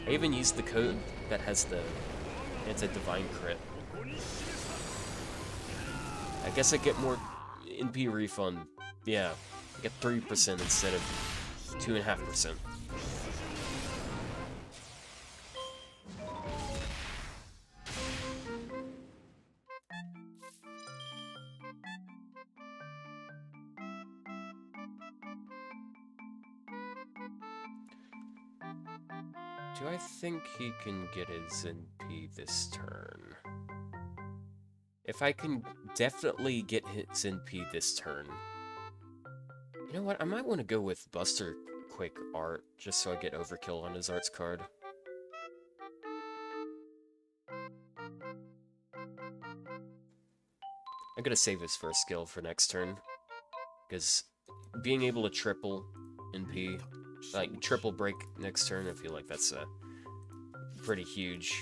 I even used the code that has the anti-divine crit. I guess I get more NP refund. Yeah, I get 3% instead of 2.5%. Do I think he can get his NP this turn? If I can definitely get his NP this turn. You know what? I might want to go with Buster Quick Art, just so I get overkill on his arts card. I'm gonna save his first skill for next turn, because being able to triple NP, like triple break next turn, I feel like that's pretty huge.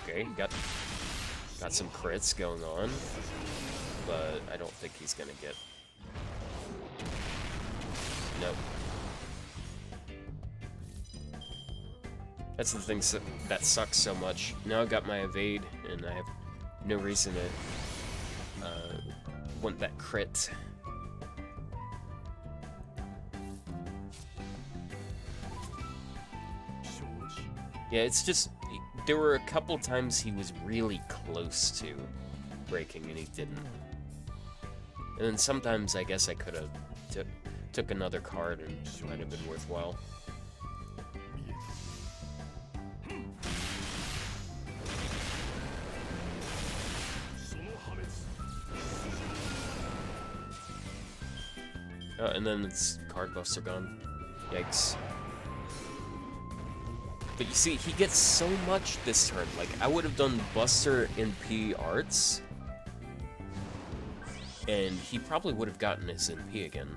Okay, got some crits going on, but I don't think he's gonna get. Nope. That's the thing that sucks so much. Now I've got my evade, and I have no reason to want that crit. Yeah, it's just, there were a couple times he was really close to breaking and he didn't. And then sometimes I guess I could have took another card and it might have been worthwhile. Oh, and then its card buffs are gone. Yikes. But you see, he gets so much this turn. Like, I would have done Buster NP arts, and he probably would have gotten his NP again.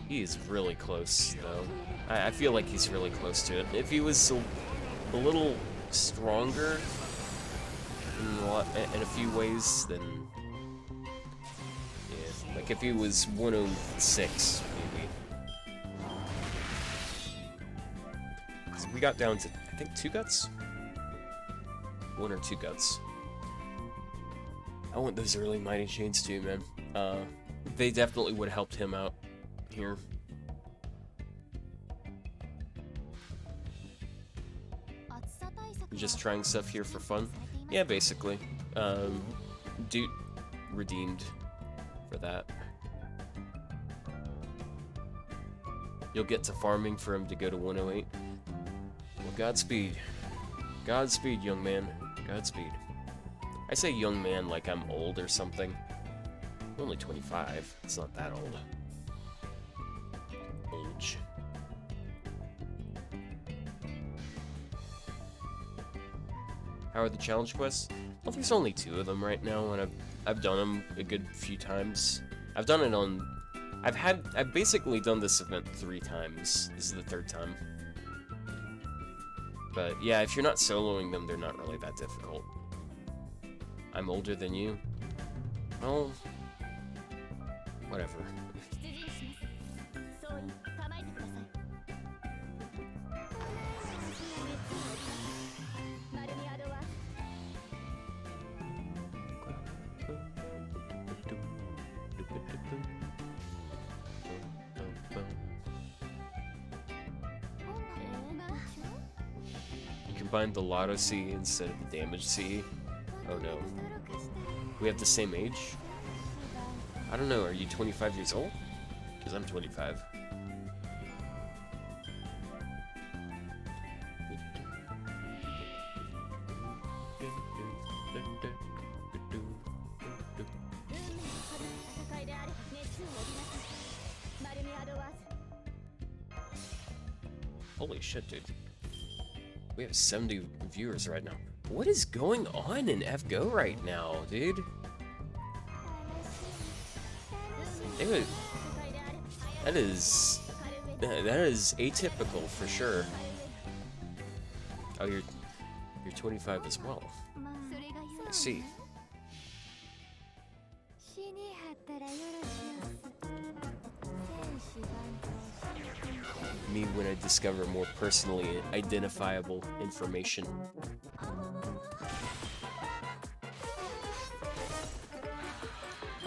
He is really close, though. I feel like he's really close to it. If he was a little stronger in a few ways, then yeah, like if he was 106, maybe. So we got down to, I think, 2 guts? 1 or 2 guts. I want those early Mighty Chains too, man. They definitely would have helped him out here. Just trying stuff here for fun. Yeah, basically. Dude redeemed for that. You'll get to farming for him to go to 108. Well, Godspeed. Godspeed, young man. Godspeed. I say young man like I'm old or something. I'm only 25. It's not that old. Age. How are the challenge quests? Well, there's only 2 of them right now, and I've done them a good few times. I've done it on... I've basically done this event 3 times. This is the 3rd time. But yeah, if you're not soloing them, they're not really that difficult. I'm older than you. Well, whatever. Combine the Lotto C instead of the Damage C. Oh no. We have the same age? I don't know, are you 25 years old? Because I'm 25. Holy shit, dude. We have 70 viewers right now. What is going on in FGO right now, dude? That is atypical for sure. Oh, you're 25 as well. I see. Me when I discover more personally identifiable information.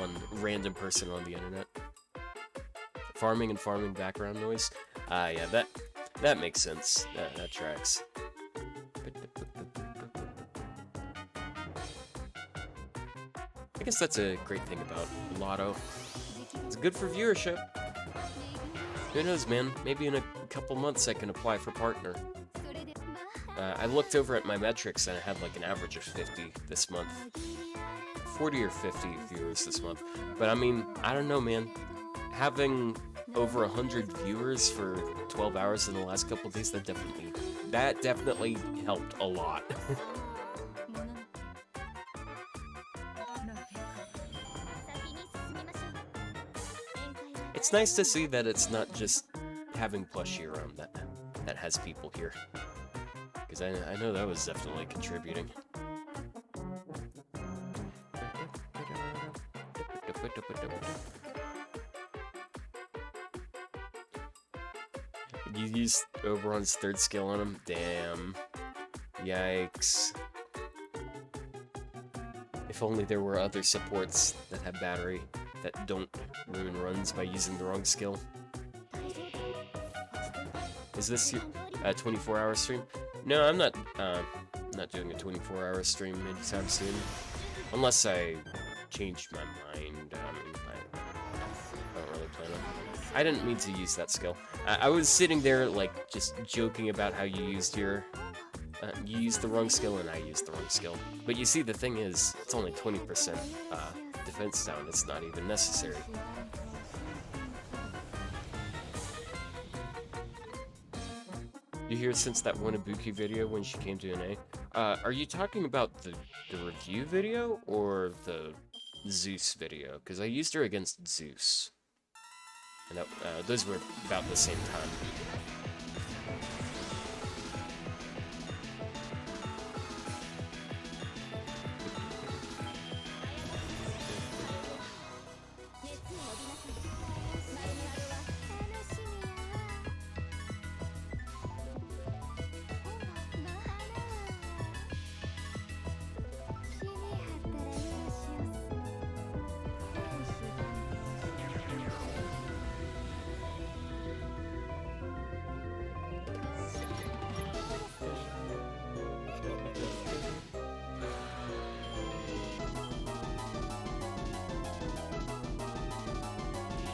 On random person on the internet. Farming and farming background noise. Yeah, that makes sense. That tracks. I guess that's a great thing about Lotto. It's good for viewership. Who knows, man? Maybe in a couple months I can apply for partner. I looked over at my metrics and I had like an average of 50 this month. 40 or 50 viewers this month. But I mean, I don't know, man. Having over 100 viewers for 12 hours in the last couple of days, that definitely helped a lot. It's nice to see that it's not just having plushie around that has people here. Because I know that was definitely contributing. You used Oberon's third skill on him? Damn. Yikes. If only there were other supports that have battery that don't ruin runs by using the wrong skill. Is this your 24-hour stream? No, I'm not doing a 24-hour stream anytime soon. Unless I change my mind. I don't really plan on. I didn't mean to use that skill. I was sitting there, like, just joking about how you used your... you used the wrong skill and I used the wrong skill. But you see, the thing is, it's only 20% defense down. It's not even necessary. You hear since that one Ibuki video when she came to an A? Are you talking about the review video or the Zeus video? Because I used her against Zeus. And those were about the same time.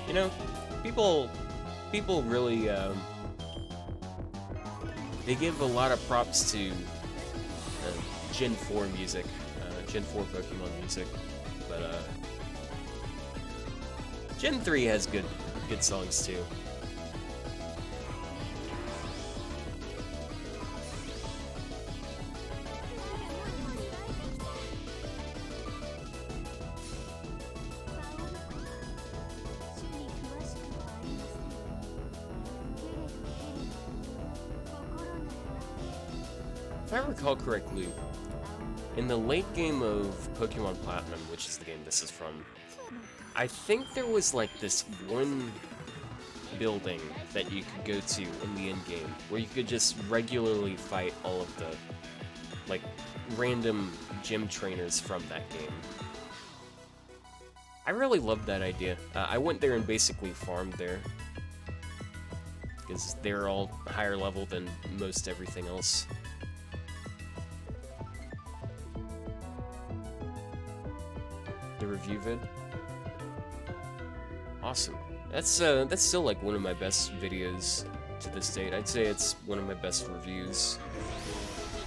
You know, people really, they give a lot of props to Gen 4 music, Gen 4 Pokemon music, but Gen 3 has good songs too. If I recall correctly, in the late game of Pokemon Platinum, which is the game this is from, I think there was like this one building that you could go to in the end game where you could just regularly fight all of the like random gym trainers from that game. I really loved that idea. I went there and basically farmed there because they're all higher level than most everything else. The review vid? Awesome. That's still like one of my best videos to this date. I'd say it's one of my best reviews,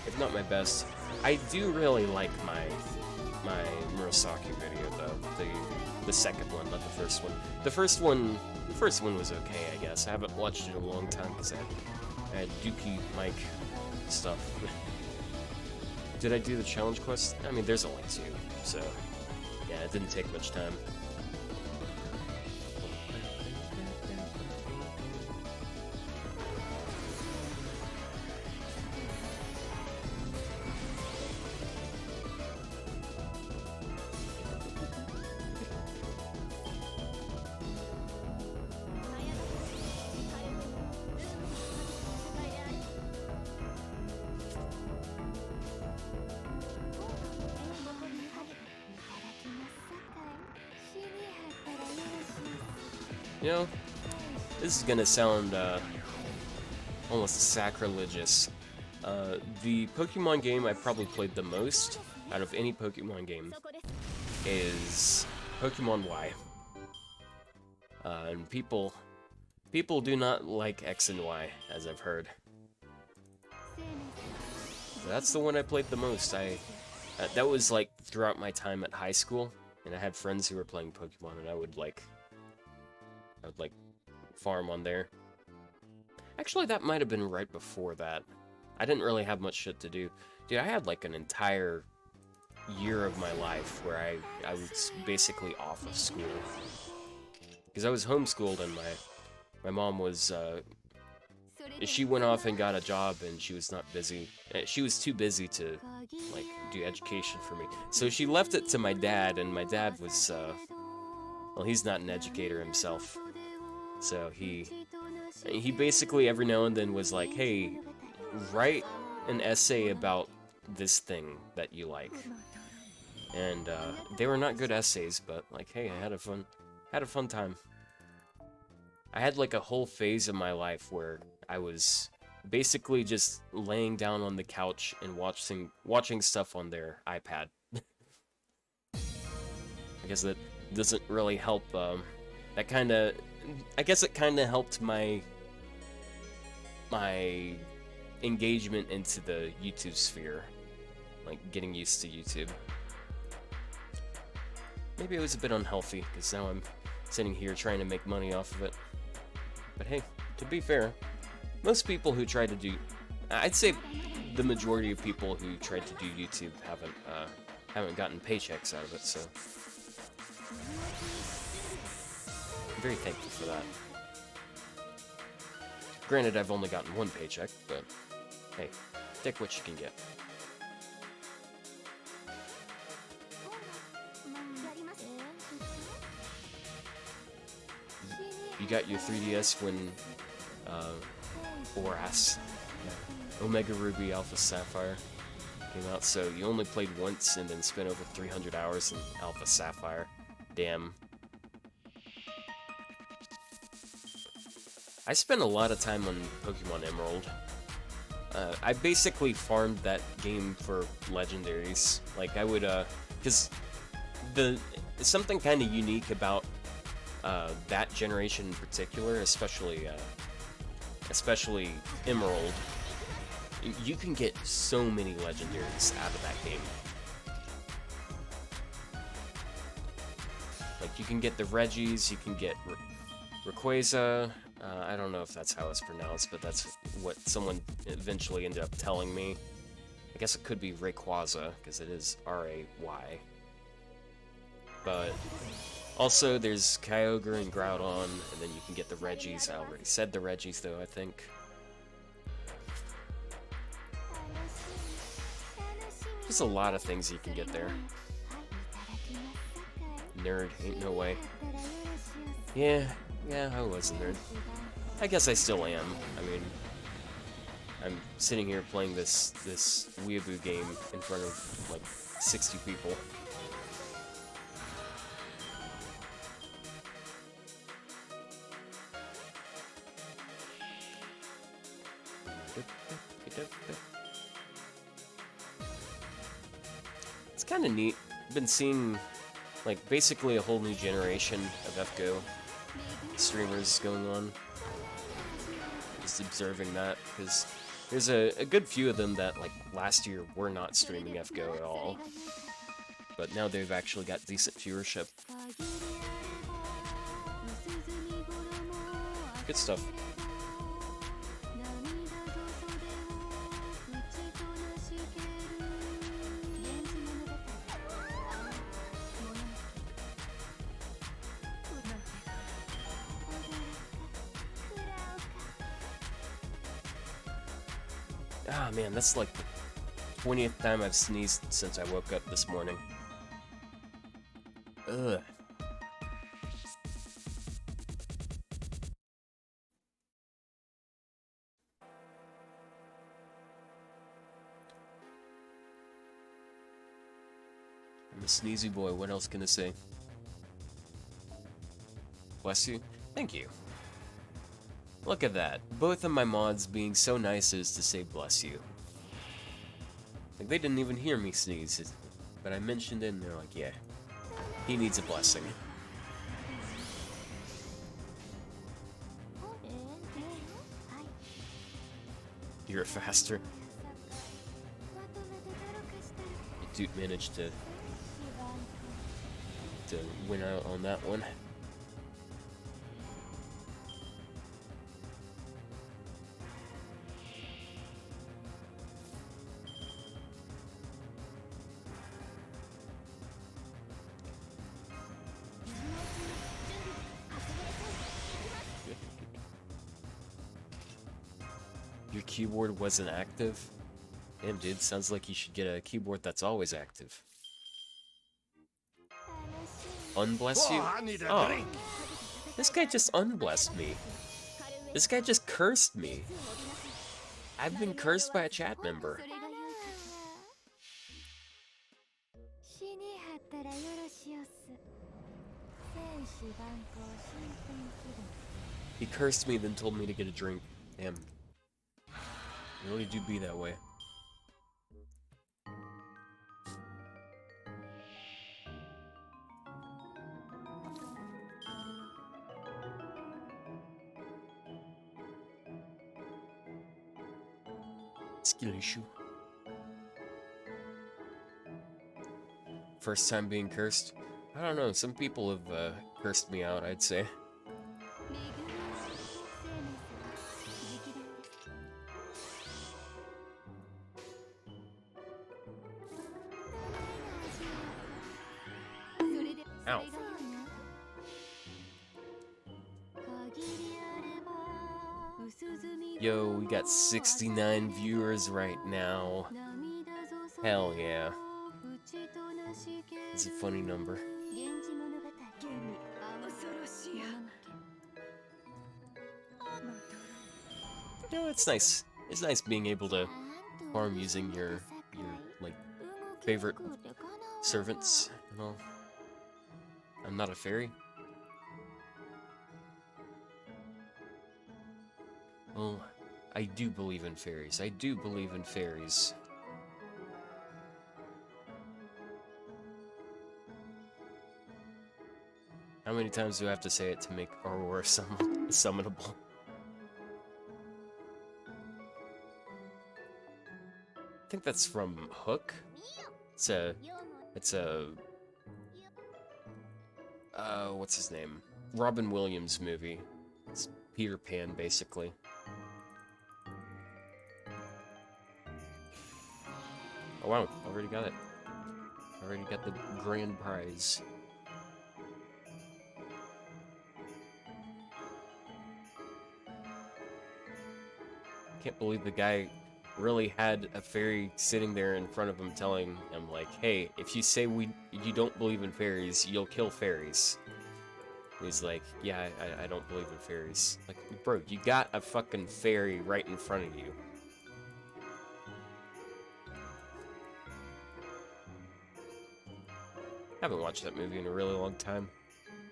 if not my best. I do really like my Murasaki video though. The second one, not the first one. The first one was okay, I guess. I haven't watched it in a long time because I had Dookie Mike stuff. Did I do the challenge quest? I mean, there's only 2, so yeah, it didn't take much time. You know, this is gonna sound almost sacrilegious. The Pokemon game I probably played the most out of any Pokemon game is Pokemon Y. And people do not like X and Y, as I've heard. That's the one I played the most. That was like throughout my time at high school, and I had friends who were playing Pokemon, and I would like farm on there. Actually, that might have been right before that. I didn't really have much shit to do. Dude, I had like an entire year of my life where I was basically off of school. Because I was homeschooled and my mom was, she went off and got a job and she was not busy. She was too busy to, like, do education for me. So she left it to my dad, and my dad was, well, he's not an educator himself. So he basically every now and then was like, hey, write an essay about this thing that you like. And they were not good essays, but like, hey, I had a fun time. I had like a whole phase of my life where I was basically just laying down on the couch and watching stuff on their iPad. I guess that doesn't really help. I guess it kind of helped my engagement into the YouTube sphere, like getting used to YouTube. Maybe it was a bit unhealthy, because now I'm sitting here trying to make money off of it. But hey, to be fair, most people who try to do... I'd say the majority of people who tried to do YouTube haven't gotten paychecks out of it, so... I'm very thankful for that. Granted, I've only gotten one paycheck, but hey, take what you can get. You got your 3DS when ORAS, Omega Ruby Alpha Sapphire came out, so you only played once and then spent over 300 hours in Alpha Sapphire. Damn. I spent a lot of time on Pokemon Emerald. I basically farmed that game for legendaries. Like, I would, because something kind of unique about that generation in particular, especially Emerald, you can get so many legendaries out of that game. Like, you can get the Regis, you can get Rayquaza. I don't know if that's how it's pronounced, but that's what someone eventually ended up telling me. I guess it could be Rayquaza, because it is R-A-Y. But also there's Kyogre and Groudon, and then you can get the Regis. I already said the Regis, though, I think. There's a lot of things you can get there. Nerd, ain't no way. Yeah, I was a nerd. I guess I still am. I mean, I'm sitting here playing this weeaboo game in front of, like, 60 people. It's kind of neat. I've been seeing, like, basically a whole new generation of FGO streamers going on. Just observing that, because there's a good few of them that, like, last year were not streaming FGO at all. But now they've actually got decent viewership. Good stuff. Ah, man, that's like the 20th time I've sneezed since I woke up this morning. Ugh. I'm a sneezy boy, what else can I say? Bless you? Thank you. Look at that. Both of my mods being so nice as to say bless you. Like, they didn't even hear me sneeze. But I mentioned it and they're like, yeah, he needs a blessing. You're faster. Dude managed to win out on that one. Your keyboard wasn't active? Damn, dude, sounds like you should get a keyboard that's always active. Unbless you? Oh, I need a Oh, drink. this guy just unblessed me. This guy just cursed me. I've been cursed by a chat member. He cursed me, then told me to get a drink. Damn. You really do be that way. Skill issue. First time being cursed? I don't know, some people have cursed me out, I'd say. Ow. Yo, we got 69 viewers right now. Hell yeah. It's a funny number. You know, it's nice. It's nice being able to farm using your like favorite servants and all. I'm not a fairy. Well, I do believe in fairies. I do believe in fairies. How many times do I have to say it to make Aurora summonable? I think that's from Hook. It's a what's his name? Robin Williams movie. It's Peter Pan, basically. Oh wow, already got it. Already got the grand prize. Can't believe the guy really had a fairy sitting there in front of him telling him, like, hey, if you say you don't believe in fairies, you'll kill fairies. And he's like, yeah, I don't believe in fairies. Like, bro, you got a fucking fairy right in front of you. I haven't watched that movie in a really long time.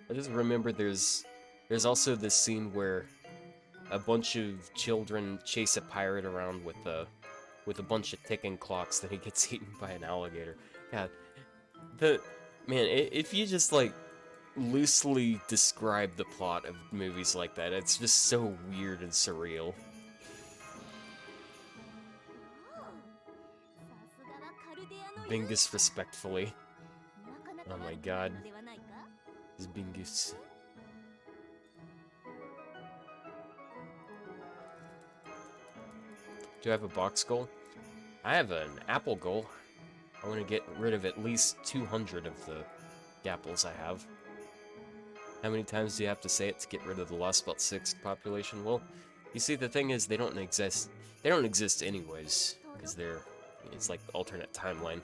I just remember there's also this scene where a bunch of children chase a pirate around with a bunch of ticking clocks, then he gets eaten by an alligator. God, if you just like loosely describe the plot of movies like that, it's just so weird and surreal. Bingus respectfully. Oh my god. This Bingus. Do I have a box goal? I have an apple goal. I want to get rid of at least 200 of the apples I have. How many times do you have to say it to get rid of the Lost Belt 6 population? Well, You see, the thing is, they don't exist. They don't exist anyways, because it's like alternate timeline.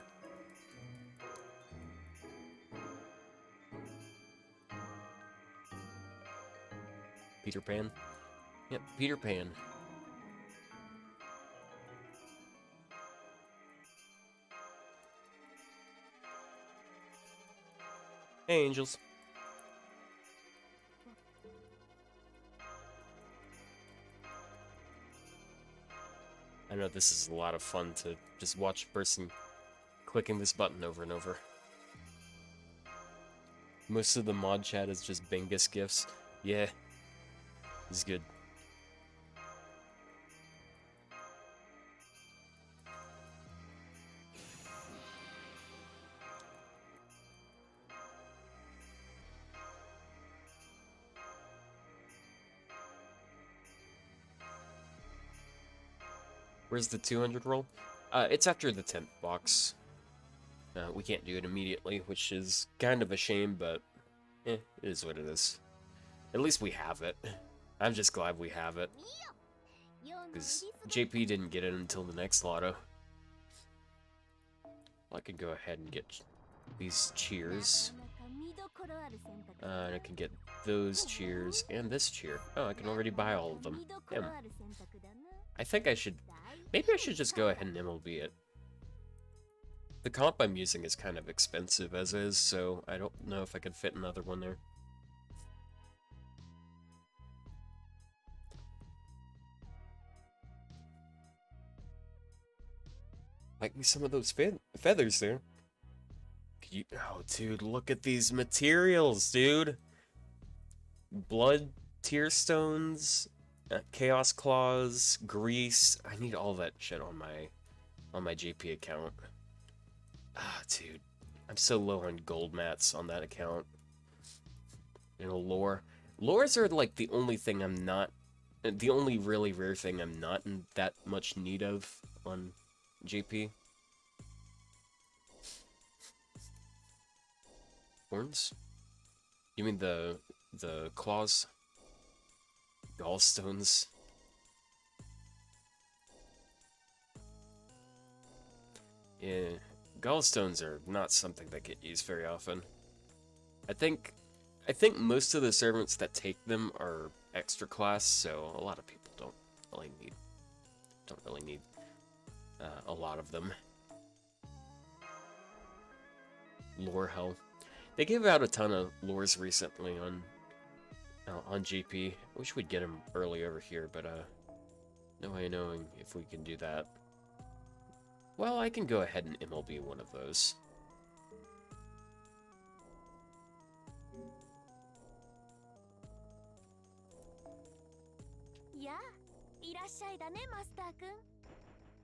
Peter Pan? Yep, Peter Pan. Hey, angels. I know this is a lot of fun to just watch a person clicking this button over and over. Most of the mod chat is just Bingus gifs. Yeah, it's good. Where's the 200 roll? It's after the 10th box. We can't do it immediately, which is kind of a shame, but it is what it is. At least we have it. I'm just glad we have it. Because JP didn't get it until the next lotto. Well, I could go ahead and get these cheers. And I can get those cheers and this cheer. Oh, I can already buy all of them. Damn. I think I should... Maybe I should just go ahead and MLB it. The comp I'm using is kind of expensive as is, so I don't know if I could fit another one there. Like me some of those feathers there. Oh, dude, look at these materials, dude. Blood tear stones, chaos claws, grease. I need all that shit on my JP account. Ah, dude, I'm so low on gold mats on that account. You know, lores are like the only thing I'm not, the only really rare thing I'm not in that much need of on JP. Horns? You mean the claws? Gallstones? Yeah, gallstones are not something that get used very often. I think most of the servants that take them are extra class, so a lot of people don't really need a lot of them. Lore hell. They gave out a ton of lures recently on GP. I wish we'd get them early over here, but no way of knowing if we can do that. Well, I can go ahead and MLB one of those. Yeah, いらっしゃいだね、マスターくん。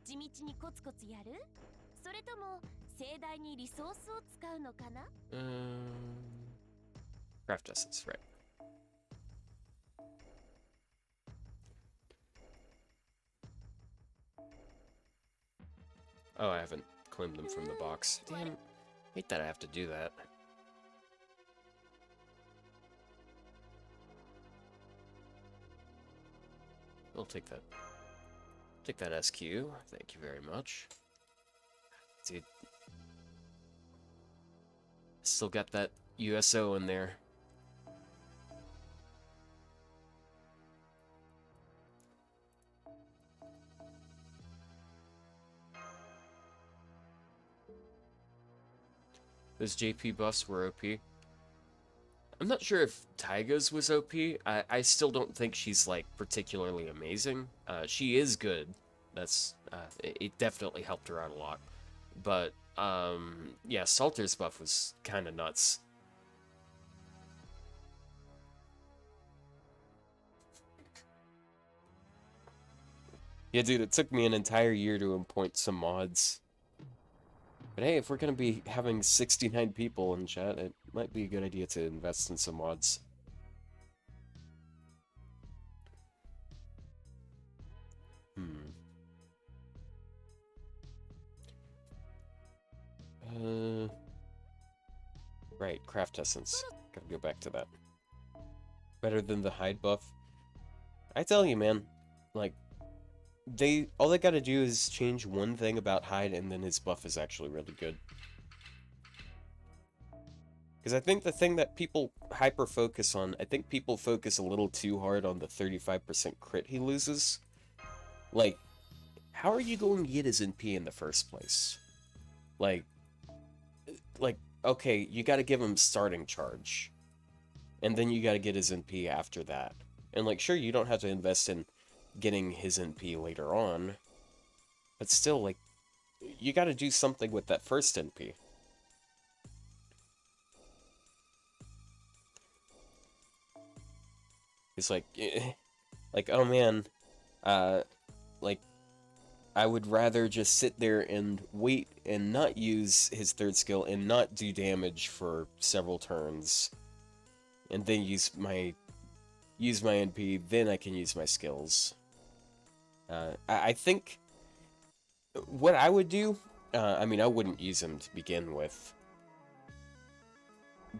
地道にコツコツやる？それとも盛大にリソースを使うのかな？ Craft essence, right. Oh, I haven't claimed them from the box. Damn, hate that I have to do that. I'll take that. Take that SQ. Thank you very much. Dude. Still got that USO in there. Those JP buffs were OP. I'm not sure if Taiga's was OP. I still don't think she's, like, particularly amazing. She is good. That's, it definitely helped her out a lot. But, yeah, Salter's buff was kind of nuts. Yeah, dude, it took me an entire year to appoint some mods. But hey, if we're going to be having 69 people in chat, it might be a good idea to invest in some mods. Right, craft essence. Gotta go back to that. Better than the hide buff? I tell you, man. Like, all they gotta do is change one thing about Hyde, and then his buff is actually really good. Because I think the thing that people hyper-focus on, I think people focus a little too hard on the 35% crit he loses. Like, how are you going to get his NP in the first place? Like, okay, you gotta give him starting charge. And then you gotta get his NP after that. And, like, sure, you don't have to invest in getting his NP later on. But still, like, you gotta do something with that first NP. It's like, oh man, like, I would rather just sit there and wait and not use his third skill and not do damage for several turns. And then use my NP, then I can use my skills. I think what I would do, I mean, I wouldn't use him to begin with.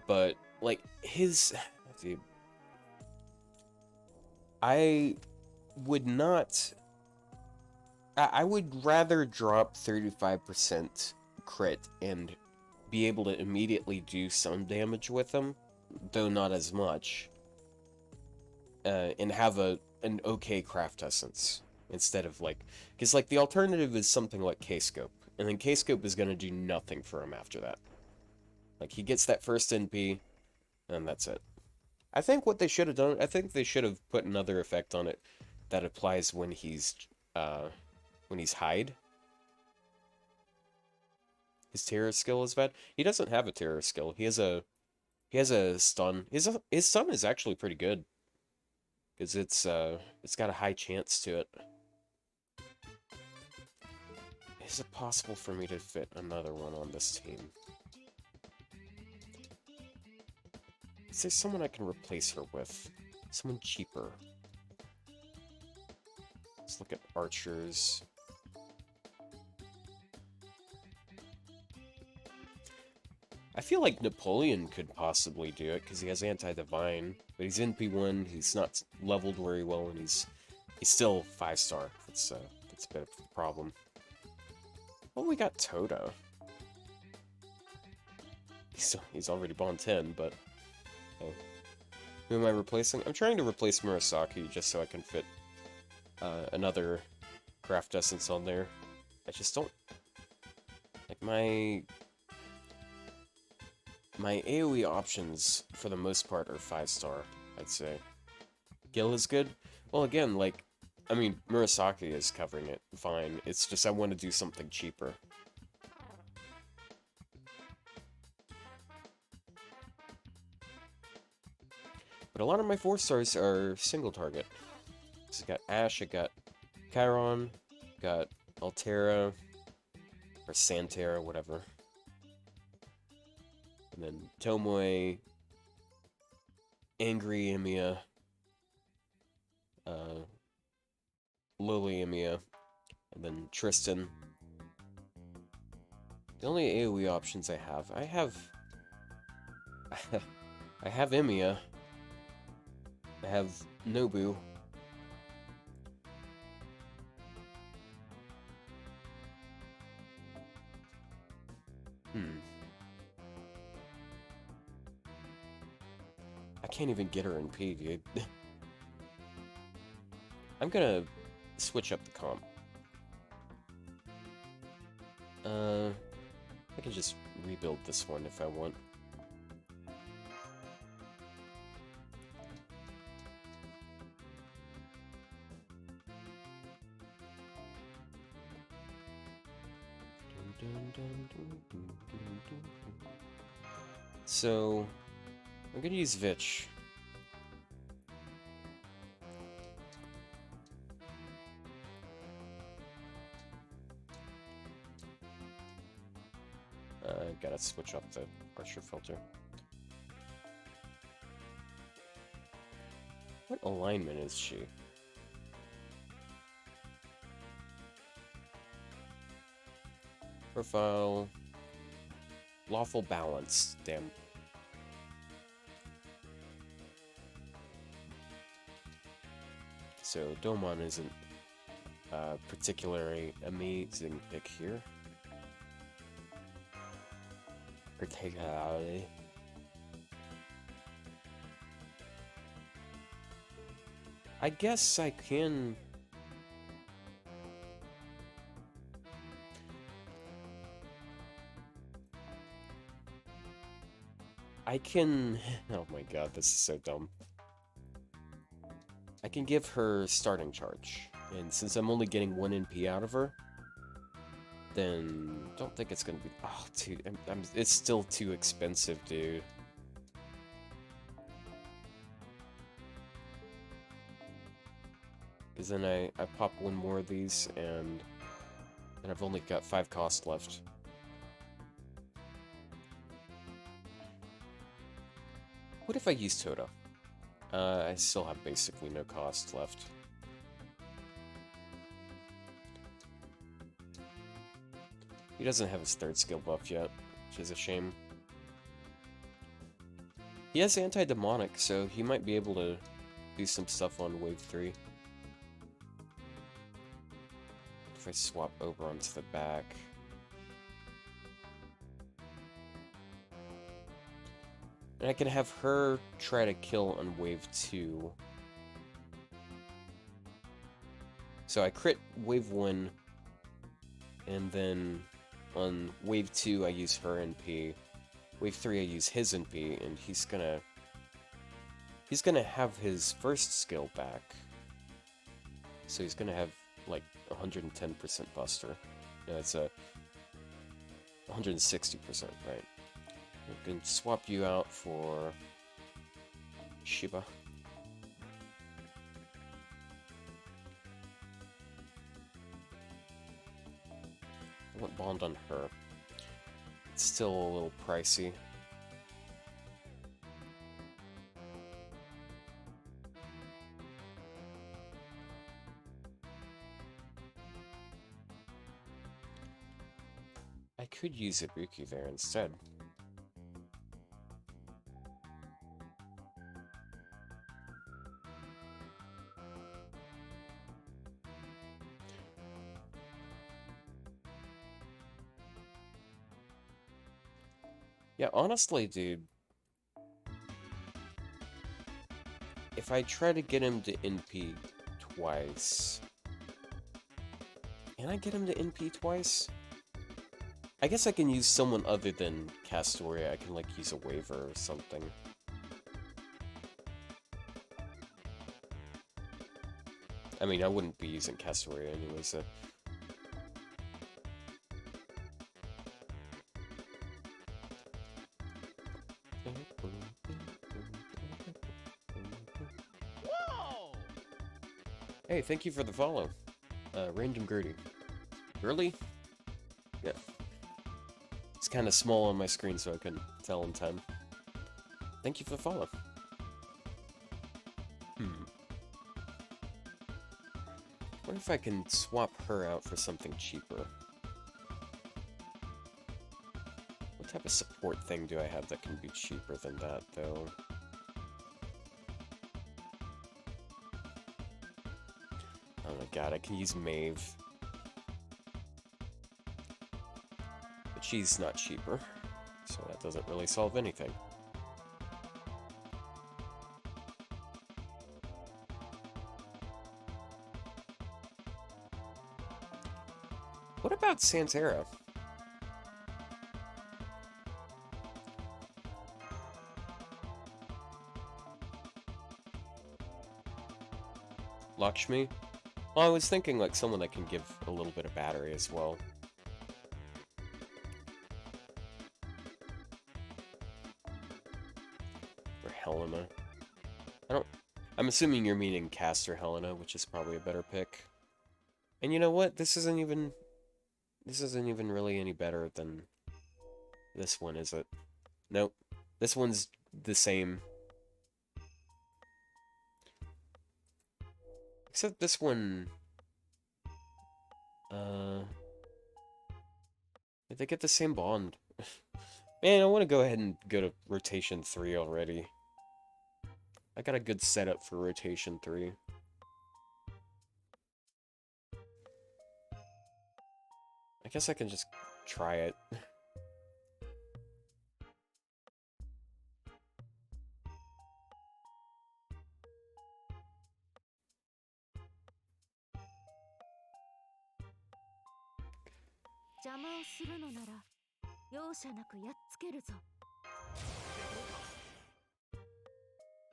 But, like, dude, I would not... I would rather drop 35% crit and be able to immediately do some damage with them, though not as much, and have an okay craft essence, instead of, like... Because, like, the alternative is something like K-Scope, and then K-Scope is going to do nothing for him after that. Like, he gets that first NP, and that's it. I think what they should have done, I think they should have put another effect on it that applies when he's Hyde. His terror skill is bad. He doesn't have a terror skill. He has a stun. His stun is actually pretty good, because it's got a high chance to it. Is it possible for me to fit another one on this team? Is there someone I can replace her with? Someone cheaper. Let's look at archers. I feel like Napoleon could possibly do it, because he has anti-divine, but he's NP1, he's not leveled very well, and he's still 5-star. That's a bit of a problem. Well, we got Toto. He's already bond 10, but... Okay. Who am I replacing? I'm trying to replace Murasaki, just so I can fit another craft essence on there. I just don't... Like, my AoE options, for the most part, are 5-star, I'd say. Gil is good? Well, again, like, I mean, Murasaki is covering it fine. It's just I want to do something cheaper. But a lot of my 4-stars are single target. So I got Ashe, I got Chiron, got Altera, or Santera, whatever. And then Tomoe, Angry Emiya, Lily Emiya, and then Tristan. The only AoE options I have I have Emiya, I have Nobu. I can't even get her in P, dude. I'm gonna switch up the comp. I can just rebuild this one if I want. So, I'm gonna use Vich. Gotta switch up the pressure filter. What alignment is she? Profile. Lawful balance. Damn. So Domon isn't particularly amazing pick here. Particularly. I guess I can... Oh my god, this is so dumb. I can give her starting charge. And since I'm only getting 1 NP out of her, then don't think it's gonna be... Oh, dude, it's still too expensive, dude. Because then I pop 1 more of these, and I've only got 5 cost left. What if I use Toto? I still have basically no cost left. He doesn't have his 3rd skill buff yet, which is a shame. He has anti-demonic, so he might be able to do some stuff on wave 3. If I swap over onto the back. And I can have her try to kill on wave 2. So I crit wave 1, and then on wave 2 I use her NP. Wave 3 I use his NP, and he's gonna have his 1st skill back. So he's gonna have like 110% buster. No, it's a 160%, right? We can swap you out for Shiba. I want bond on her. It's still a little pricey. I could use Ibuki there instead. Yeah, honestly, dude, if I try to get him to NP twice... Can I get him to NP twice? I guess I can use someone other than Castoria. I can, like, use a waiver or something. I mean, I wouldn't be using Castoria anyway, so... Hey, thank you for the follow. Random Gertie. Really? Yeah. It's kind of small on my screen, so I couldn't tell in time. Thank you for the follow. What if I can swap her out for something cheaper? What type of support thing do I have that can be cheaper than that, though? Oh my god, I can use Maeve. But she's not cheaper, so that doesn't really solve anything. What about Santera? Lakshmi? Well, I was thinking like someone that can give a little bit of battery as well. Or Helena. I'm assuming you're meaning Caster Helena, which is probably a better pick. And you know what? This isn't even really any better than this one, is it? Nope. This one's the same. Except this one... they get the same bond. Man, I want to go ahead and go to rotation 3 already. I got a good setup for rotation 3. guess I can just try it.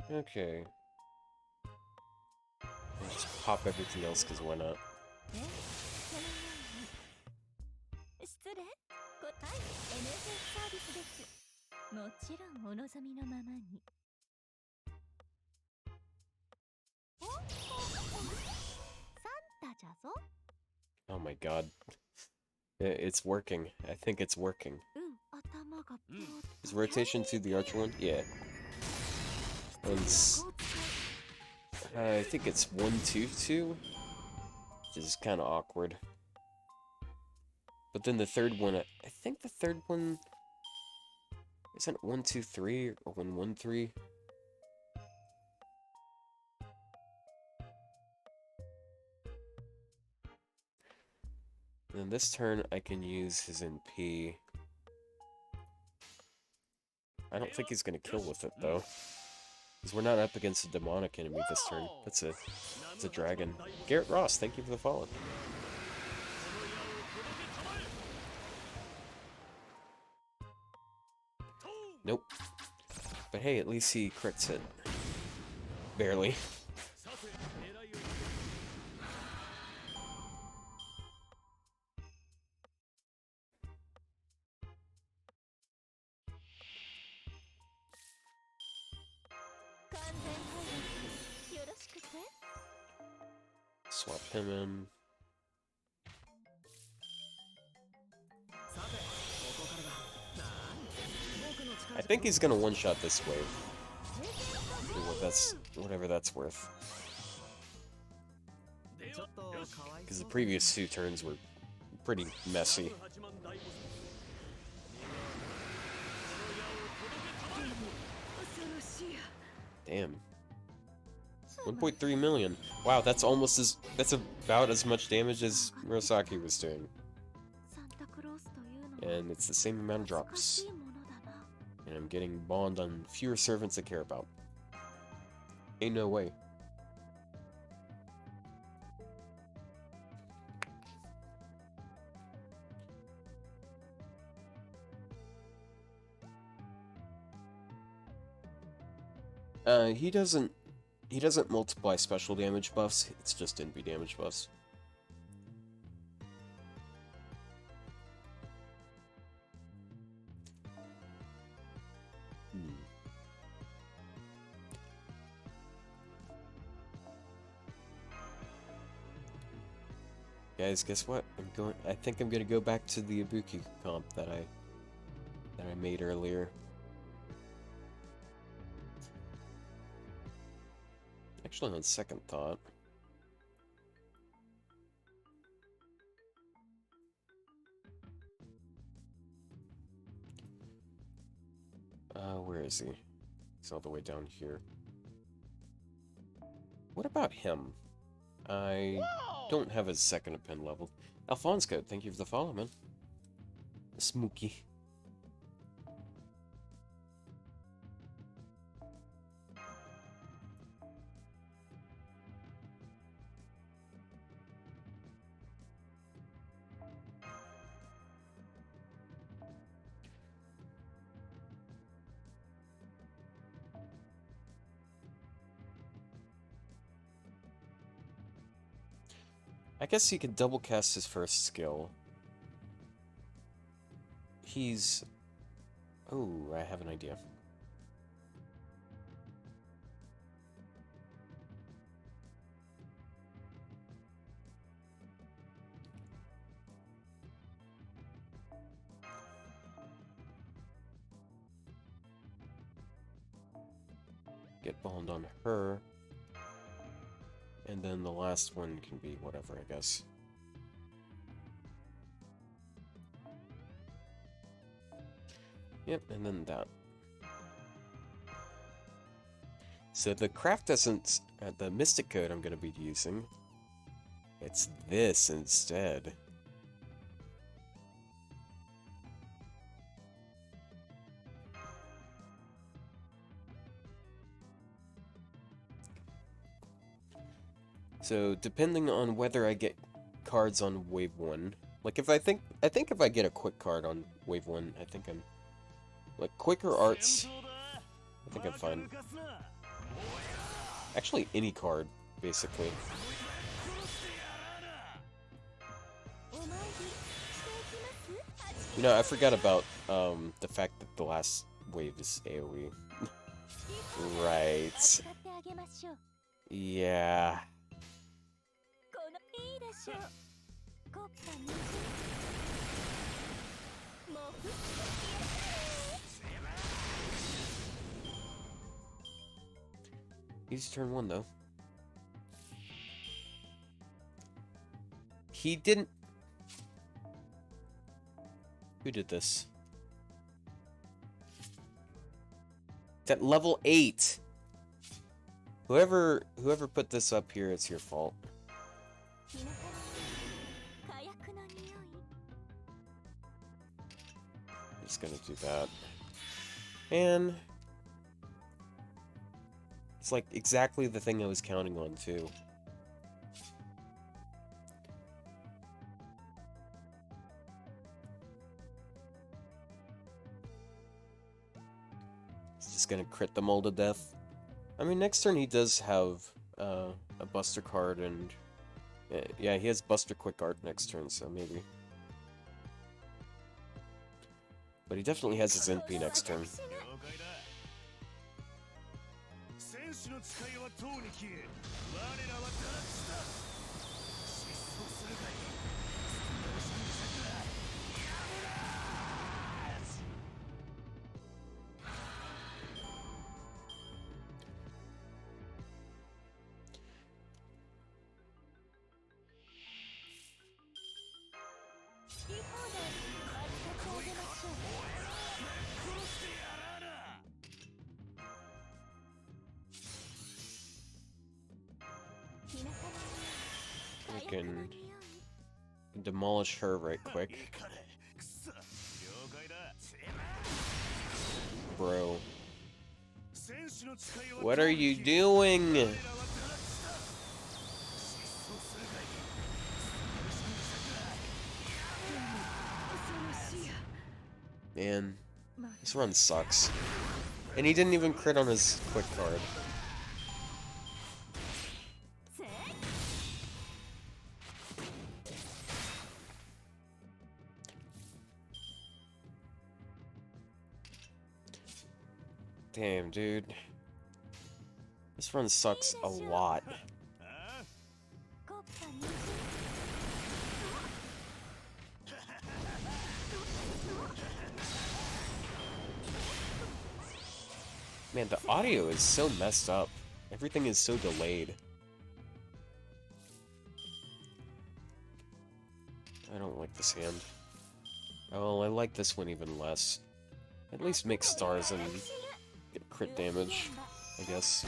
Okay. I'll just pop everything else, because why not? 失礼。はい、NFS サービスです。もちろんお望みのままに。サンタじゃぞ。Oh my god. It's working. I think it's working. Is rotation to the archer one? Yeah. One's... I think it's 1-2-2, which is kind of awkward. But then the third one, I think the third one... Isn't it 1-2-3 or 1-1-3? And then this turn, I can use his NP. I don't think he's going to kill with it, though. Because we're not up against a demonic enemy this turn. It's a dragon. Garrett Ross, thank you for the follow. Nope. But hey, at least he crits it. Barely. Swap him in. I think he's gonna one-shot this wave. For whatever that's worth. Because the previous two turns were pretty messy. Damn. 1.3 million. Wow, that's about as much damage as Murasaki was doing. And it's the same amount of drops. And I'm getting bond on fewer servants I care about. Ain't no way. He doesn't multiply special damage buffs, it's just NP damage buffs. Guys, guess what? I think I'm gonna go back to the Ibuki comp that I made earlier. Actually, on second thought. Where is he? He's all the way down here. What about him? I don't have his second append level. Alphonse, thank you for the follow, man. Smooky. I guess he could double cast his first skill. He's... Oh, I have an idea. Get bond on her. And then the last one can be whatever, I guess. Yep, and then that. So the craft essence, the mystic code I'm going to be using, it's this instead. So depending on whether I get cards on wave 1, like if I think if I get a quick card on wave 1, I think I'm like quicker arts, I think I'm fine. Actually any card basically. You know, I forgot about the fact that the last wave is AoE. Right. Yeah. He's turn 1 though. He didn't. Who did this? It's at level 8. Whoever put this up here, it's your fault. I'm just gonna do that. And it's like exactly the thing I was counting on too. It's just gonna crit them all to death. I mean, next turn he does have a Buster card, and yeah, he has Buster Quick Art next turn, so maybe. But he definitely has his NP next turn. We can demolish her right quick. Bro. What are you doing? Man, this run sucks. And he didn't even crit on his quick card. Damn, dude. This run sucks a lot. Man, the audio is so messed up. Everything is so delayed. I don't like this hand. Oh, I like this one even less. At least make stars and get crit damage, I guess.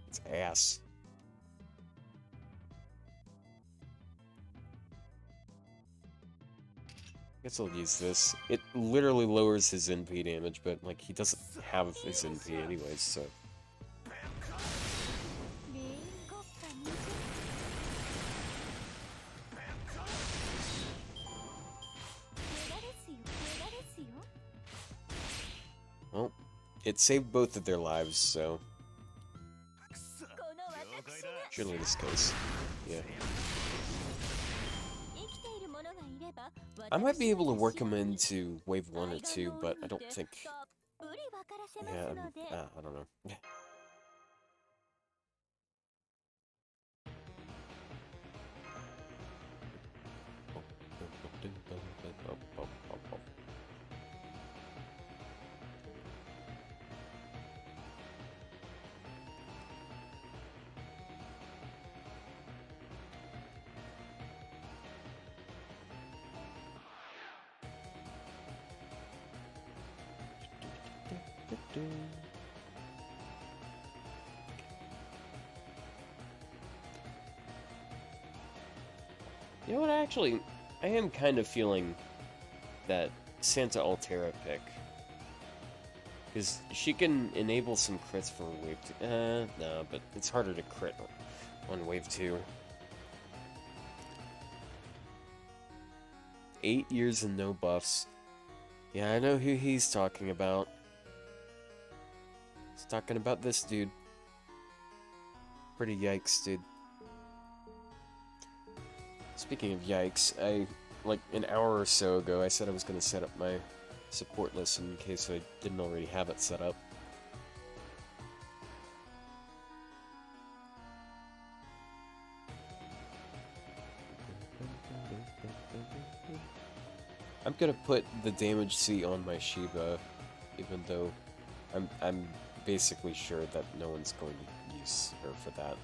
It's ass. Guess I'll use this. It literally lowers his NP damage, but like he doesn't have his NP anyways, so. Well, it saved both of their lives, so. Surely this goes. Yeah. I might be able to work him into wave 1 or 2, but I don't think... Yeah, I don't know. You know what, actually, I am kind of feeling that Santa Altera pick. Because she can enable some crits for Wave 2. No, but it's harder to crit on Wave 2. 8 years and no buffs. Yeah, I know who he's talking about. He's talking about this dude. Pretty yikes, dude. Speaking of yikes, like an hour or so ago, I said I was going to set up my support list in case I didn't already have it set up. I'm gonna put the damage C on my Shiba, even though I'm basically sure that no one's going to use her for that.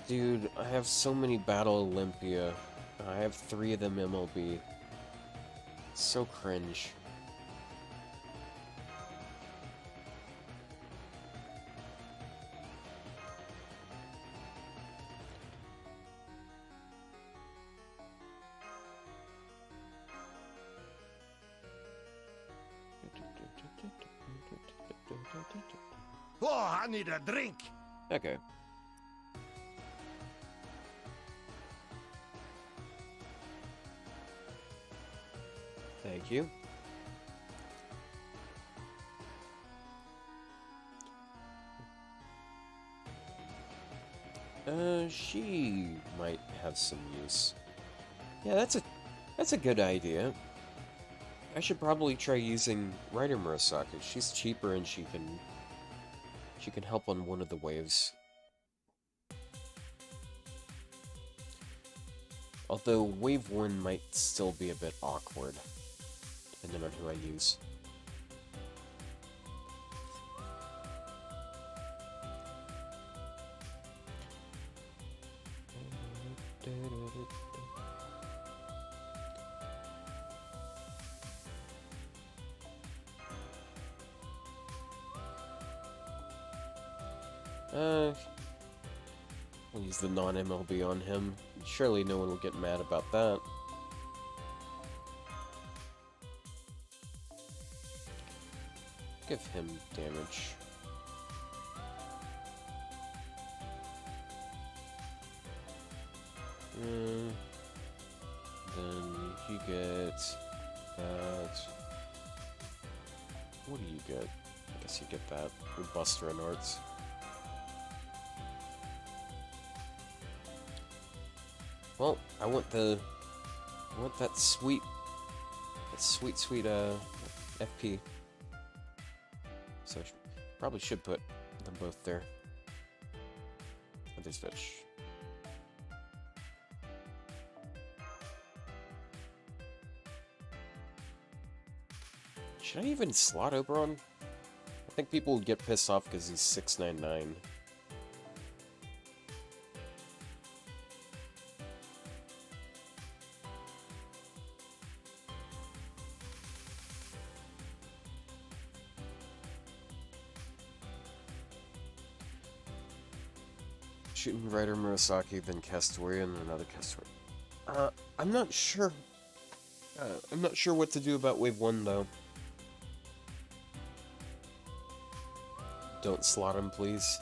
Dude, I have so many Battle Olympia. I have 3 of them MLB. So cringe. Oh, I need a drink. Okay. Thank you. She might have some use. Yeah, that's a good idea. I should probably try using Rider Murasaki. She's cheaper and she can help on one of the waves. Although wave 1 might still be a bit awkward, depending on who I use. I'll use the non-MLB on him. Surely no one will get mad about that. Give him damage. Then you get that. What do you get? I guess you get that with Buster and Arts. Well, I want that sweet FP. So I probably should put them both there. Other fish. Should I even slot Oberon? I think people would get pissed off because he's 699. Shooting Rider Murasaki, then Castorian, and another Castorian. I'm not sure. I'm not sure what to do about Wave 1, though. Don't slot him, please.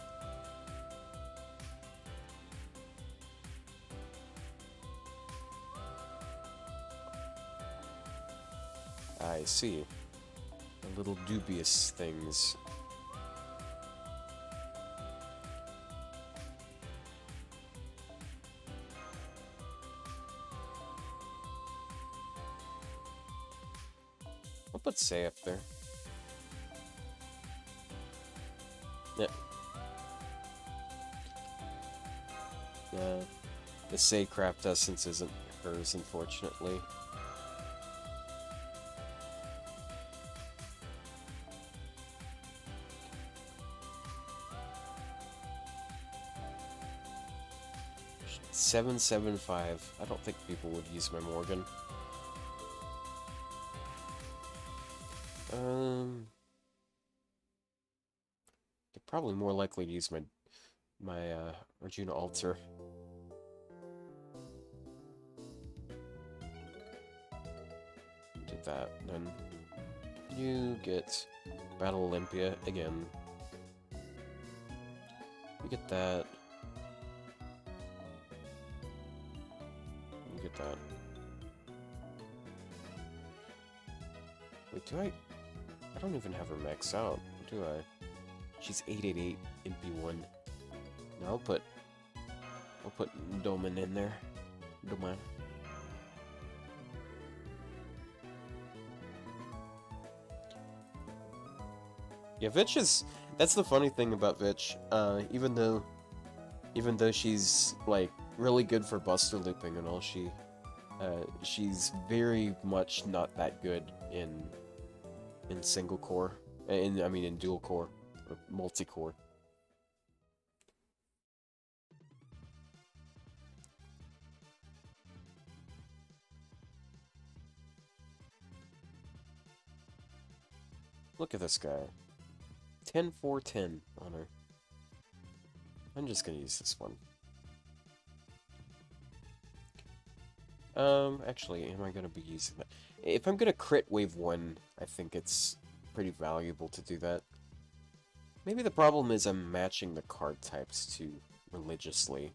I see. The little dubious things. I'll put Say up there. Yeah. The Saycraft essence isn't hers, unfortunately. $775. I don't think people would use my Morgan. They're probably more likely to use my Arjuna Altar. Did that, then you get Battle Olympia again. You get that. You get that. Wait, do I don't even have her maxed out, do I? She's 888 in B1. No, I'll put Doman in there. Doman. Yeah, Vitch is... That's the funny thing about Vitch. Even though she's, like, really good for buster looping and all, she's very much not that good in single core. I mean, in dual core. Or multi-core. Look at this guy. 10-4-10 on her. I'm just gonna use this one. Actually, am I gonna be using that? If I'm gonna crit wave 1, I think it's pretty valuable to do that. Maybe the problem is I'm matching the card types too religiously.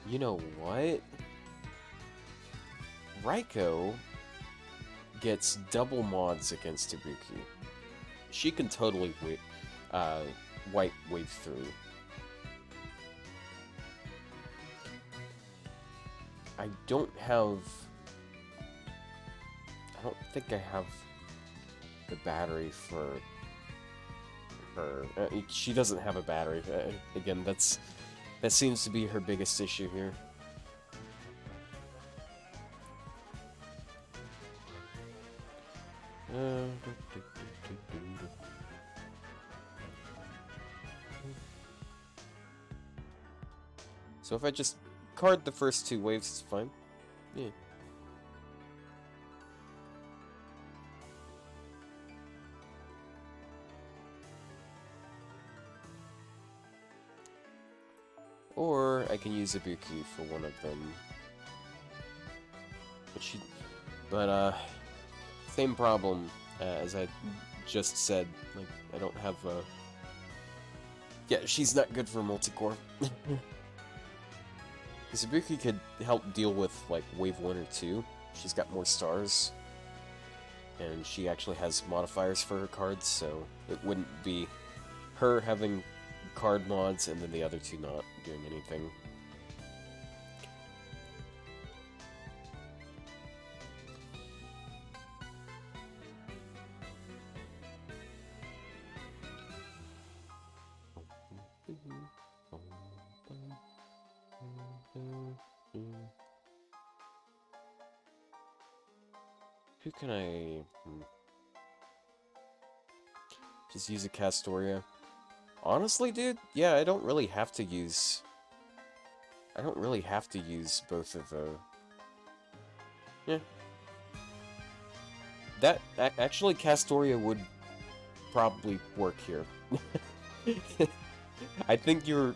You know what? Raiko gets double mods against Ibuki. She can totally wipe wave through. I don't think I have the battery for her. She doesn't have a battery. Again, that seems to be her biggest issue here. So if I just card the first two waves, it's fine. Yeah. Or I can use Ibuki for one of them. But same problem as I just said. Like, I don't have a... Yeah, she's not good for multi-core. Because Ibuki could help deal with, like, wave 1 or 2. She's got more stars. And she actually has modifiers for her cards, so it wouldn't be her having card mods and then the other two not doing anything. Who can I... Just use a Castoria? Honestly, dude, yeah, I don't really have to use both of the... Yeah. That, actually, Castoria would probably work here. I think you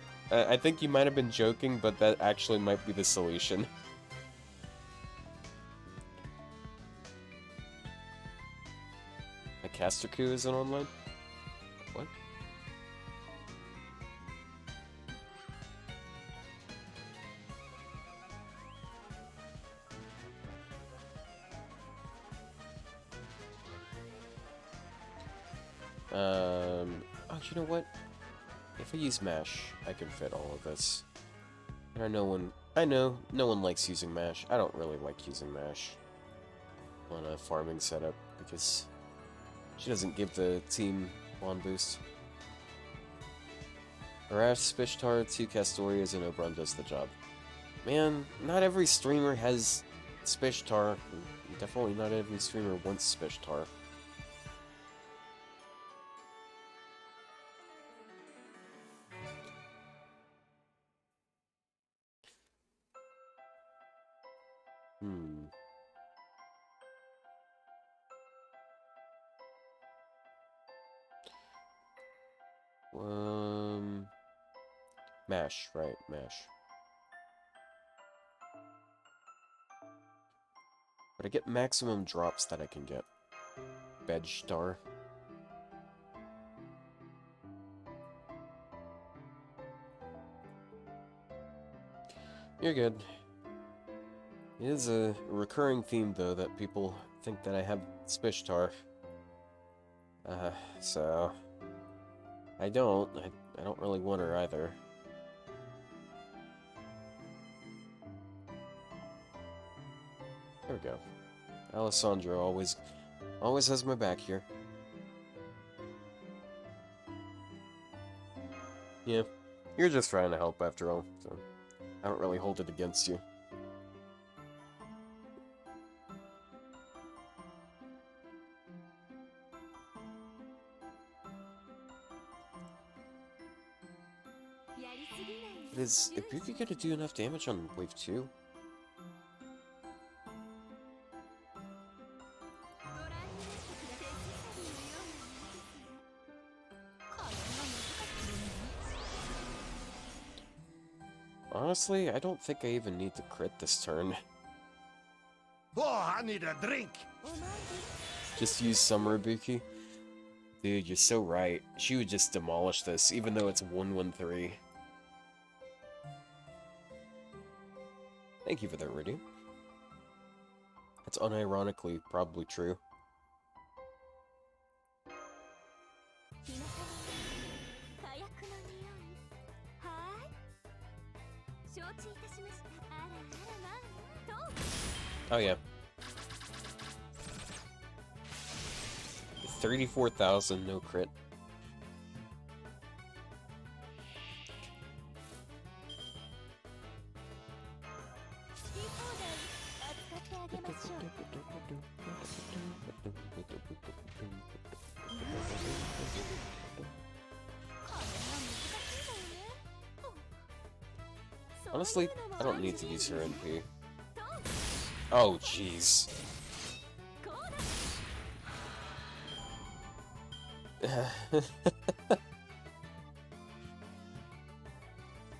might have been joking, but that actually might be the solution. A Casterku isn't online? What? Oh, you know what? If I use mash, I can fit all of this. And I know no one likes using mash. I don't really like using mash on a farming setup because she doesn't give the team one boost. Arash, Spishtar, 2 Castorias, and Oberon does the job. Man, not every streamer has Spishtar. Definitely not every streamer wants Spishtar. Mash, right, mash. But I get maximum drops that I can get. Veg star. You're good. It is a recurring theme, though, that people think that I have Spishtar. So... I don't. I don't really want her either. There we go. Alessandro always has my back here. Yeah, you're just trying to help after all, so I don't really hold it against you. Is Ibuki gonna do enough damage on wave 2? Honestly, I don't think I even need to crit this turn. Oh, I need a drink. Just use Summer Ibuki. Dude, you're so right. She would just demolish this, even though it's 1-1-3. Thank you for that, Rudy. That's unironically probably true. Oh yeah. 34,000, no crit. Honestly, I don't need to use her NP. Oh, jeez.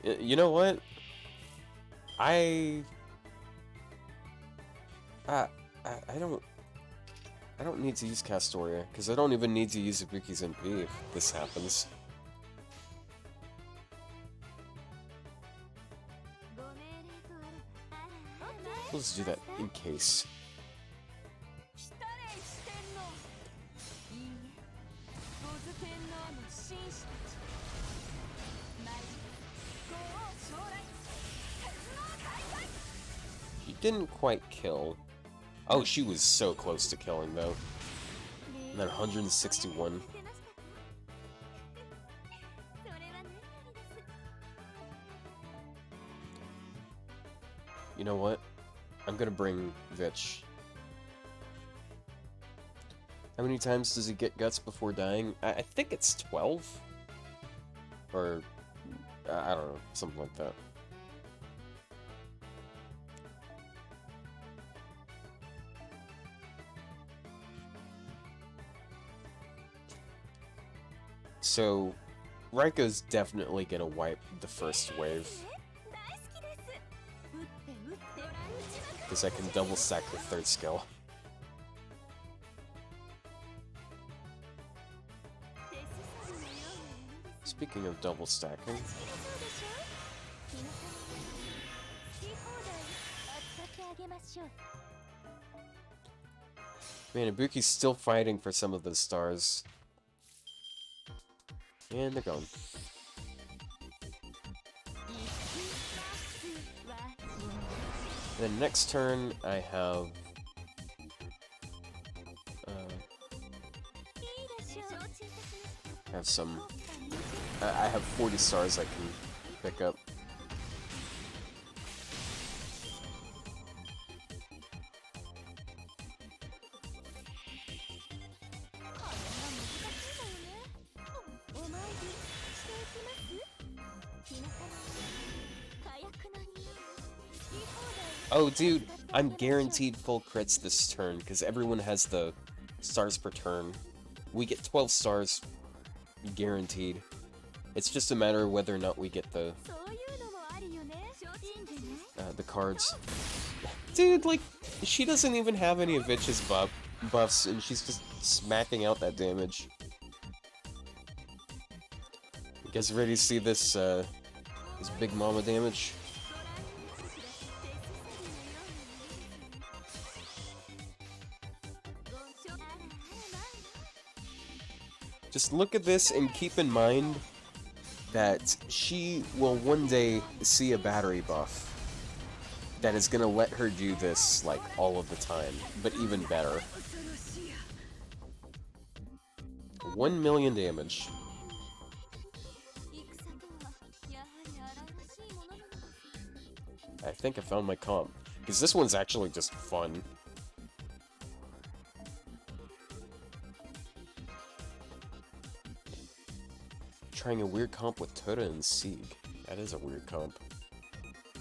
You know what? I don't need to use Castoria, because I don't even need to use Ibuki's NP if this happens. Let's do that in case. She didn't quite kill. Oh, she was so close to killing though. And then 161. You know what? I'm gonna bring Vitch. How many times does he get guts before dying? I think it's 12? Or, I don't know, something like that. So, Raiko's definitely gonna wipe the first wave. Because I can double stack the third skill. Speaking of double stacking... Man, Ibuki's still fighting for some of those stars. And they're gone. Then next turn, I have... have some... I have 40 stars I can pick up. Oh, dude, I'm guaranteed full crits this turn, because everyone has the stars per turn. We get 12 stars, guaranteed. It's just a matter of whether or not we get the cards. Dude, like, she doesn't even have any of Vitch's buffs, and she's just smacking out that damage. You guys ready to see this, this big mama damage? Just look at this and keep in mind that she will one day see a battery buff that is gonna let her do this, like, all of the time, but even better. 1 million damage. I think I found my comp, because this one's actually just fun. Trying a weird comp with Toda and Sieg. That is a weird comp.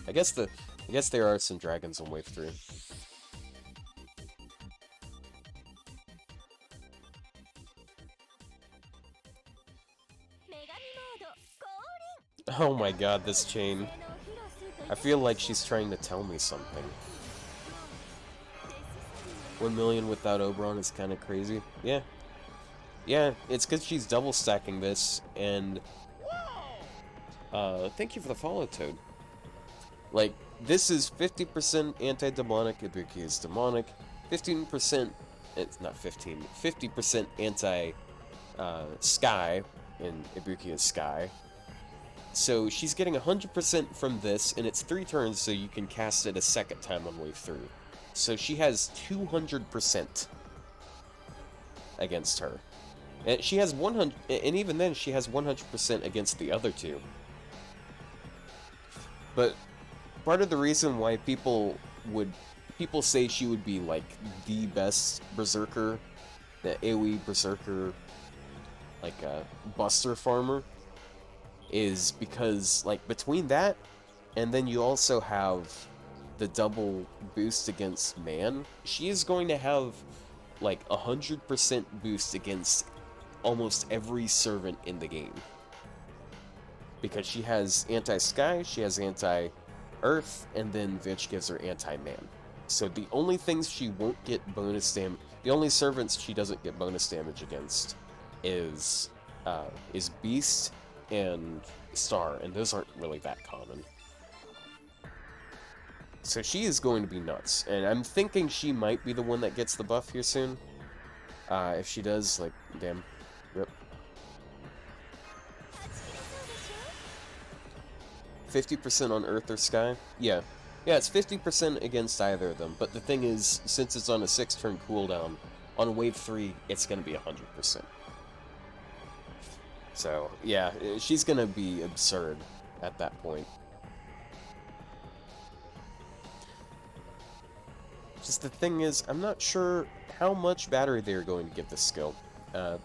I guess there are some dragons on wave 3. Oh my god, this chain. I feel like she's trying to tell me something. 1 million without Oberon is kind of crazy. Yeah. Yeah, it's because she's double stacking this, and... thank you for the follow, Toad. Like, this is 50% anti-demonic, Ibuki is demonic, 15%, it's not 15, 50% anti-sky, and Ibuki is sky. So she's getting 100% from this, and it's 3 turns, so you can cast it a second time on wave 3. So she has 200% against her. And she has 100, and even then she has 100% against the other two. But part of the reason why people say she would be like the best berserker, the AoE berserker, like a buster farmer, is because like between that and then you also have the double boost against man, she is going to have like 100% boost against almost every servant in the game. Because she has anti-sky, she has anti-earth, and then Vitch gives her anti-man. So the only things she won't get bonus damage, the only servants she doesn't get bonus damage against is Beast and Star, and those aren't really that common. So she is going to be nuts, and I'm thinking she might be the one that gets the buff here soon. If she does, like, damn. Rip. 50% on Earth or Sky? Yeah. Yeah, it's 50% against either of them, but the thing is, since it's on a 6-turn cooldown, on wave 3, it's gonna be 100%. So, yeah, she's gonna be absurd at that point. Just the thing is, I'm not sure how much battery they're going to give this skill.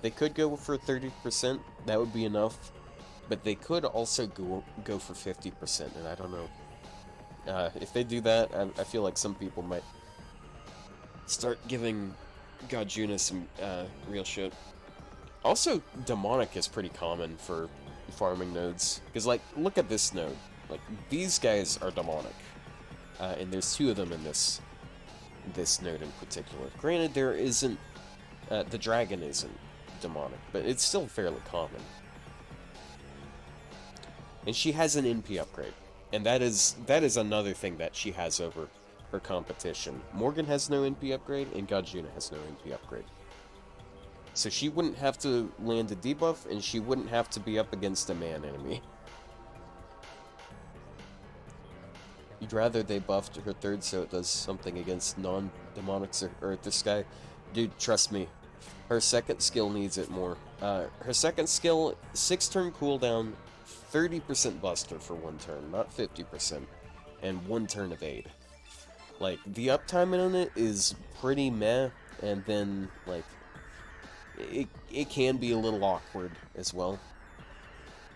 They could go for 30%, that would be enough, but they could also go for 50%, and I don't know. If they do that, I feel like some people might start giving God Juna some real shit. Also, demonic is pretty common for farming nodes, because like, look at this node. Like, these guys are demonic, and there's 2 of them in this node in particular. Granted, there isn't, the dragon isn't demonic, but it's still fairly common. And she has an NP upgrade, and that is another thing that she has over her competition. Morgan has no NP upgrade, and God Juna has no NP upgrade. So she wouldn't have to land a debuff, and she wouldn't have to be up against a man enemy. You'd rather they buffed her third so it does something against non-demonics or Earth or Sky? Dude, trust me. Her second skill needs it more. Her second skill, 6-turn cooldown, 30% buster for 1 turn, not 50%, and 1 turn of aid. Like, the uptime on it is pretty meh, and then, like, it can be a little awkward as well.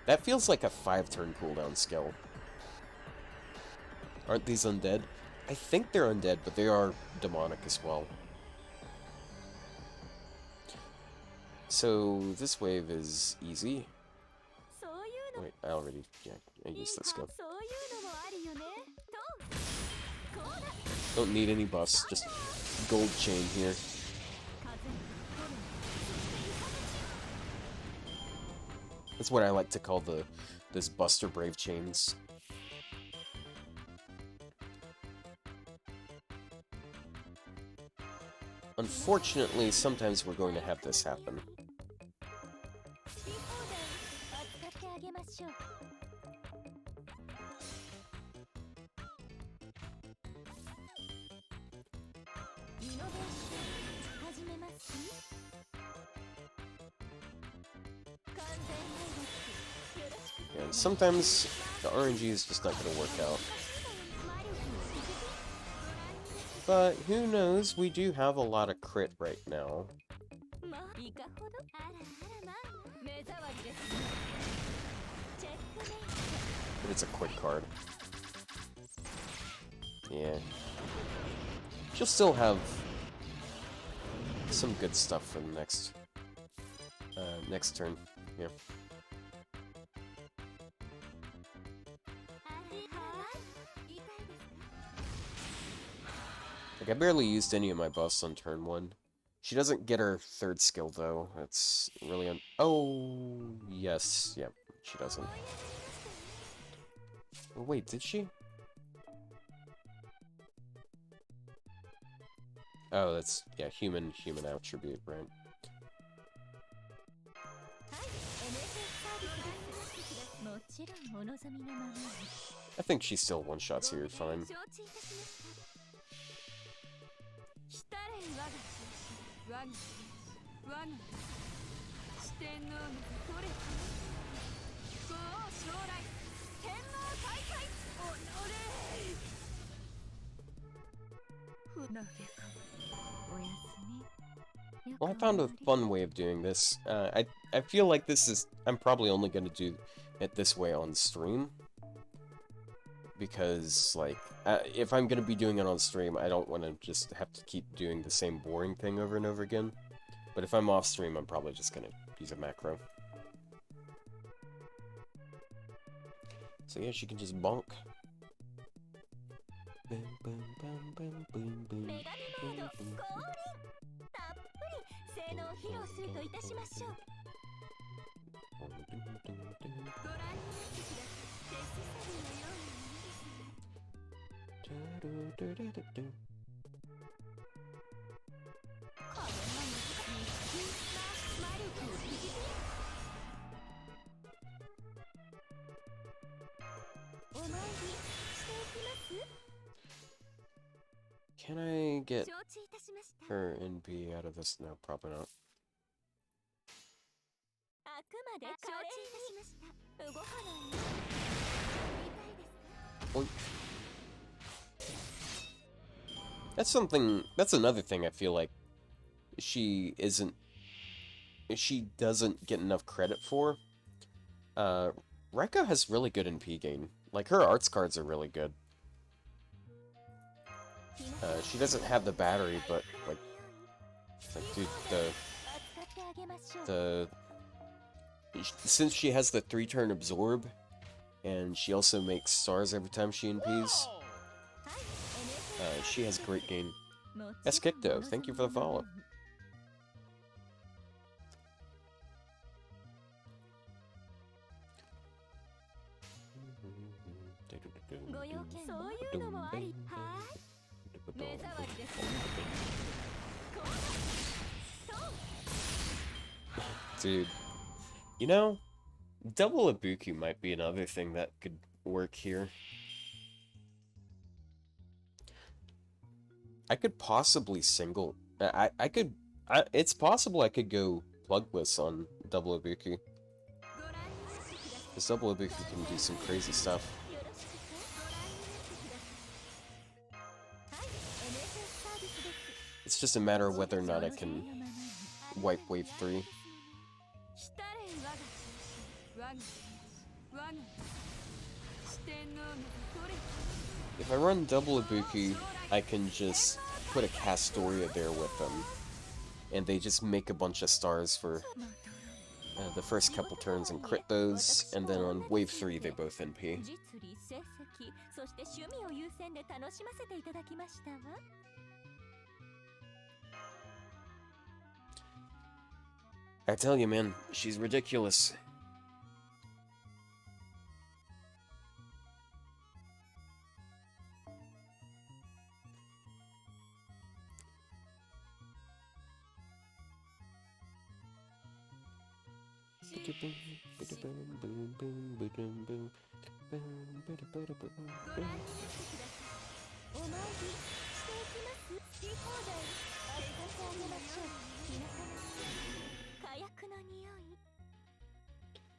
That feels like a 5-turn cooldown skill. Aren't these undead? I think they're undead, but they are demonic as well. So, this wave is easy. Wait, I already, yeah, I used this skill. Don't need any buffs, just gold chain here. That's what I like to call this Buster Brave chains. Unfortunately, sometimes we're going to have this happen. And sometimes the RNG is just not going to work out. But who knows, we do have a lot of crit right now. But it's a quick card. Yeah. She'll still have some good stuff for the next turn. Yeah. Like, I barely used any of my buffs on turn 1. She doesn't get her third skill, though. That's really oh, yes. Yep, she doesn't. Oh, wait, did she? Oh, that's, yeah, human attribute, right? I think she still one-shots here fine. Well, I found a fun way of doing this. I feel like I'm probably only going to do it this way on stream. Because, like, if I'm going to be doing it on stream, I don't want to just have to keep doing the same boring thing over and over again. But if I'm off stream, I'm probably just going to use a macro. So yeah, she can just bonk. Can I get her NP out of this? No, probably not. Oink. That's another thing I feel like she doesn't get enough credit for. Reika has really good NP gain. Like, her arts cards are really good. She doesn't have the battery, but, like dude, since she has the 3-turn absorb, and she also makes stars every time she NPs, she has great gain. Eskicto, thank you for the follow. Dude, you know, double Ibuki might be another thing that could work here. I could possibly single. I could. It's possible I could go plugless on double Ibuki. Because double Ibuki can do some crazy stuff. It's just a matter of whether or not I can wipe wave 3. If I run double Ibuki, I can just put a Castoria there with them. And they just make a bunch of stars for the first couple turns and crit those, and then on wave 3 they both NP. I tell you, man, she's ridiculous.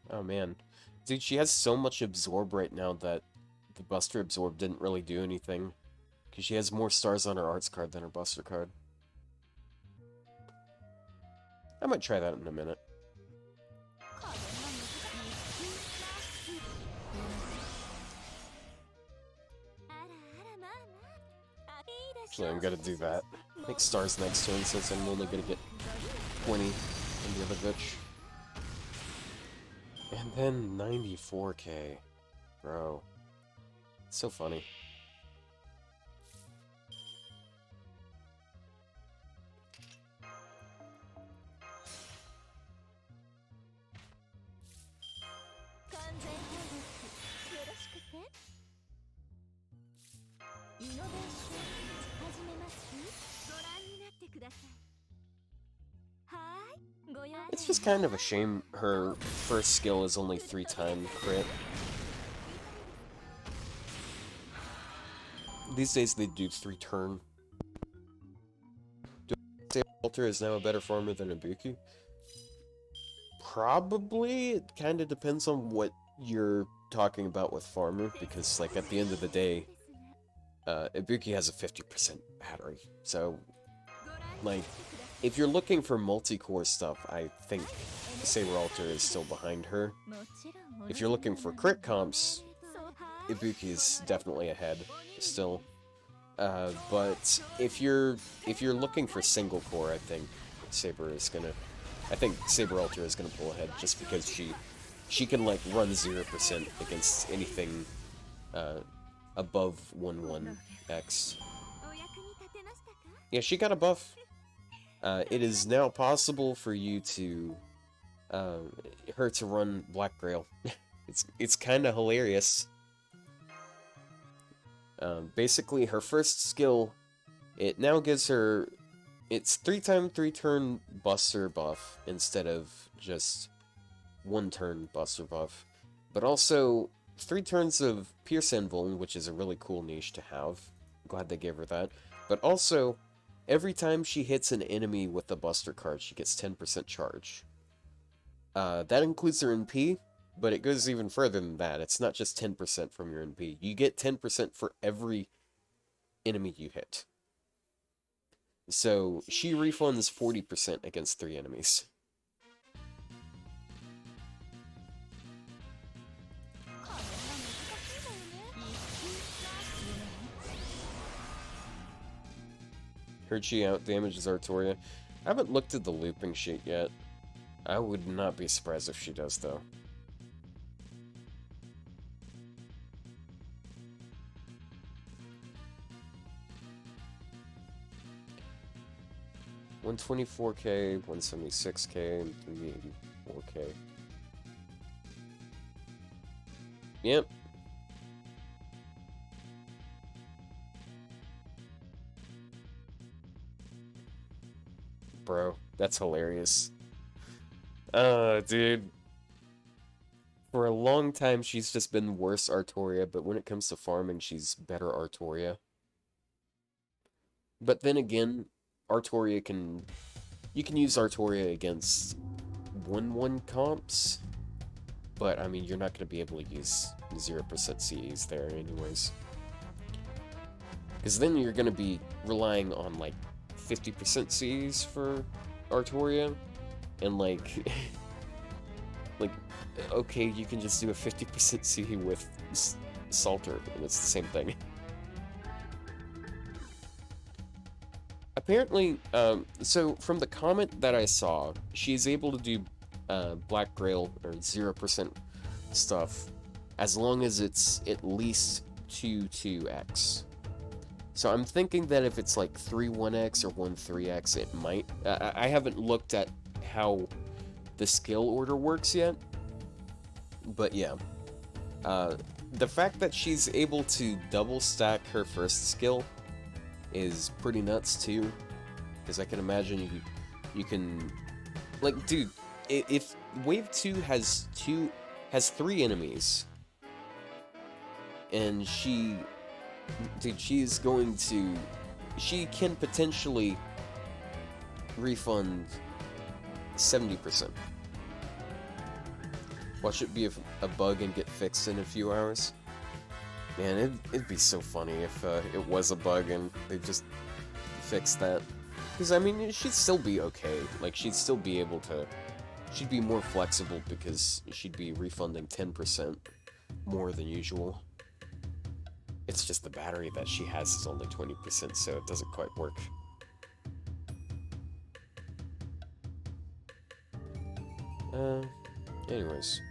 Oh man. Dude, she has so much absorb right now that the Buster Absorb didn't really do anything. Because she has more stars on her arts card than her Buster card. I might try that in a minute. Actually, I'm gonna do that. Make stars next turn since I'm only gonna get 20 in the other bitch. And then 94k. Bro. It's so funny. It's just kind of a shame her first skill is only 3-time crit. These days they do 3-turn. Do I say Walter is now a better farmer than Ibuki? Probably. It kind of depends on what you're talking about with farmer, because like at the end of the day, Ibuki has a 50% battery. So, like, if you're looking for multi-core stuff, I think Saber Alter is still behind her. If you're looking for crit comps, Ibuki is definitely ahead still. But if you're looking for single core, I think Saber Alter is gonna pull ahead just because she can like run 0% against anything above 1/1x. Yeah, she got a buff. It is now possible for you to her to run Black Grail. it's kind of hilarious. Basically, her first skill, it now gives her it's 3-time 3-turn Buster buff instead of just 1-turn Buster buff, but also 3 turns of Pierce Invuln, which is a really cool niche to have. I'm glad they gave her that. But also, every time she hits an enemy with a Buster card, she gets 10% charge. That includes her NP, but it goes even further than that. It's not just 10% from your NP. You get 10% for every enemy you hit. So, she refunds 40% against 3 enemies. Heard she out damages Artoria. I haven't looked at the looping sheet yet. I would not be surprised if she does, though. $124k, $176k, and $384k. Yep. Bro, that's hilarious. Dude. For a long time, she's just been worse Artoria, but when it comes to farming, she's better Artoria. But then again, Artoria can... You can use Artoria against 1-1 comps, but, I mean, you're not going to be able to use 0% CEs there anyways. Because then you're going to be relying on, like, 50% CEs for Artoria, and, like... like, okay, you can just do a 50% CE with Salter, and it's the same thing. Apparently, so from the comment that I saw, she's able to do Black Grail, or 0% stuff, as long as it's at least 2-2x. So I'm thinking that if it's like 3-1x or 1-3x, it might. I haven't looked at how the skill order works yet, but yeah. The fact that she's able to double stack her first skill is pretty nuts too, because I can imagine you can, like, dude, if Wave 2 has 3 enemies, and she can potentially refund 70%. Watch it be a bug and get fixed in a few hours. Man, it'd be so funny if it was a bug and they just fixed that. Because, I mean, she'd still be okay. Like, she'd still be able to... She'd be more flexible because she'd be refunding 10% more than usual. It's just the battery that she has is only 20%, so it doesn't quite work. Anyways.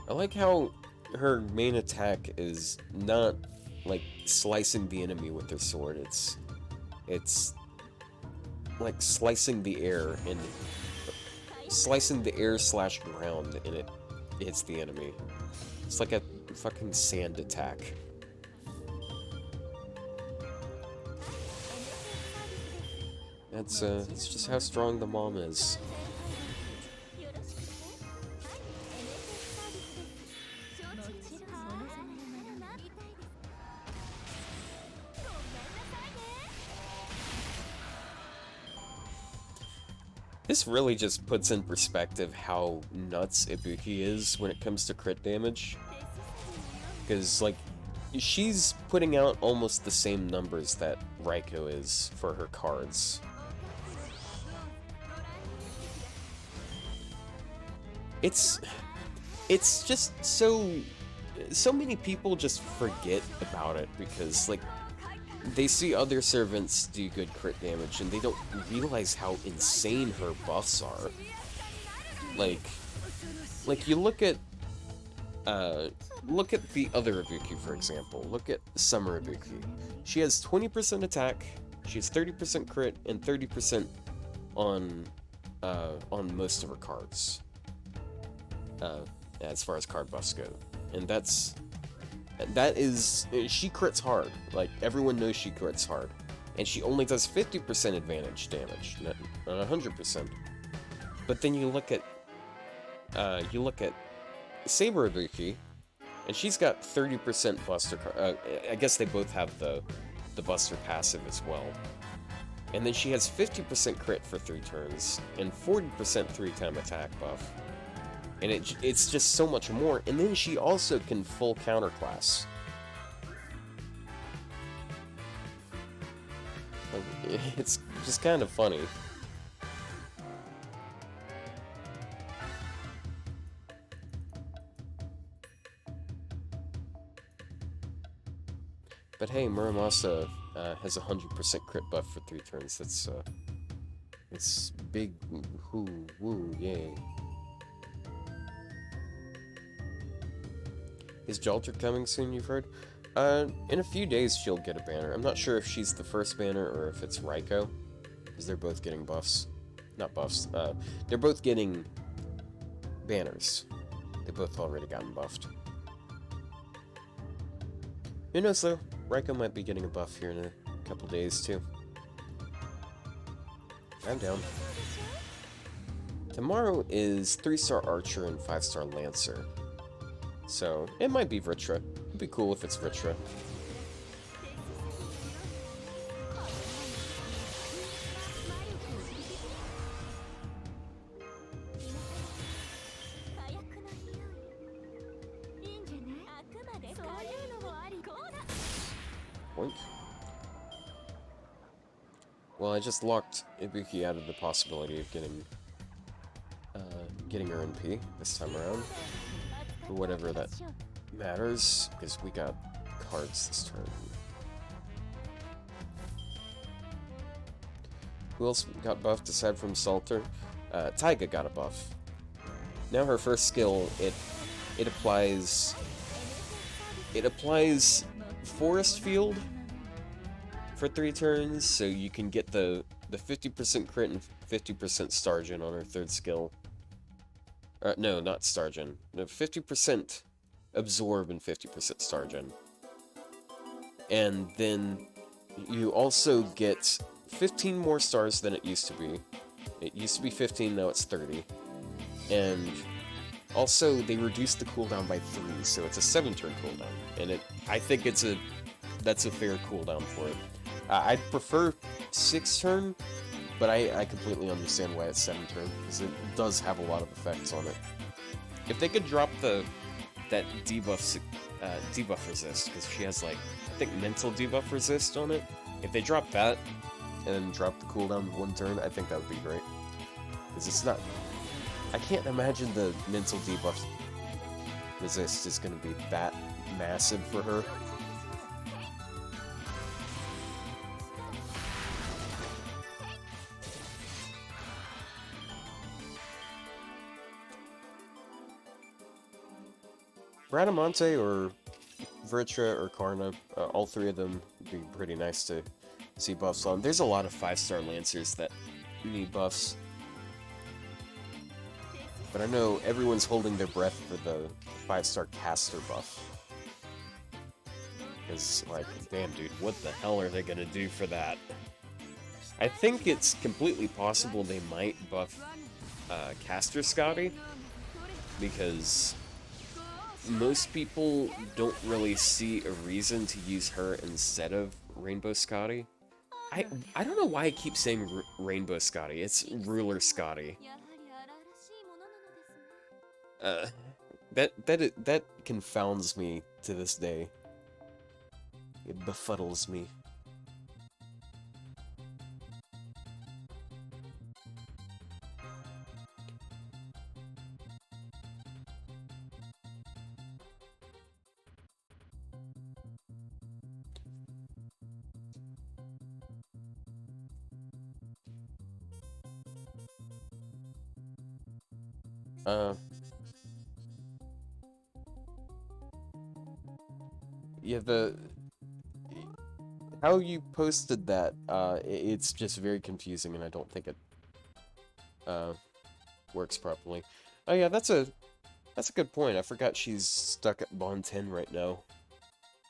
I like how her main attack is not, like, slicing the enemy with her sword. It's like slicing the air and slicing the air slash ground, and it hits the enemy. It's like a fucking sand attack. That's just how strong the mom is. This really just puts in perspective how nuts Ibuki is when it comes to crit damage. Because, like, she's putting out almost the same numbers that Raiko is for her cards. It's just so many people just forget about it because, like, they see other servants do good crit damage and they don't realize how insane her buffs are. Like you look at the other Ibuki, for example. Look at Summer Ibuki. She has 20% attack, she has 30% crit, and 30% on most of her cards. As far as card buffs go. And that is, she crits hard. Like, everyone knows she crits hard. And she only does 50% advantage damage, not 100%. But then you look at Saber Ibuki, and she's got 30% Buster I guess they both have the Buster passive as well. And then she has 50% crit for 3 turns, and 40% 3-time attack buff. And it's just so much more. And then she also can full counterclass. Like, it's just kind of funny. But hey, Muramasa has 100% crit buff for 3 turns. That's it's big. Woo, yay. Is Jalter coming soon, you've heard? In a few days she'll get a banner. I'm not sure if she's the first banner or if it's Raiko, because they're both getting buffs. not buffs. They're both getting banners. They both already gotten buffed. Who knows though? Raiko might be getting a buff here in a couple days too. I'm down. Tomorrow is 3-star Archer and 5-star Lancer. So, it might be Vritra. It'd be cool if it's Vritra. Boink. Well, I just locked Ibuki out of the possibility of getting her NP this time around. For whatever that matters, because we got cards this turn. Who else got buffed aside from Salter? Taiga got a buff. Now her first skill, it applies Forest Field for 3 turns, so you can get the 50% crit and 50% Stargen on her 3rd skill. No, not Stargen. No, 50% Absorb and 50% Stargen. And then you also get 15 more stars than it used to be. It used to be 15, now it's 30. And also, they reduced the cooldown by 3, so it's a 7-turn cooldown. And I think that's a fair cooldown for it. I'd prefer 6-turn, but I completely understand why it's 7-turn, because it does have a lot of effects on it. If they could drop that debuff resist, because she has, like, I think mental debuff resist on it. If they drop that, and then drop the cooldown 1 turn, I think that would be great. Because it's not... I can't imagine the mental debuff resist is going to be that massive for her. Bradamante or Vritra or Karna, all 3 of them would be pretty nice to see buffs on. There's a lot of 5-star Lancers that need buffs. But I know everyone's holding their breath for the 5-star Caster buff. Because, like, damn dude, what the hell are they gonna do for that? I think it's completely possible they might buff Caster Scotty, because most people don't really see a reason to use her instead of Rainbow Scotty. I don't know why I keep saying Rainbow Scotty. It's Ruler Scotty. That confounds me to this day. It befuddles me. Yeah, how you posted that, it's just very confusing, and I don't think it, works properly. Oh yeah, that's a good point. I forgot she's stuck at Bond 10 right now.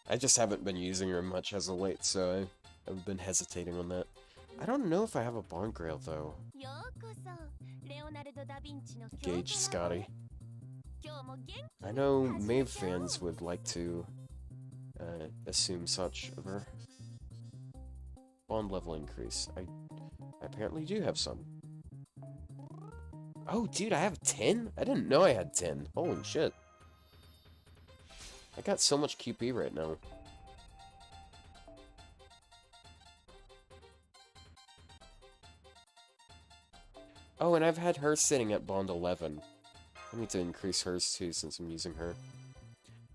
I just haven't been using her much as of late, so I've been hesitating on that. I don't know if I have a Bond Grail, though. Gauge Scotty. I know Maeve fans would like to assume such of her. Bond level increase. I apparently do have some. Oh, dude, I have 10? I didn't know I had 10. Holy shit. I got so much QP right now. Oh, and I've had her sitting at Bond 11. I need to increase hers too, since I'm using her.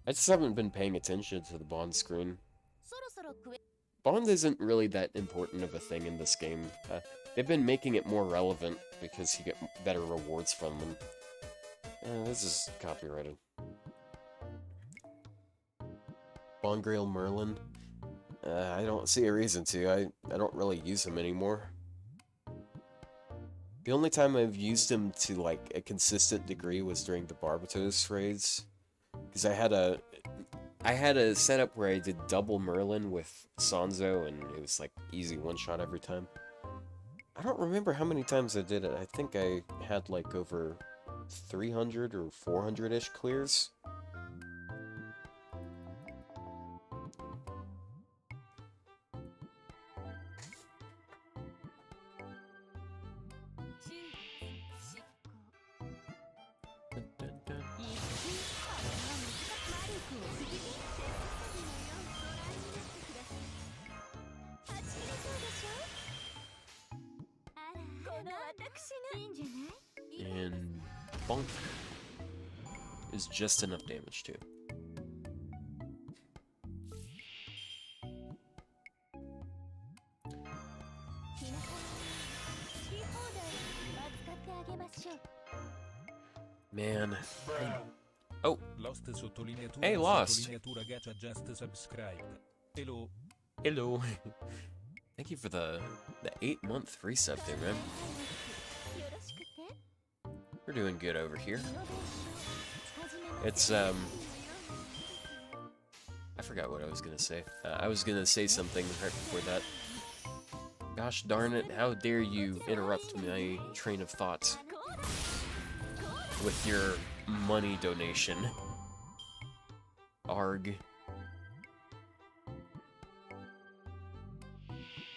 I just haven't been paying attention to the Bond screen. Bond isn't really that important of a thing in this game. They've been making it more relevant because you get better rewards from them. This is copyrighted. Bond Grail Merlin? I don't see a reason to. I don't really use him anymore. The only time I've used him to like a consistent degree was during the Barbatos raids, because I had a setup where I did double Merlin with Sanzo, and it was like easy one shot every time. I don't remember how many times I did it. I think I had like over 300 or 400-ish clears. And bonk is just enough damage too. Man. Oh, Lost sottolineatura, hey, Lost. sottolineatura gacha just subscribed. Hello. Hello. Thank you for the 8-month resub there, man. We're doing good over here. It's, I forgot what I was gonna say. I was gonna say something right before that. Gosh darn it, how dare you interrupt my train of thought with your money donation. Arg.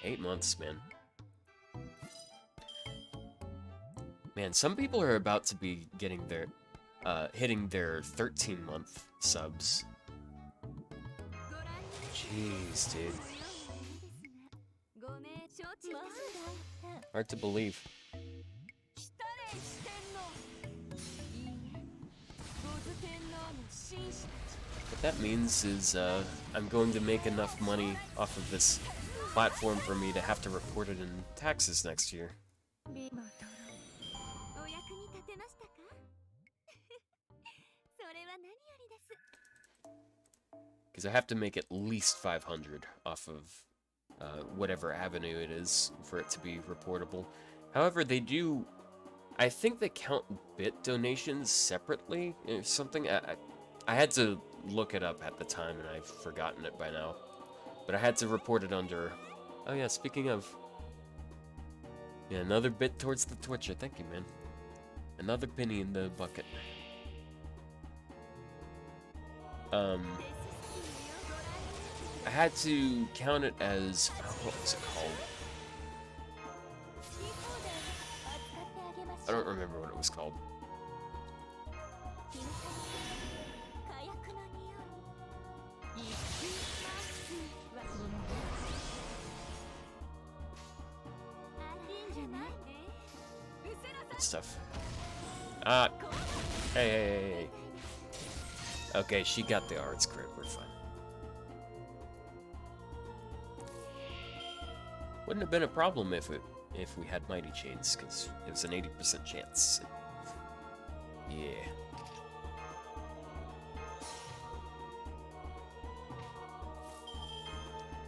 8 months, man. Man, some people are about to be getting their, hitting their 13-month subs. Jeez, dude. Hard to believe. What that means is, I'm going to make enough money off of this platform for me to have to report it in taxes next year. Because I have to make at least 500 off of whatever avenue it is for it to be reportable. However, they do... I think they count bit donations separately or something. I had to look it up at the time, and I've forgotten it by now. But I had to report it under... Oh yeah, speaking of... Yeah, another bit towards the Twitcher. Thank you, man. Another penny in the bucket. I had to count it as... what was it called? I don't remember what it was called. Good stuff. Hey. Okay, she got the arts crit, we're fine. Wouldn't have been a problem if we had Mighty Chains, because it was an 80% chance. Yeah.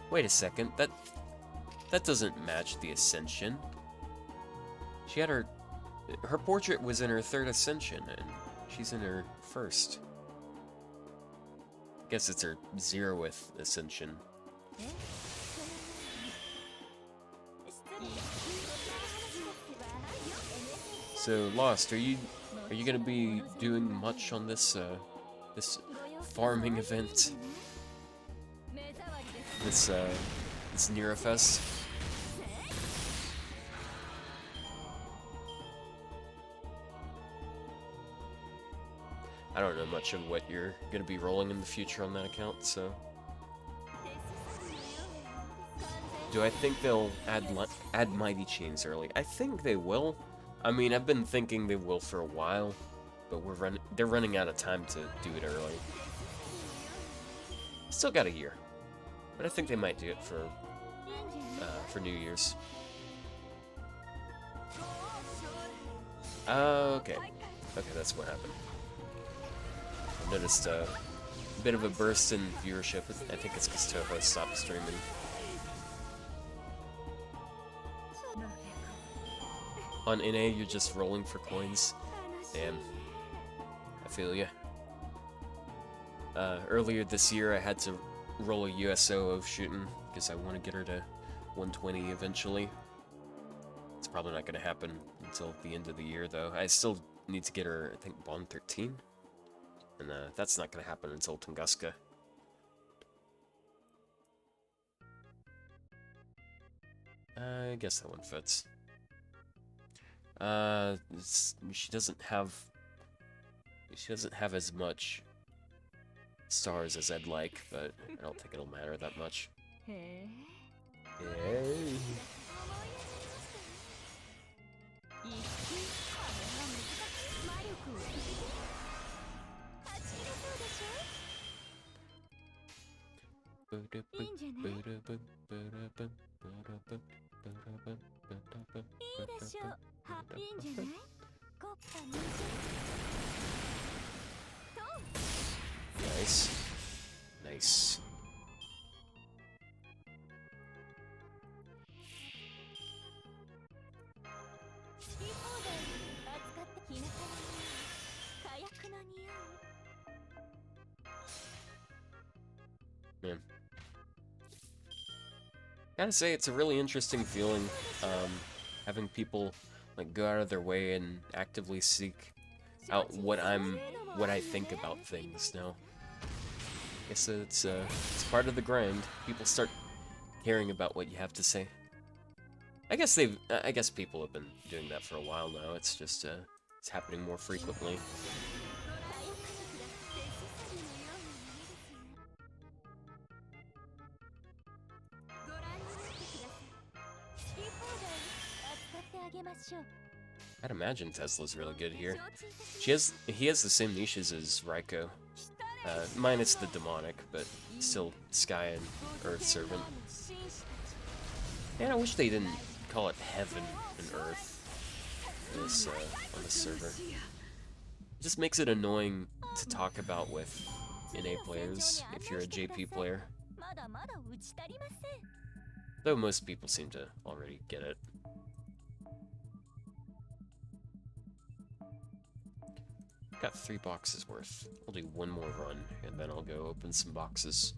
Wait a second, that doesn't match the Ascension. She had her portrait was in her 3rd Ascension, and she's in her 1st. I guess it's her 0th Ascension. So, Lost, are you gonna be doing much on this this farming event? This NEROFEST? I don't know much of what you're gonna be rolling in the future on that account, so... Do I think they'll add Mighty Chains early? I think they will. I mean, I've been thinking they will for a while, but they're running out of time to do it early. Still got a year, but I think they might do it for New Year's. Okay, that's what happened. I noticed a bit of a burst in viewership. I think it's because Toho stopped streaming. On NA, you're just rolling for coins. Damn. I feel ya. Earlier this year, I had to roll a USO of shooting because I want to get her to 120 eventually. It's probably not going to happen until the end of the year, though. I still need to get her, I think, Bond 13. And that's not going to happen until Tunguska. I guess that one fits. She doesn't have as much stars as I'd like, but I don't think it'll matter that much. Hey. いいでしょう。いいんじゃない？国家認証。 Nice. Nice. 好き放題扱ってひなたの匂い、火薬の匂い。 Man. Gotta say, it's a really interesting feeling, having people like go out of their way and actively seek out what I think about things now. I guess it's part of the grind. People start caring about what you have to say. I guess people have been doing that for a while now. It's just it's happening more frequently. I'd imagine Tesla's really good here. He has the same niches as Raiko, minus the demonic, but still Sky and Earth Servant. Man, I wish they didn't call it Heaven and Earth on this server. It just makes it annoying to talk about with NA players if you're a JP player. Though most people seem to already get it. Got 3 boxes worth. I'll do one more run, and then I'll go open some boxes.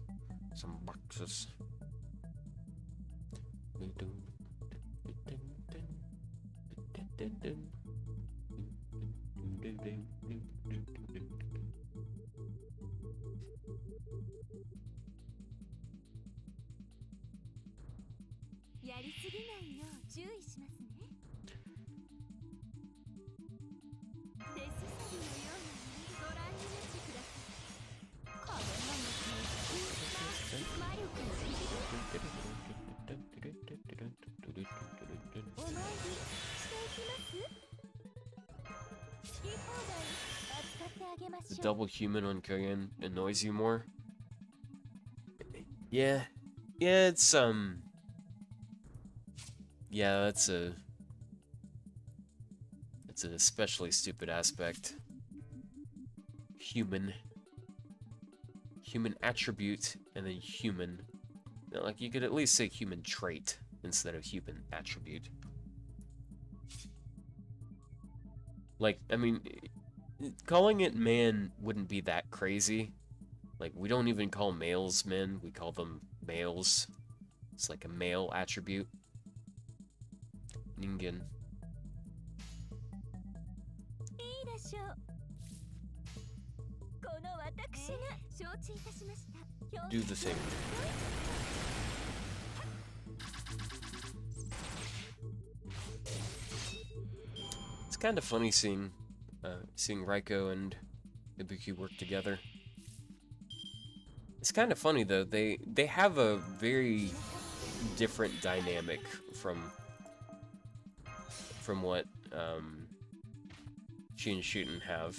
The double human on Kogan annoys you more? Yeah, it's yeah, it's an especially stupid aspect. Human attribute and then human. Like, you could at least say human trait instead of human attribute. Like, I mean, calling it man wouldn't be that crazy. Like, we don't even call males men, we call them males. It's like a male attribute. Ningen. Do the thing. It's kind of funny seeing Raiko and Ibuki work together. It's kind of funny though. They have a very different dynamic from what she and Shuten have.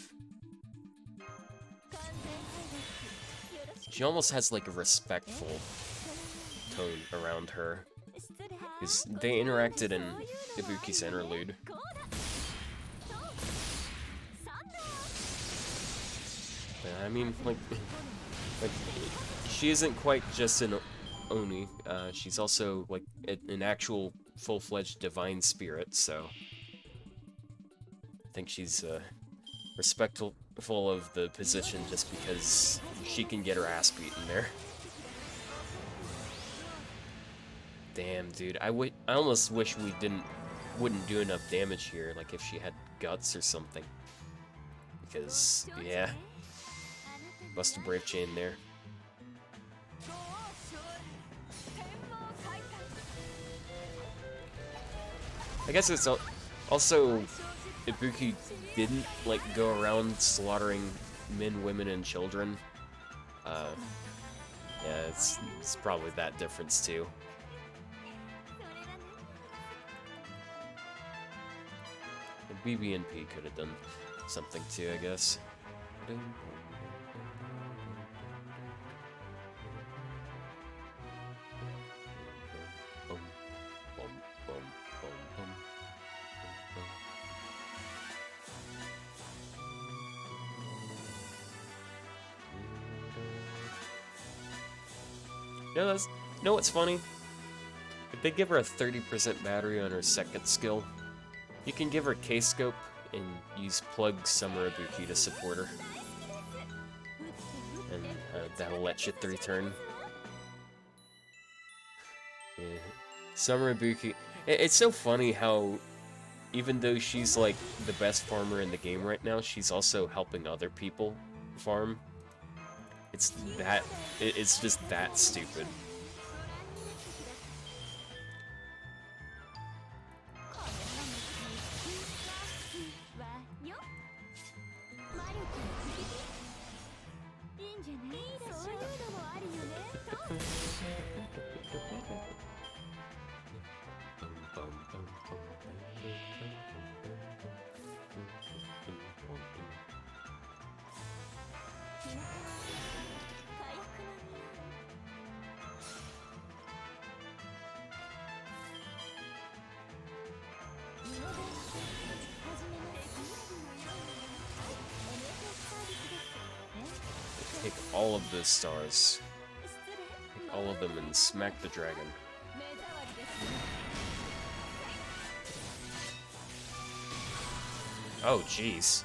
She almost has like a respectful tone around her, because they interacted in Ibuki's interlude. I mean, like she isn't quite just an Oni. She's also like an actual full-fledged divine spirit. So think she's respectful of the position just because she can get her ass beaten there. Damn, dude. I almost wish we wouldn't do enough damage here, like if she had guts or something. Because, yeah, bust a brave chain there. I guess it's also Ibuki didn't like go around slaughtering men, women, and children. Yeah, it's probably that difference too. And BB&P could have done something too, I guess. You know what's funny? If they give her a 30% battery on her second skill, you can give her K-Scope and use Plug Summer Ibuki to support her. And that'll let you 3-turn. Yeah. Summer Ibuki. It's so funny how, even though she's like the best farmer in the game right now, she's also helping other people farm. It's just that stupid. Take all of the stars. Take all of them and smack the dragon. Oh, jeez.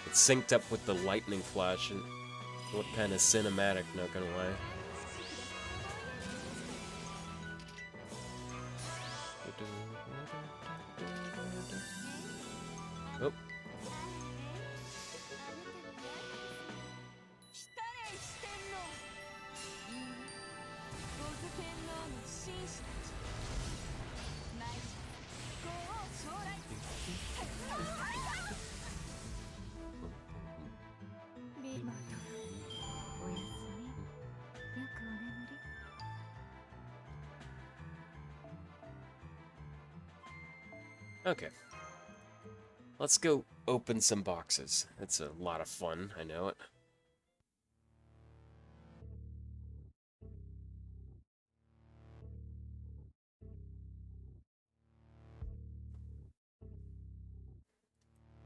It's synced up with the lightning flash, and what kind of cinematic, not gonna lie. Oh. Okay. Let's go open some boxes. It's a lot of fun, I know it.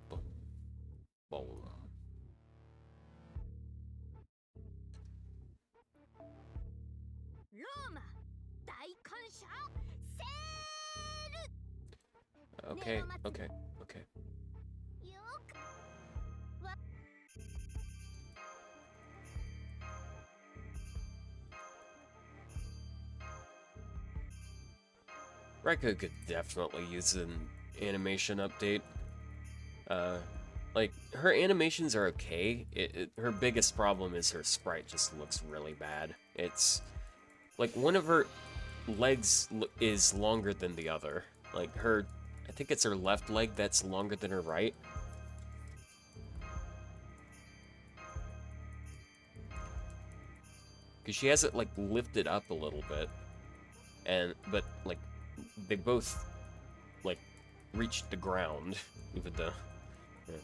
Boom. Boom. Okay, okay, okay. Raikou could definitely use an animation update. Like, her animations are okay. Her biggest problem is her sprite just looks really bad. It's, like, one of her legs is longer than the other. Like, I think it's her left leg that's longer than her right. Because she has it, like, lifted up a little bit. But, like, they both, like, reached the ground, even though... Yeah.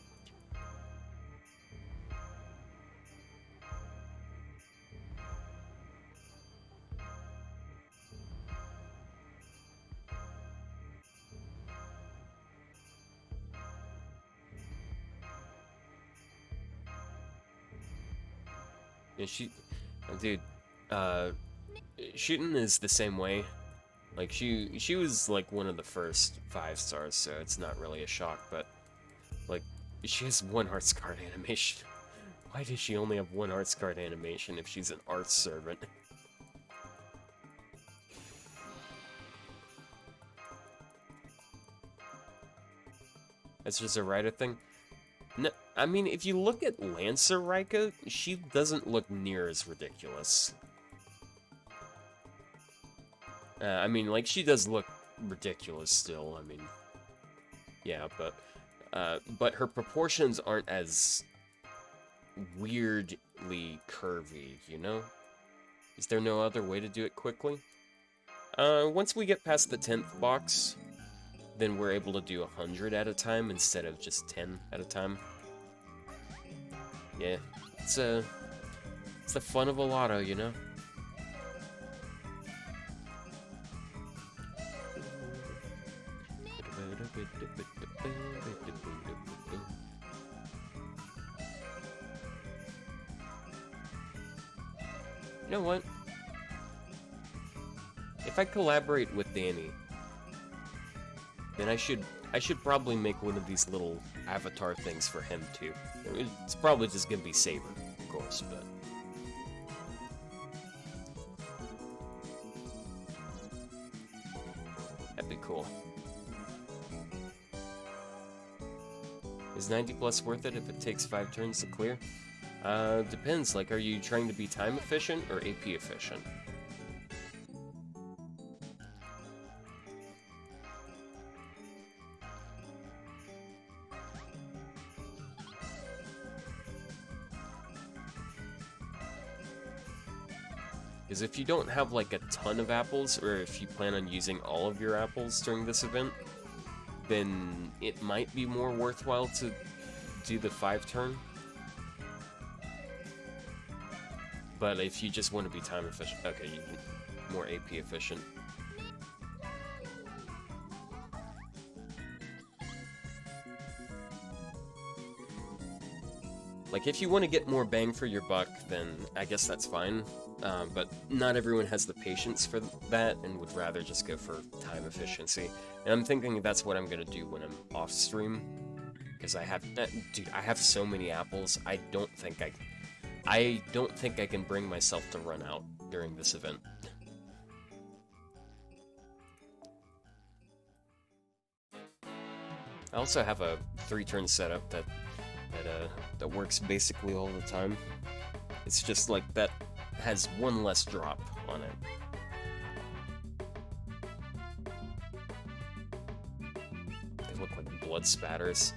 Yeah, dude, shooting is the same way. Like, she was, like, one of the first 5 stars, so it's not really a shock, but, like, she has 1 arts card animation. Why does she only have 1 arts card animation if she's an arts servant? That's just a writer thing? No, I mean, if you look at Lancer Rika, she doesn't look near as ridiculous. I mean, like, she does look ridiculous still, I mean, yeah, but her proportions aren't as weirdly curvy, you know? Is there no other way to do it quickly? Once we get past the 10th box, then we're able to do 100 at a time instead of just 10 at a time. Yeah, it's the fun of a lotto, you know? You know what? If I collaborate with Danny, then I should probably make one of these little avatar things for him too. It's probably just gonna be Saber, of course, but that'd be cool. Is 90 plus worth it if it takes 5 turns to clear? Depends, like, are you trying to be time efficient or AP efficient? Because if you don't have, like, a ton of apples, or if you plan on using all of your apples during this event, then it might be more worthwhile to do the 5 turn. But if you just want to be time efficient, okay, you need more AP efficient. Like, if you want to get more bang for your buck, then I guess that's fine. But not everyone has the patience for that and would rather just go for time efficiency. And I'm thinking that's what I'm gonna do when I'm off stream, because I have, dude, I have so many apples. I don't think I can bring myself to run out during this event. I also have a 3-turn setup that works basically all the time. It's just like that has 1 less drop on it. They look like blood spatters.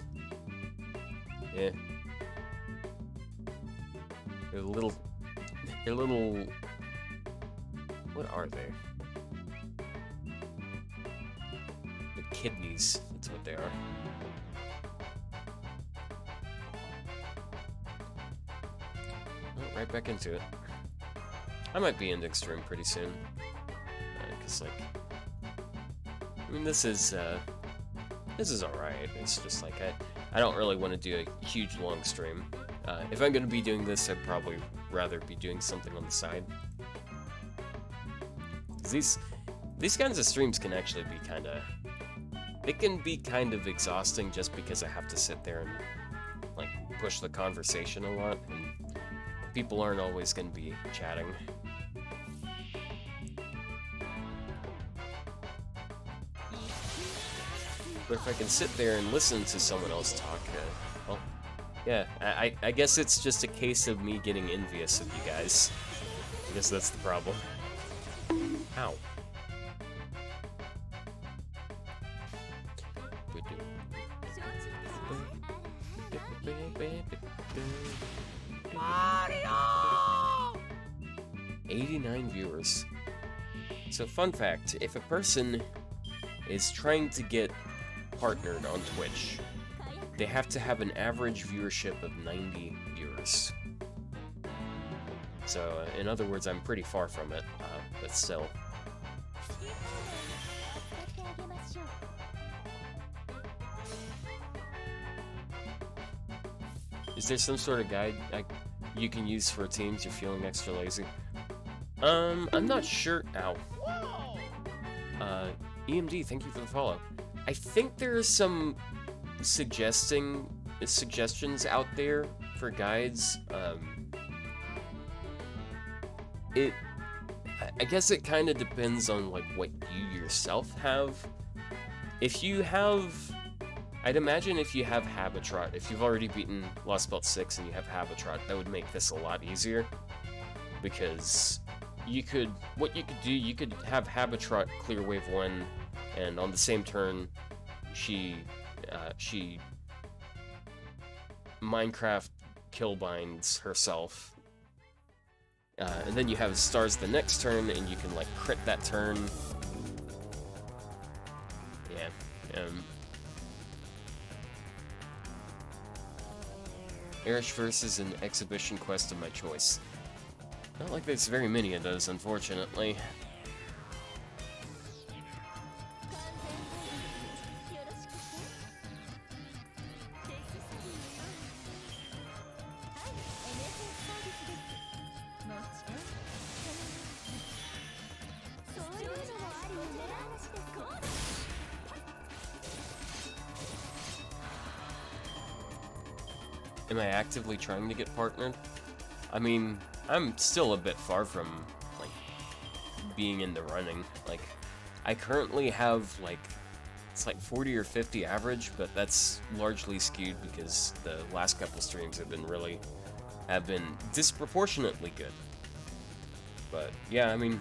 Yeah. They're little... What are they? The kidneys, that's what they are. Oh, right back into it. I might be ending stream pretty soon. Cause, like... I mean, this is alright. It's just like, I don't really want to do a huge long stream. If I'm gonna be doing this, I'd probably rather be doing something on the side. These kinds of streams can actually be kind of exhausting just because I have to sit there and, like, push the conversation a lot, and people aren't always gonna be chatting. But if I can sit there and listen to someone else talk, well, yeah, I guess it's just a case of me getting envious of you guys. I guess that's the problem. Ow. Mario! 89 viewers. So, fun fact, if a person is trying to get partnered on Twitch, they have to have an average viewership of 90 viewers. So, in other words, I'm pretty far from it, but still. Is there some sort of guide you can use for teams you're feeling extra lazy? I'm not sure. Ow. EMD, thank you for the follow. I think there are some suggestions out there for guides. I guess it kind of depends on like what you yourself have. If you have, I'd imagine if you have Habitrot, if you've already beaten Lost Belt 6 and you have Habitrot, that would make this a lot easier. Because what you could do, you could have Habitrot clear wave 1, and on the same turn, she Minecraft killbinds herself. And then you have stars the next turn, and you can like crit that turn. Yeah. Erish versus an exhibition quest of my choice. Not like there's very many of those, unfortunately. Am I actively trying to get partnered? I mean, I'm still a bit far from, like, being in the running. Like, I currently have, like, it's like 40 or 50 average, but that's largely skewed because the last couple streams have been disproportionately good. But, yeah, I mean,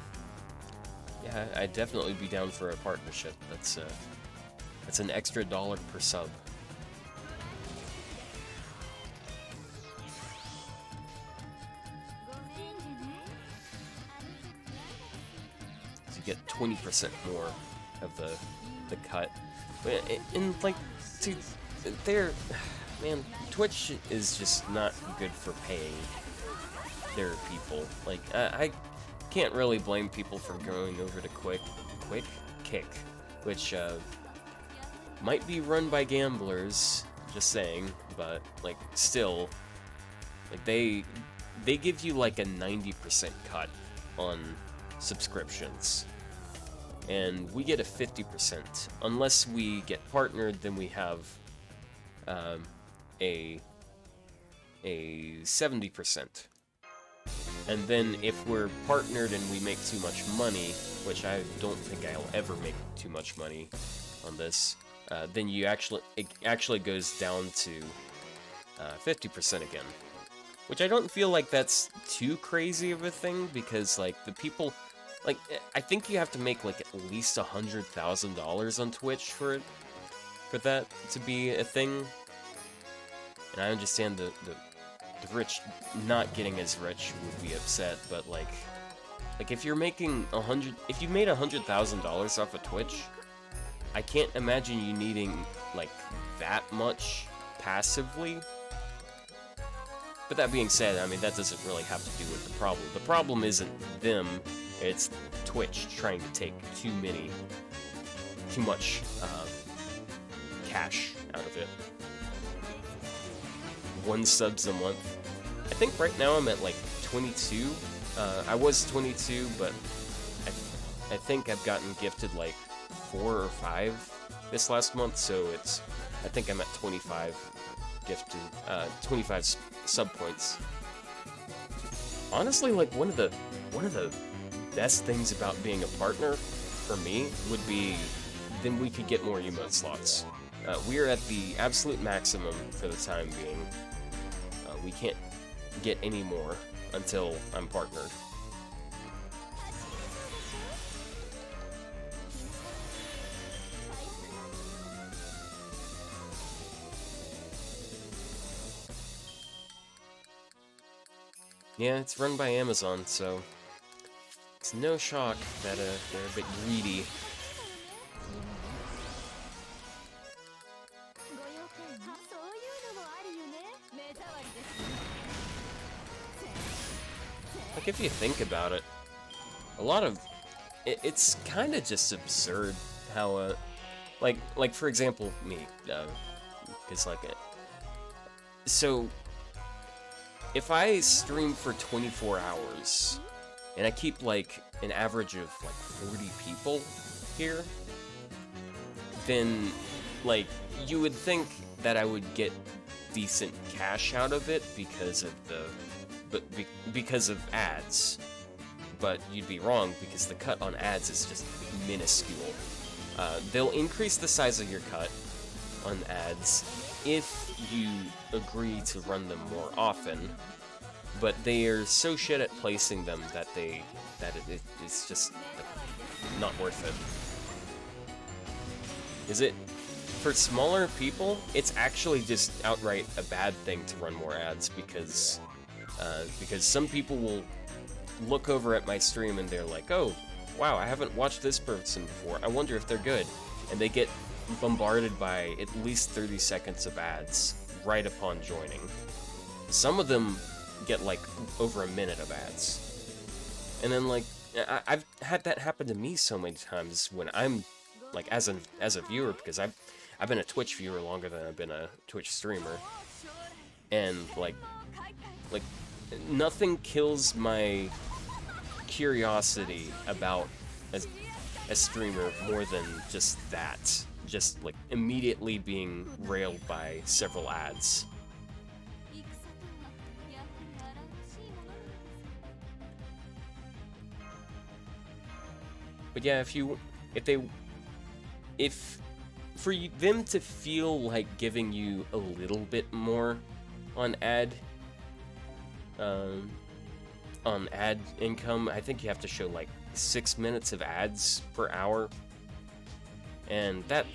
yeah, I'd definitely be down for a partnership. That's an extra $1 per sub. Get 20% more of the cut. And like, dude, man, Twitch is just not good for paying their people. Like, I can't really blame people for going over to Quick Kick, which might be run by gamblers, just saying, but like still, like they give you like a 90% cut on subscriptions. And we get a 50%. Unless we get partnered, then we have a 70%. And then if we're partnered and we make too much money, which I don't think I'll ever make too much money on this, then it actually goes down to 50% again. Which I don't feel like that's too crazy of a thing, because like the people... Like, I think you have to make, like, at least $100,000 on Twitch for that to be a thing. And I understand the rich not getting as rich would be upset, but, like if you're making if you made $100,000 off of Twitch, I can't imagine you needing, like, that much passively. But that being said, I mean, that doesn't really have to do with the problem. The problem isn't them. It's Twitch trying to take too much cash out of it. 1 subs a month. I think right now I'm at like 22. I was 22, but I think I've gotten gifted like 4 or 5 this last month, so I think I'm at 25 gifted, 25 sub points. Honestly, like one of the best things about being a partner for me would be then we could get more emote slots. We're at the absolute maximum for the time being. We can't get any more until I'm partnered. Yeah, it's run by Amazon, so it's no shock that they're a bit greedy. Like, if you think about it, a lot of it's kind of just absurd how like for example me, it's like so if I stream for 24 hours and I keep like an average of like 40 people, here, then, like, you would think that I would get decent cash out of it because of because of ads. But you'd be wrong, because the cut on ads is just minuscule. They'll increase the size of your cut on ads if you agree to run them more often, but they are so shit at placing them that it's just not worth it. Is it? For smaller people, it's actually just outright a bad thing to run more ads, because some people will look over at my stream and they're like, oh, wow, I haven't watched this person before, I wonder if they're good. And they get bombarded by at least 30 seconds of ads right upon joining. Some of them get like over a minute of ads. And then like, I've had that happen to me so many times when I'm like, as a viewer, because I've been a Twitch viewer longer than I've been a Twitch streamer. And like nothing kills my curiosity about a streamer more than just that. Just like immediately being railed by several ads. But yeah, if for them to feel like giving you a little bit more on ad income, I think you have to show like 6 minutes of ads per hour. And that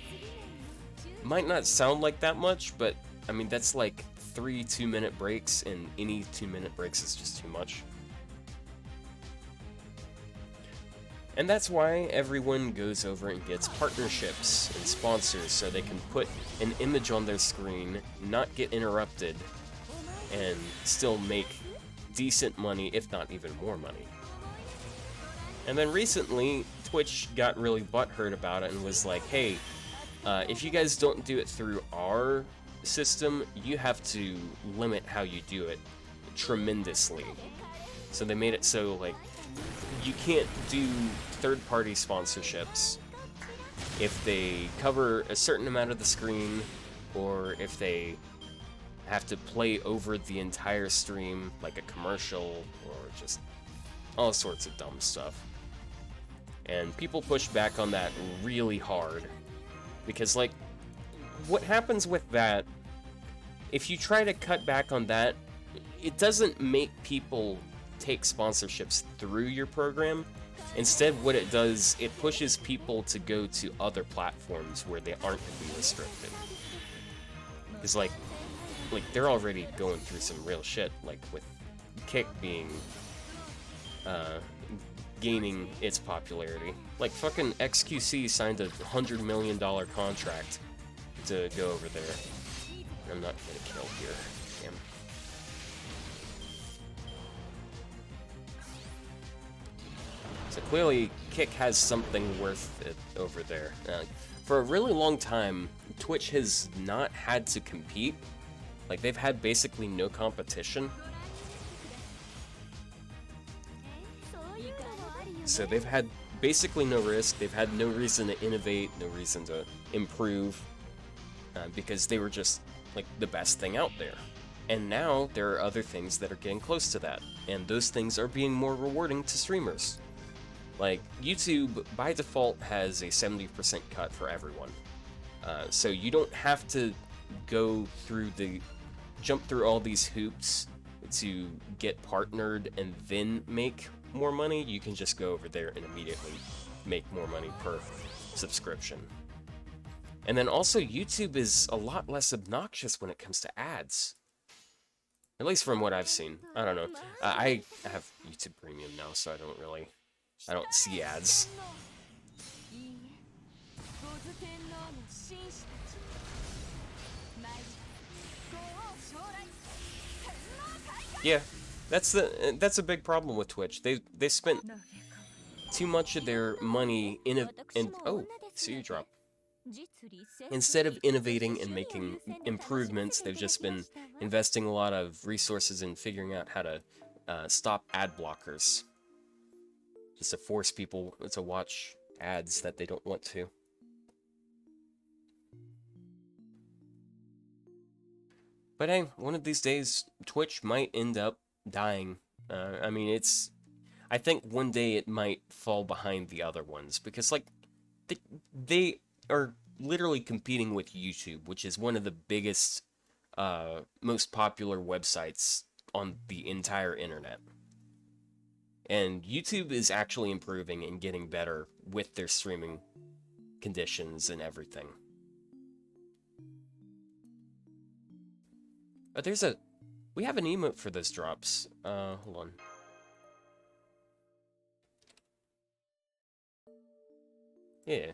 might not sound like that much, but I mean, that's like 3 2-minute breaks, and any 2-minute breaks is just too much. And that's why everyone goes over and gets partnerships and sponsors, so they can put an image on their screen, not get interrupted, and still make decent money, if not even more money. And then recently, Twitch got really butthurt about it and was like, hey, if you guys don't do it through our system, you have to limit how you do it tremendously. So they made it so, like, you can't do third-party sponsorships if they cover a certain amount of the screen, or if they have to play over the entire stream like a commercial, or just all sorts of dumb stuff. And people push back on that really hard, because like, what happens with that, if you try to cut back on that, it doesn't make people take sponsorships through your program. Instead, what it does, it pushes people to go to other platforms where they aren't going to be restricted. It's like they're already going through some real shit, like with Kick being gaining its popularity. Like fucking XQC signed a $100 million contract to go over there. I'm not gonna kill here. Damn. So clearly, Kick has something worth it over there. For a really long time, Twitch has not had to compete. Like, they've had basically no competition. So they've had basically no risk, they've had no reason to innovate, no reason to improve, because they were just, like, the best thing out there. And now, there are other things that are getting close to that, and those things are being more rewarding to streamers. Like, YouTube, by default, has a 70% cut for everyone. So you don't have to jump through all these hoops to get partnered and then make more money. You can just go over there and immediately make more money per subscription. And then also, YouTube is a lot less obnoxious when it comes to ads. At least from what I've seen. I don't know. I have YouTube Premium now, so I don't see ads. Yeah, that's a big problem with Twitch. They spent too much of their money in oh, see you drop. Instead of innovating and making improvements, they've just been investing a lot of resources in figuring out how to stop ad blockers. Just to force people to watch ads that they don't want to. But hey, one of these days, Twitch might end up dying. I mean, I think one day it might fall behind the other ones, because, like, they are literally competing with YouTube, which is one of the biggest, most popular websites on the entire internet. And YouTube is actually improving and getting better with their streaming conditions and everything. But we have an emote for those drops. Hold on. Yeah.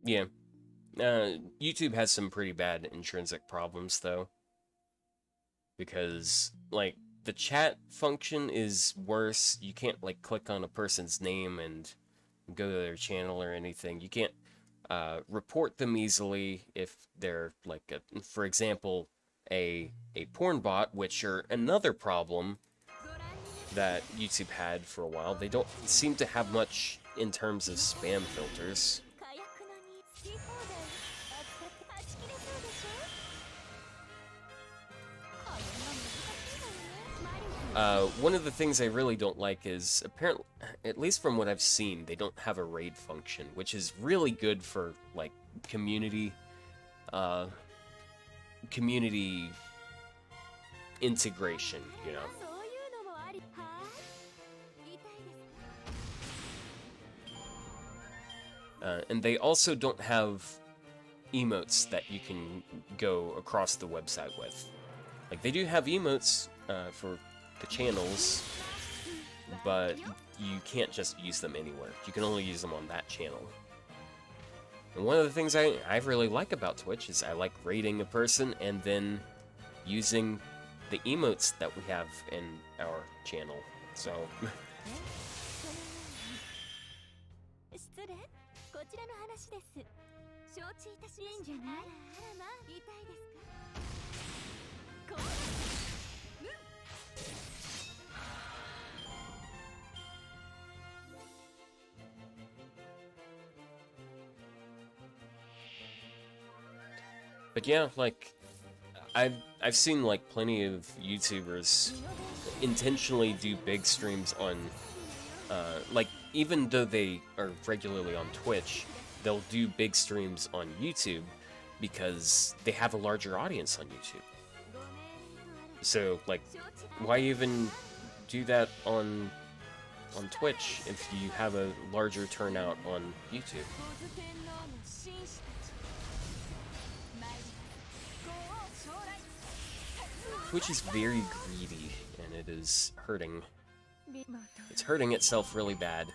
Yeah. YouTube has some pretty bad intrinsic problems, though. Because, like, the chat function is worse. You can't, like, click on a person's name and go to their channel or anything. You can't report them easily if they're, like, for example, a porn bot, which are another problem that YouTube had for a while. They don't seem to have much in terms of spam filters. One of the things I really don't like is, apparently, at least from what I've seen, they don't have a raid function, which is really good for, like, community integration, you know? And they also don't have emotes that you can go across the website with. Like, they do have emotes for the channels, but you can't just use them anywhere. You can only use them on that channel. And one of the things I really like about Twitch is I like rating a person and then using the emotes that we have in our channel. So... But yeah, like, I've seen, like, plenty of YouTubers intentionally do big streams on, like, even though they are regularly on Twitch, they'll do big streams on YouTube because they have a larger audience on YouTube. So, like, why even do that on Twitch if you have a larger turnout on YouTube? Twitch is very greedy, and it is hurting. It's hurting itself really bad.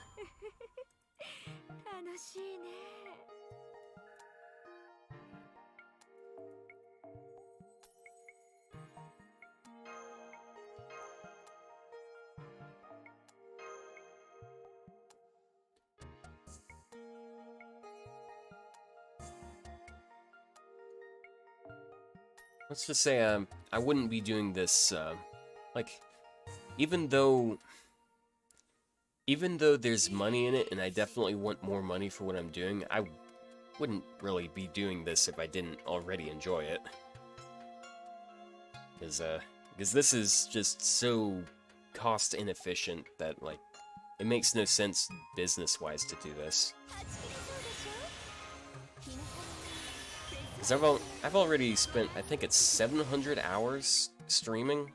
Let's just say, I wouldn't be doing this, like, even though there's money in it, and I definitely want more money for what I'm doing, I wouldn't really be doing this if I didn't already enjoy it. Because this is just so cost inefficient that, like, it makes no sense business-wise to do this. Because I've already spent, I think it's 700 hours streaming,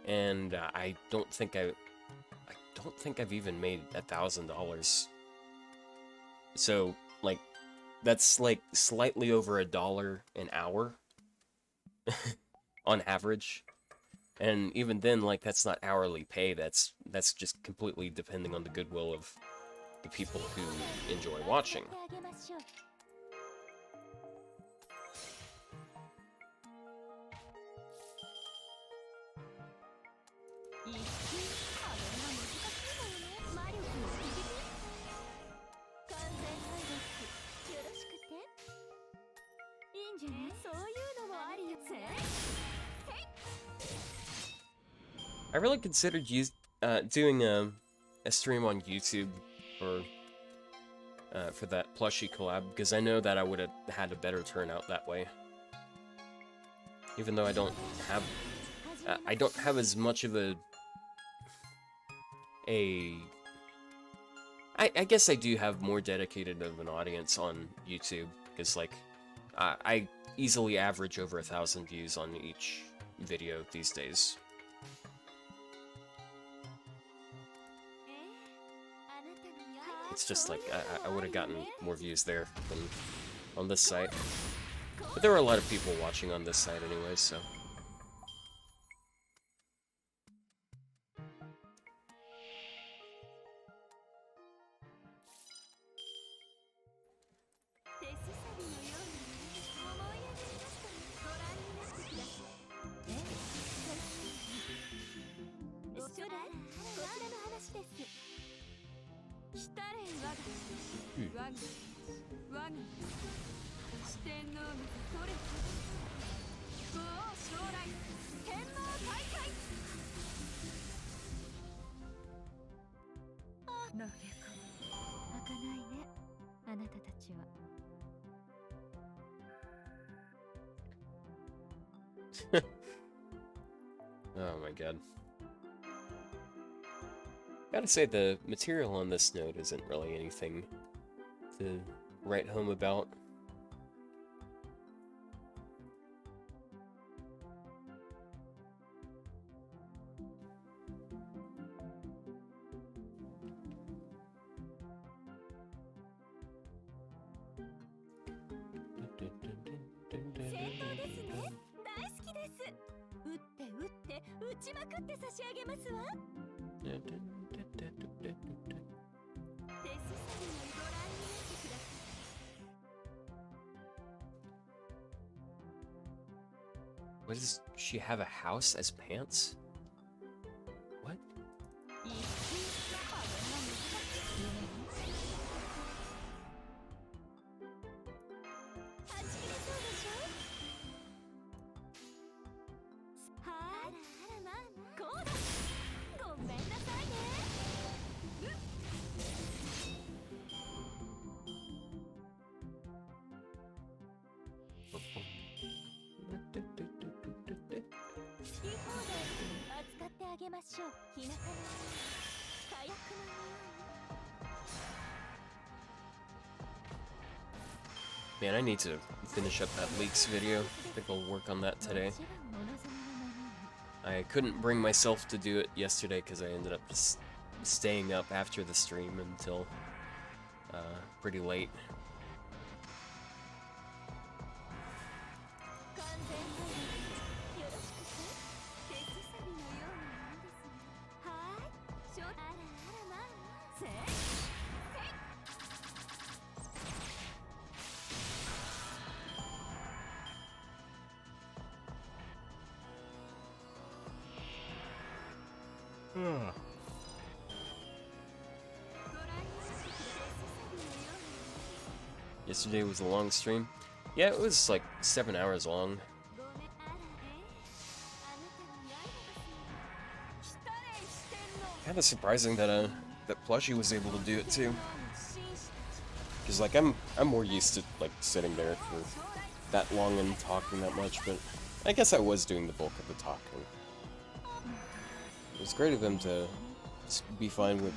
and I don't think I've even made $1,000. So, like, that's like slightly over $1 an hour on average. And even then, like, that's not hourly pay. That's just completely depending on the goodwill of the people who enjoy watching. I really considered doing a stream on YouTube for that plushie collab, because I know that I would have had a better turnout that way. Even though I don't have as much of I guess I do have more dedicated of an audience on YouTube, because like I easily average over 1,000 views on each video these days. It's just like I would have gotten more views there than on this site. But there were a lot of people watching on this site anyway, so. Oh my god. Gotta say, the material on this note isn't really anything to write home about. What does she have a house as pants? What? Man, I need to finish up that leaks video. I think I'll work on that today. I couldn't bring myself to do it yesterday because I ended up just staying up after the stream until pretty late. Yesterday was a long stream. Yeah, it was like 7 hours long. Kind of surprising that that plushie was able to do it too. Because like I'm more used to like sitting there for that long and talking that much, but I guess I was doing the bulk of the talking. It was great of him to be fine with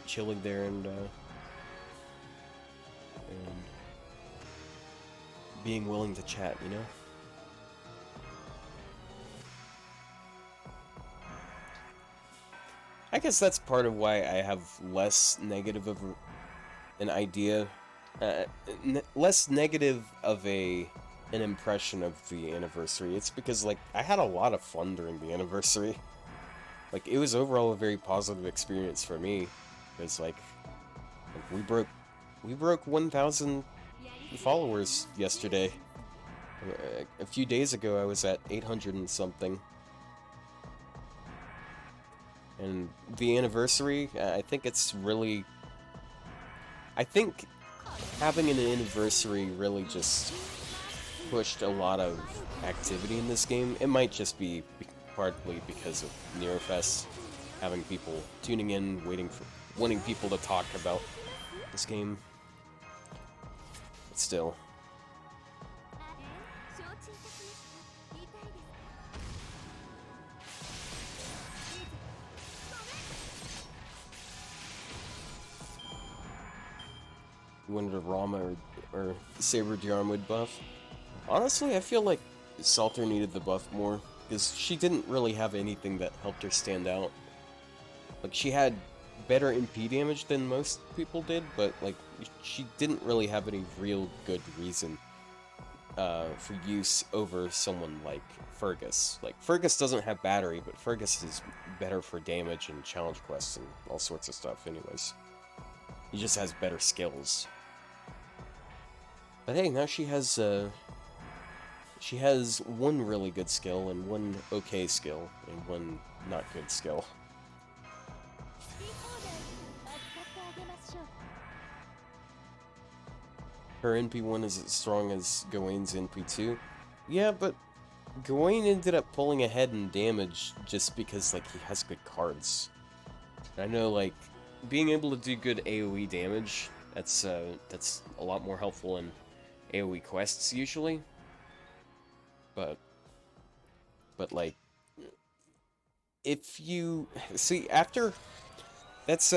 chilling there and being willing to chat, you know? I guess that's part of why I have less negative of an idea, less negative of an impression of the anniversary. It's because, like, I had a lot of fun during the anniversary. Like, it was overall a very positive experience for me, because, like we broke 1,000 followers yesterday. A few days ago I was at 800 and something. And the anniversary, I think having an anniversary really just pushed a lot of activity in this game. It might just be partly because of NEROFEST, having people tuning in, wanting people to talk about this game. But still. 承知いたしました。言いたいですか？ You wanted a Rama or Saber Jarmwood buff? Honestly, I feel like Salter needed the buff more, because she didn't really have anything that helped her stand out. Like, she had better MP damage than most people did, but, like, she didn't really have any real good reason for use over someone like Fergus. Like, Fergus doesn't have battery, but Fergus is better for damage and challenge quests and all sorts of stuff anyways. He just has better skills. But hey, now she has one really good skill and one okay skill and one not good skill. 好き放題扱ってあげましょう。 Her NP1 is as strong as Gawain's NP2. Yeah, but Gawain ended up pulling ahead in damage just because, like, he has good cards. I know, like, being able to do good AoE damage, that's a lot more helpful in AoE quests usually. But like, if you see after, that's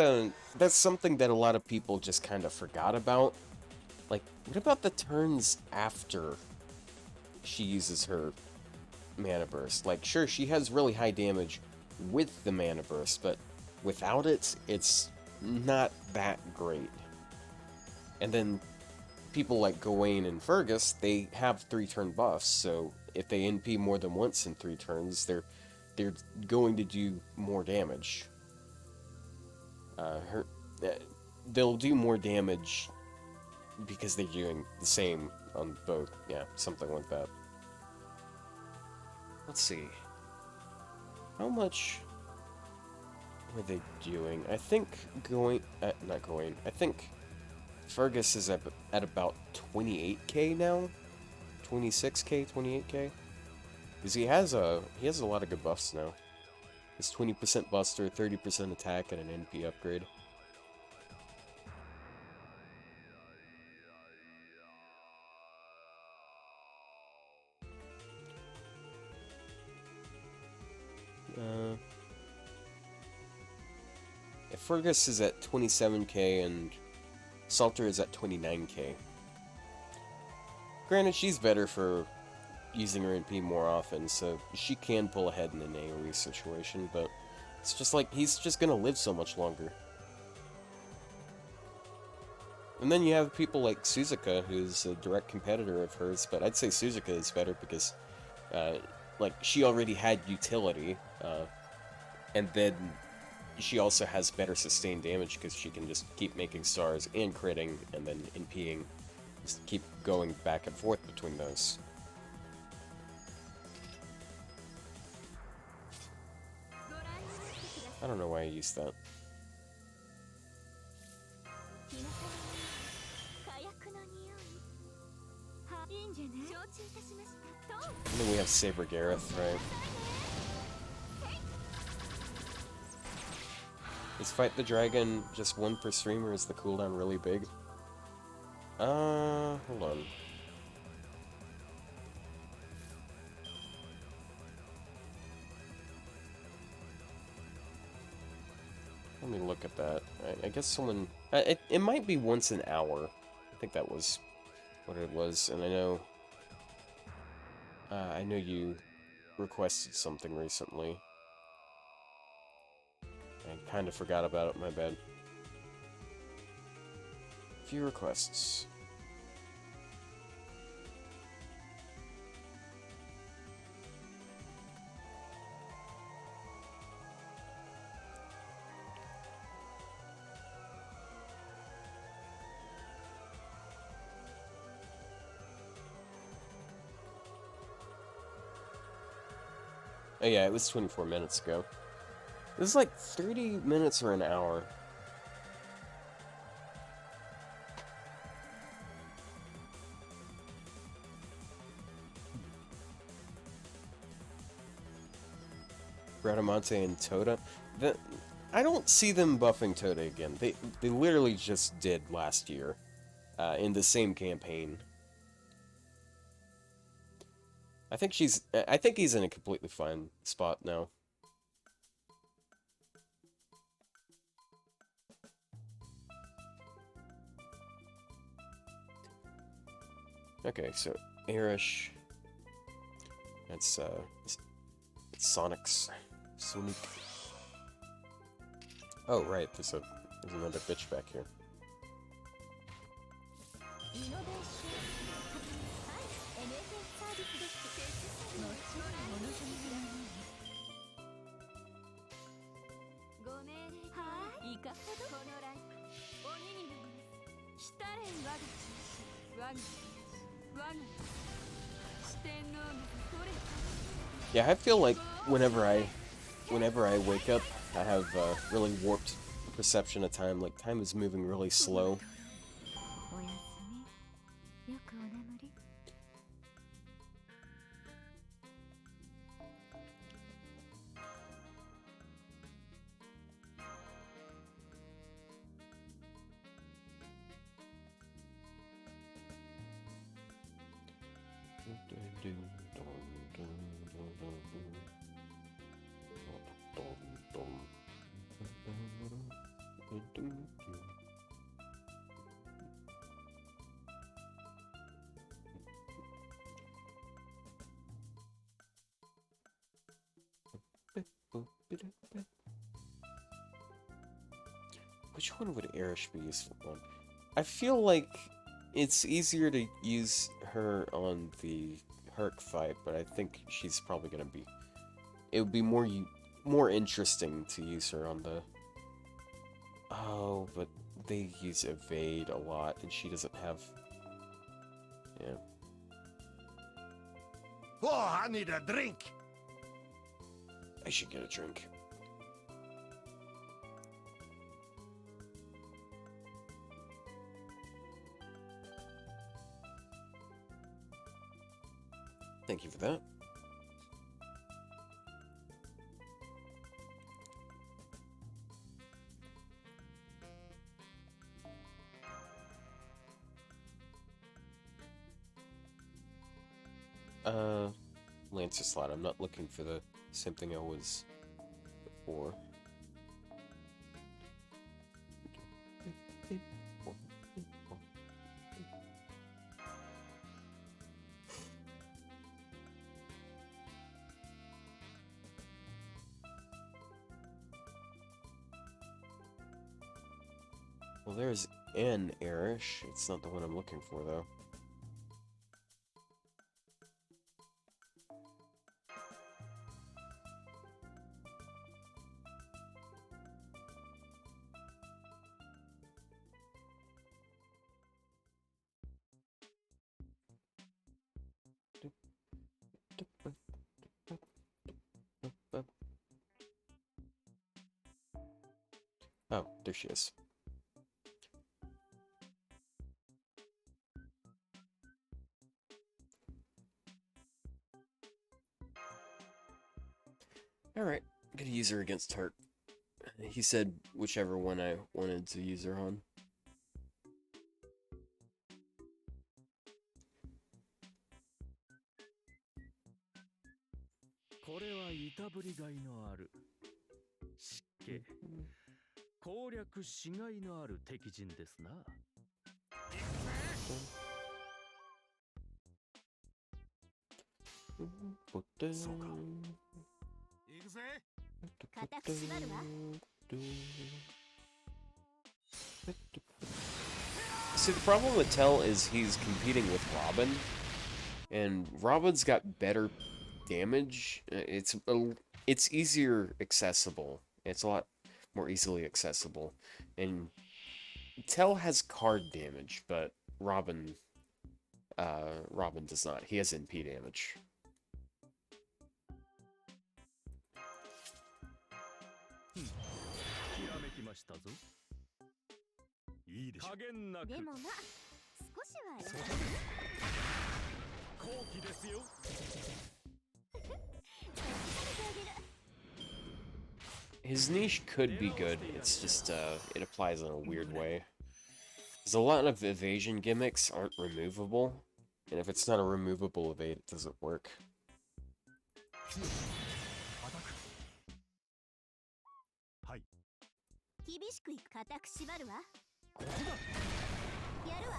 something that a lot of people just kind of forgot about. Like, what about the turns after she uses her mana burst? Like, sure, she has really high damage with the mana burst, but without it, it's not that great. And then people like Gawain and Fergus, they have 3-turn buffs, so if they NP more than once in 3 turns, they're going to do more damage. They'll do more damage because they're doing the same on both. Yeah, something like that. Let's see. How much were they doing? I think not Gawain. I think Fergus is at about 28k now, 26k, 28k. Because he has a lot of good buffs now. His 20% Buster, 30% attack, and an NP upgrade. If Fergus is at 27k and Salter is at 29k. Granted, she's better for using her NP more often, so she can pull ahead in an AoE situation, but it's just like, he's just gonna live so much longer. And then you have people like Suzuka, who's a direct competitor of hers, but I'd say Suzuka is better because, like, she already had utility, and then she also has better sustained damage because she can just keep making stars and critting, and then NPing, just keep going back and forth between those. I don't know why I used that. 皆様火薬の匂い。はいいんじゃない？承知いたしました。どう？ And then we have Saber Gareth, right? Is Fight the Dragon just 1 per stream, or is the cooldown really big? Hold on. Let me look at that. I guess someone... it might be once an hour. I think that was what it was, and I know you requested something recently. I kind of forgot about it, my bad. Few requests. Oh yeah, it was 24 minutes ago. It was like 30 minutes or an hour. Bradamante and Toda. I don't see them buffing Toda again. They literally just did last year, in the same campaign. I think he's in a completely fine spot now. Okay, so Arish. That's Sonic's. Sonic. Oh right, there's another bitch back here. イノベーションはい NFS サービスですもちろんお望みくださいご命令はいいかほどこのライフ鬼になります来たれ我が中心我が四天王がそれ Yeah, I feel like whenever I wake up, I have really warped perception of time. Like time is moving really slow. おやすみよくお眠り Which one would Arish be useful on? I feel like it's easier to use her on the Herc fight, but I think she's probably gonna be. It would be more interesting to use her on the. Oh, but they use evade a lot, and she doesn't have. Yeah. Oh, I need a drink. I should get a drink. Thank you for that. Lancer slot. I'm not looking for the same thing I was before. Well, there's an Arish. It's not the one I'm looking for, though. Oh, there she is. Alright, I'm gonna use her against Hurt. He said whichever one I wanted to use her on. See, the problem with Tell is he's competing with Robin, and Robin's got better damage. It's easier accessible. It's a lot more easily accessible, and Tell has card damage, but Robin does not. He has NP damage. his niche could be good. It's just it applies in a weird way. Because a lot of evasion gimmicks aren't removable, and if it's not a removable evade, it doesn't work. アタック。はい。厳しくいく固く縛るわ。ここだ。やるわ。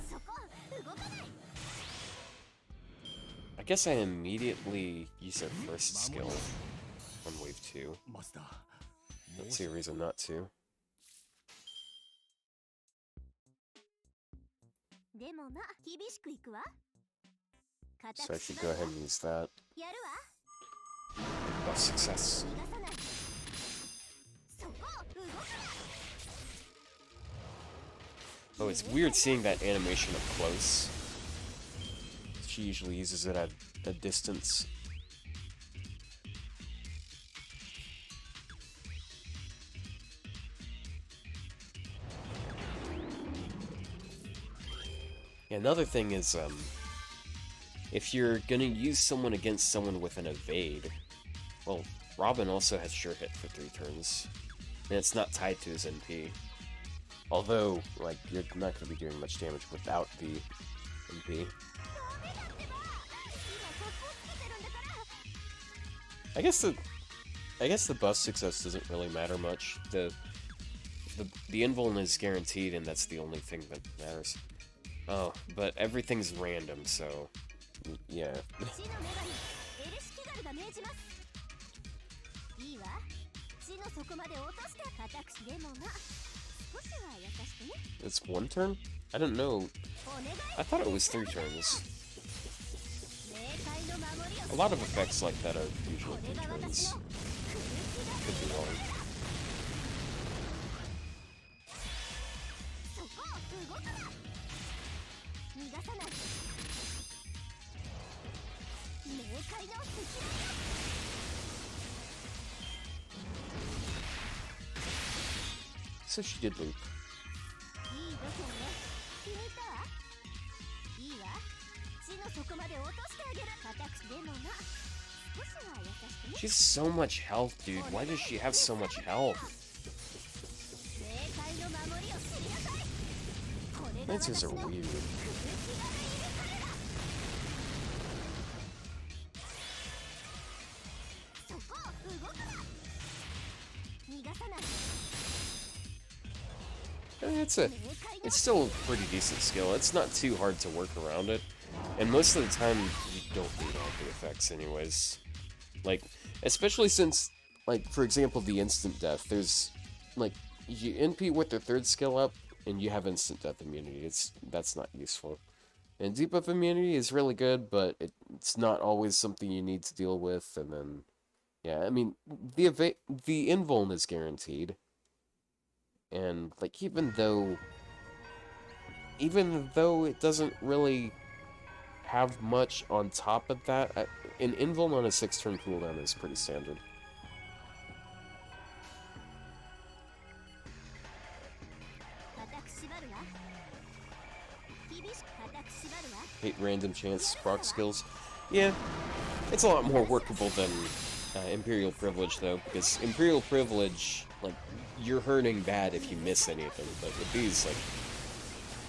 そこ動かない。 I guess I immediately use their first skill on wave 2. マスター。 Don't see a reason not to. でもまあ厳しくいくわ。 So I should go ahead and use that. やるわ。 Buff success. 逃がさない。そこ動かない。 Oh, it's weird seeing that animation up close. She usually uses it at a distance. Yeah, another thing is, if you're gonna use someone against someone with an evade, well, Robin also has sure hit for 3 turns, and it's not tied to his NP. Although, like, you're not gonna be doing much damage without the NP. I guess the buff success doesn't really matter much. The invuln is guaranteed, and that's the only thing that matters. Oh, but everything's random, so yeah. いいわ。地の底まで落として固くしでもな。少しは優しくね。 It's 1 turn? I didn't know. I thought it was 3 turns. A lot of effects like that are usually 3 turns. Could be wrong. そこ動かない。逃がさない。明快な敵だよ。 So she did loop. いい度胸ね。気に入ったわ。いいわ。地の底まで落としてあげる。固くしでもな。少しは優しくね。 She has so much health, dude. Why does she have so much health? 明快の守りを知りなさい。これが Lancers 私 are の weird. 空気が許された。そこ動くな。逃がさない。 It's still a pretty decent skill. It's not too hard to work around it. And most of the time, you don't need all the effects anyways. Like, especially since, like, for example, the instant death. There's, like, you NP with their 3rd skill up, and you have instant death immunity. That's not useful. And debuff immunity is really good, but it's not always something you need to deal with. And then, yeah, I mean, the invuln is guaranteed. And, like, even though it doesn't really have much on top of that, an invuln on a 6-turn cooldown is pretty standard. Hate random chance proc skills. Yeah, it's a lot more workable than Imperial Privilege, though, because Imperial Privilege, like, you're hurting bad if you miss anything, but with these, like,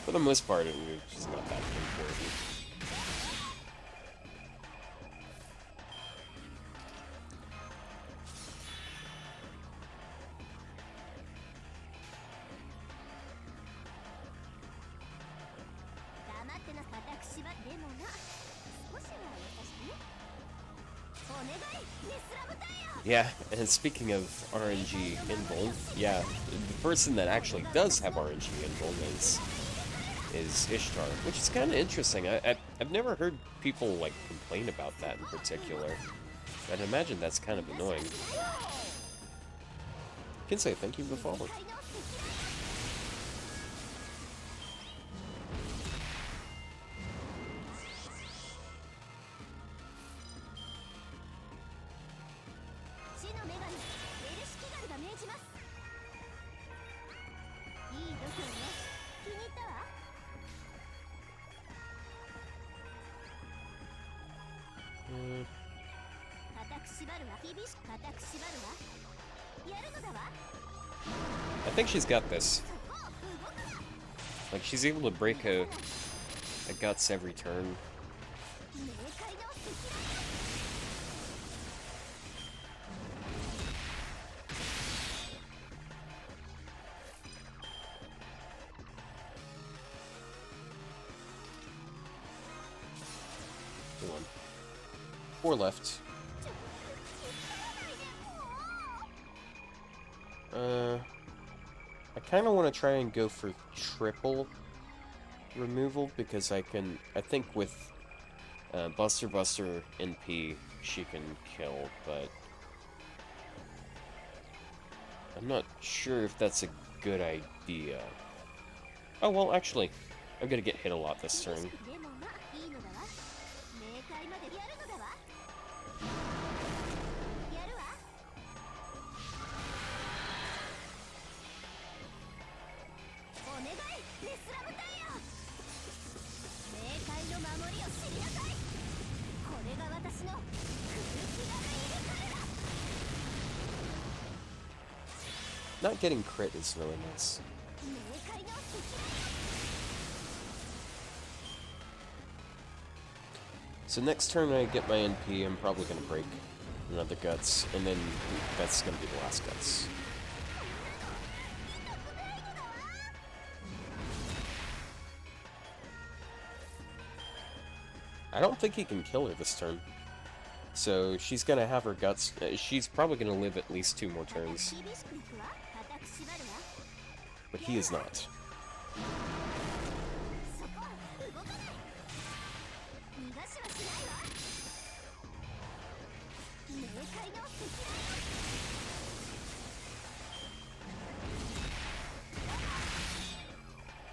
for the most part, it's just not that important. Yeah, and speaking of RNG invuln, yeah, the person that actually does have RNG invuln is Ishtar, which is kind of interesting. I've never heard people, like, complain about that in particular. I'd imagine that's kind of annoying. Can say thank you for the follow. I think she's got this. Like, she's able to break a guts every turn. Come on. 4 left. I kind of want to try and go for triple removal because I think with Buster NP she can kill, but I'm not sure if that's a good idea. Oh, well, actually, I'm gonna get hit a lot this turn. Not getting crit is really nice. So next turn I get my NP, I'm probably going to break another guts, and then that's going to be the last guts. I don't think he can kill her this turn. So she's going to have her guts. She's probably going to live at least 2 more turns. But he is not.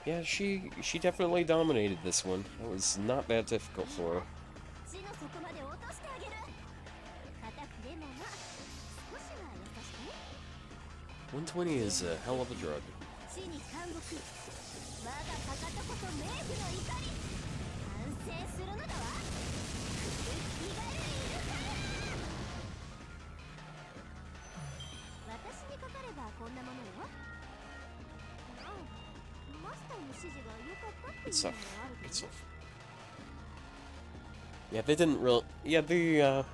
Yeah, she definitely dominated this one. It was not that difficult for her. 120 is a hell of a drug. Good stuff. Good stuff. Yeah, they didn't really. Yeah, the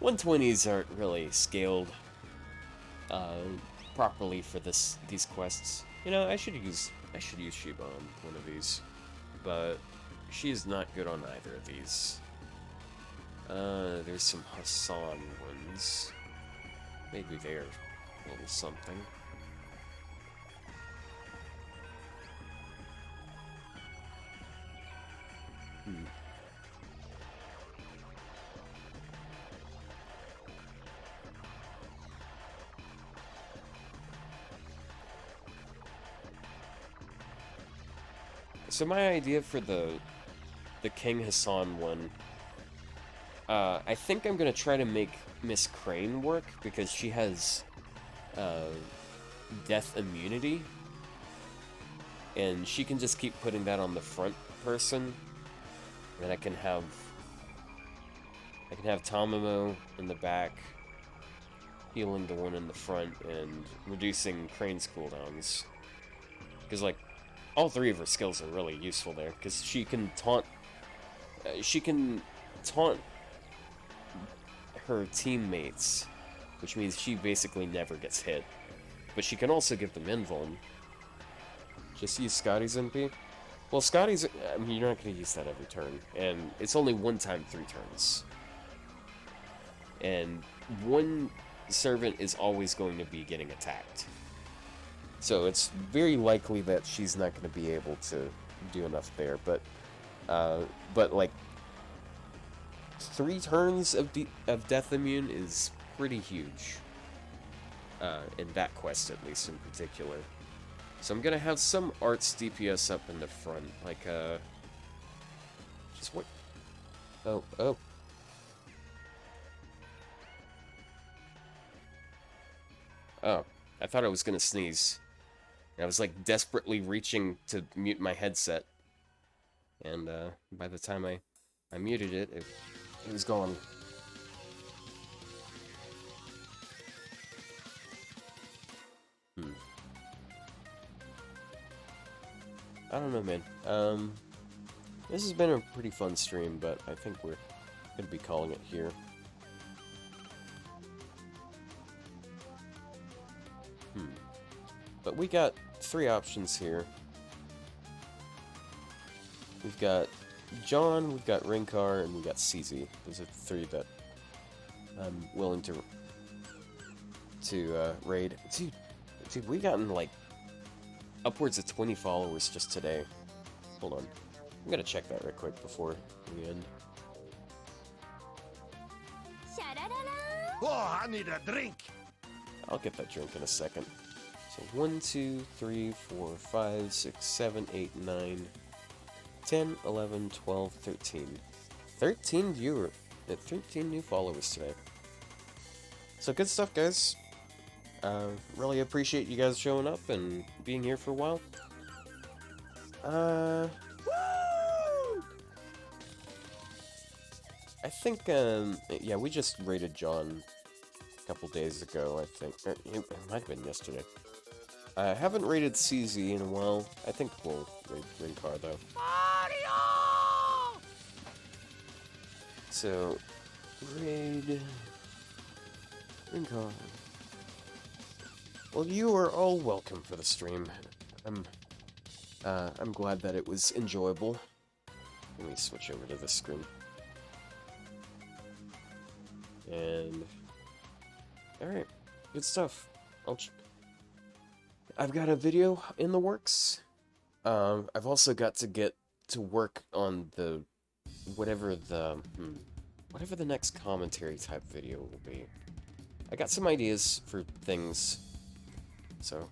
120s aren't really scaled properly for these quests. You know, I should use Shiba on one of these, but she's not good on either of these. There's some Hassan ones. Maybe they're a little something. So my idea for the King Hassan one, I think I'm gonna try to make Miss Crane work because she has death immunity, and she can just keep putting that on the front person, and I can have Tamamo in the back, healing the one in the front, and reducing Crane's cooldowns. Because, like, all 3 of her skills are really useful there, because she can taunt her teammates, which means she basically never gets hit. But she can also give them invuln. Just use Scotty's NP? Well, Scotty's, I mean, you're not going to use that every turn, and it's only 1 time 3 turns. And 1 servant is always going to be getting attacked. So it's very likely that she's not going to be able to do enough there, but like 3 turns of death immune is pretty huge, in that quest at least in particular. So I'm gonna have some arts DPS up in the front, like just what? Oh. Oh, I thought I was gonna sneeze. I was like desperately reaching to mute my headset, and by the time I muted it, it was gone. I don't know, man. This has been a pretty fun stream, but I think we're gonna be calling it here. But we got 3 options here. We've got John, we've got Rinkar, and we got CZ. Those are the 3 that I'm willing to raid. Dude, we gotten like upwards of 20 followers just today. Hold on. I'm gonna check that right quick before we end. Oh, I need a drink. I'll get that drink in a second. So 1, 2, 3, 4, 5, 6, 7, 8, 9, 10, 11, 12, 13. 13 new followers today. So good stuff, guys. Really appreciate you guys showing up and being here for a while. I think, yeah, we just raided John a couple days ago, I think. It might have been yesterday. I haven't raided CZ in a while. I think we'll raid Rinkar, though. Mario! So, raid Rinkar. Well, you are all welcome for the stream. I'm glad that it was enjoyable. Let me switch over to this screen. And alright, good stuff. I've got a video in the works. I've also got to get to work on the whatever the next commentary type video will be. I got some ideas for things, so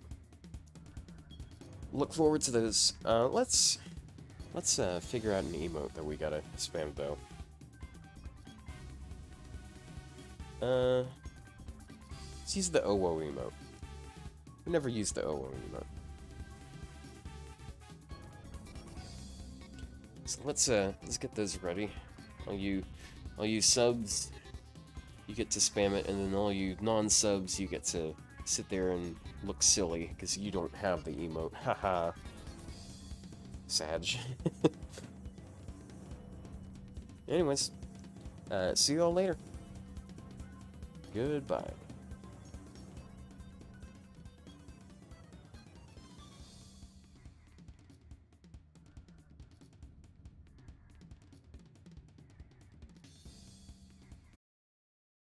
look forward to those. Let's figure out an emote that we gotta spam though. Let's use the OWO emote. We never used the OWO emote. So let's get those ready. All you subs, you get to spam it, and then all you non-subs, you get to sit there and look silly because you don't have the emote. Haha. Sag. Anyways, see you all later. Goodbye.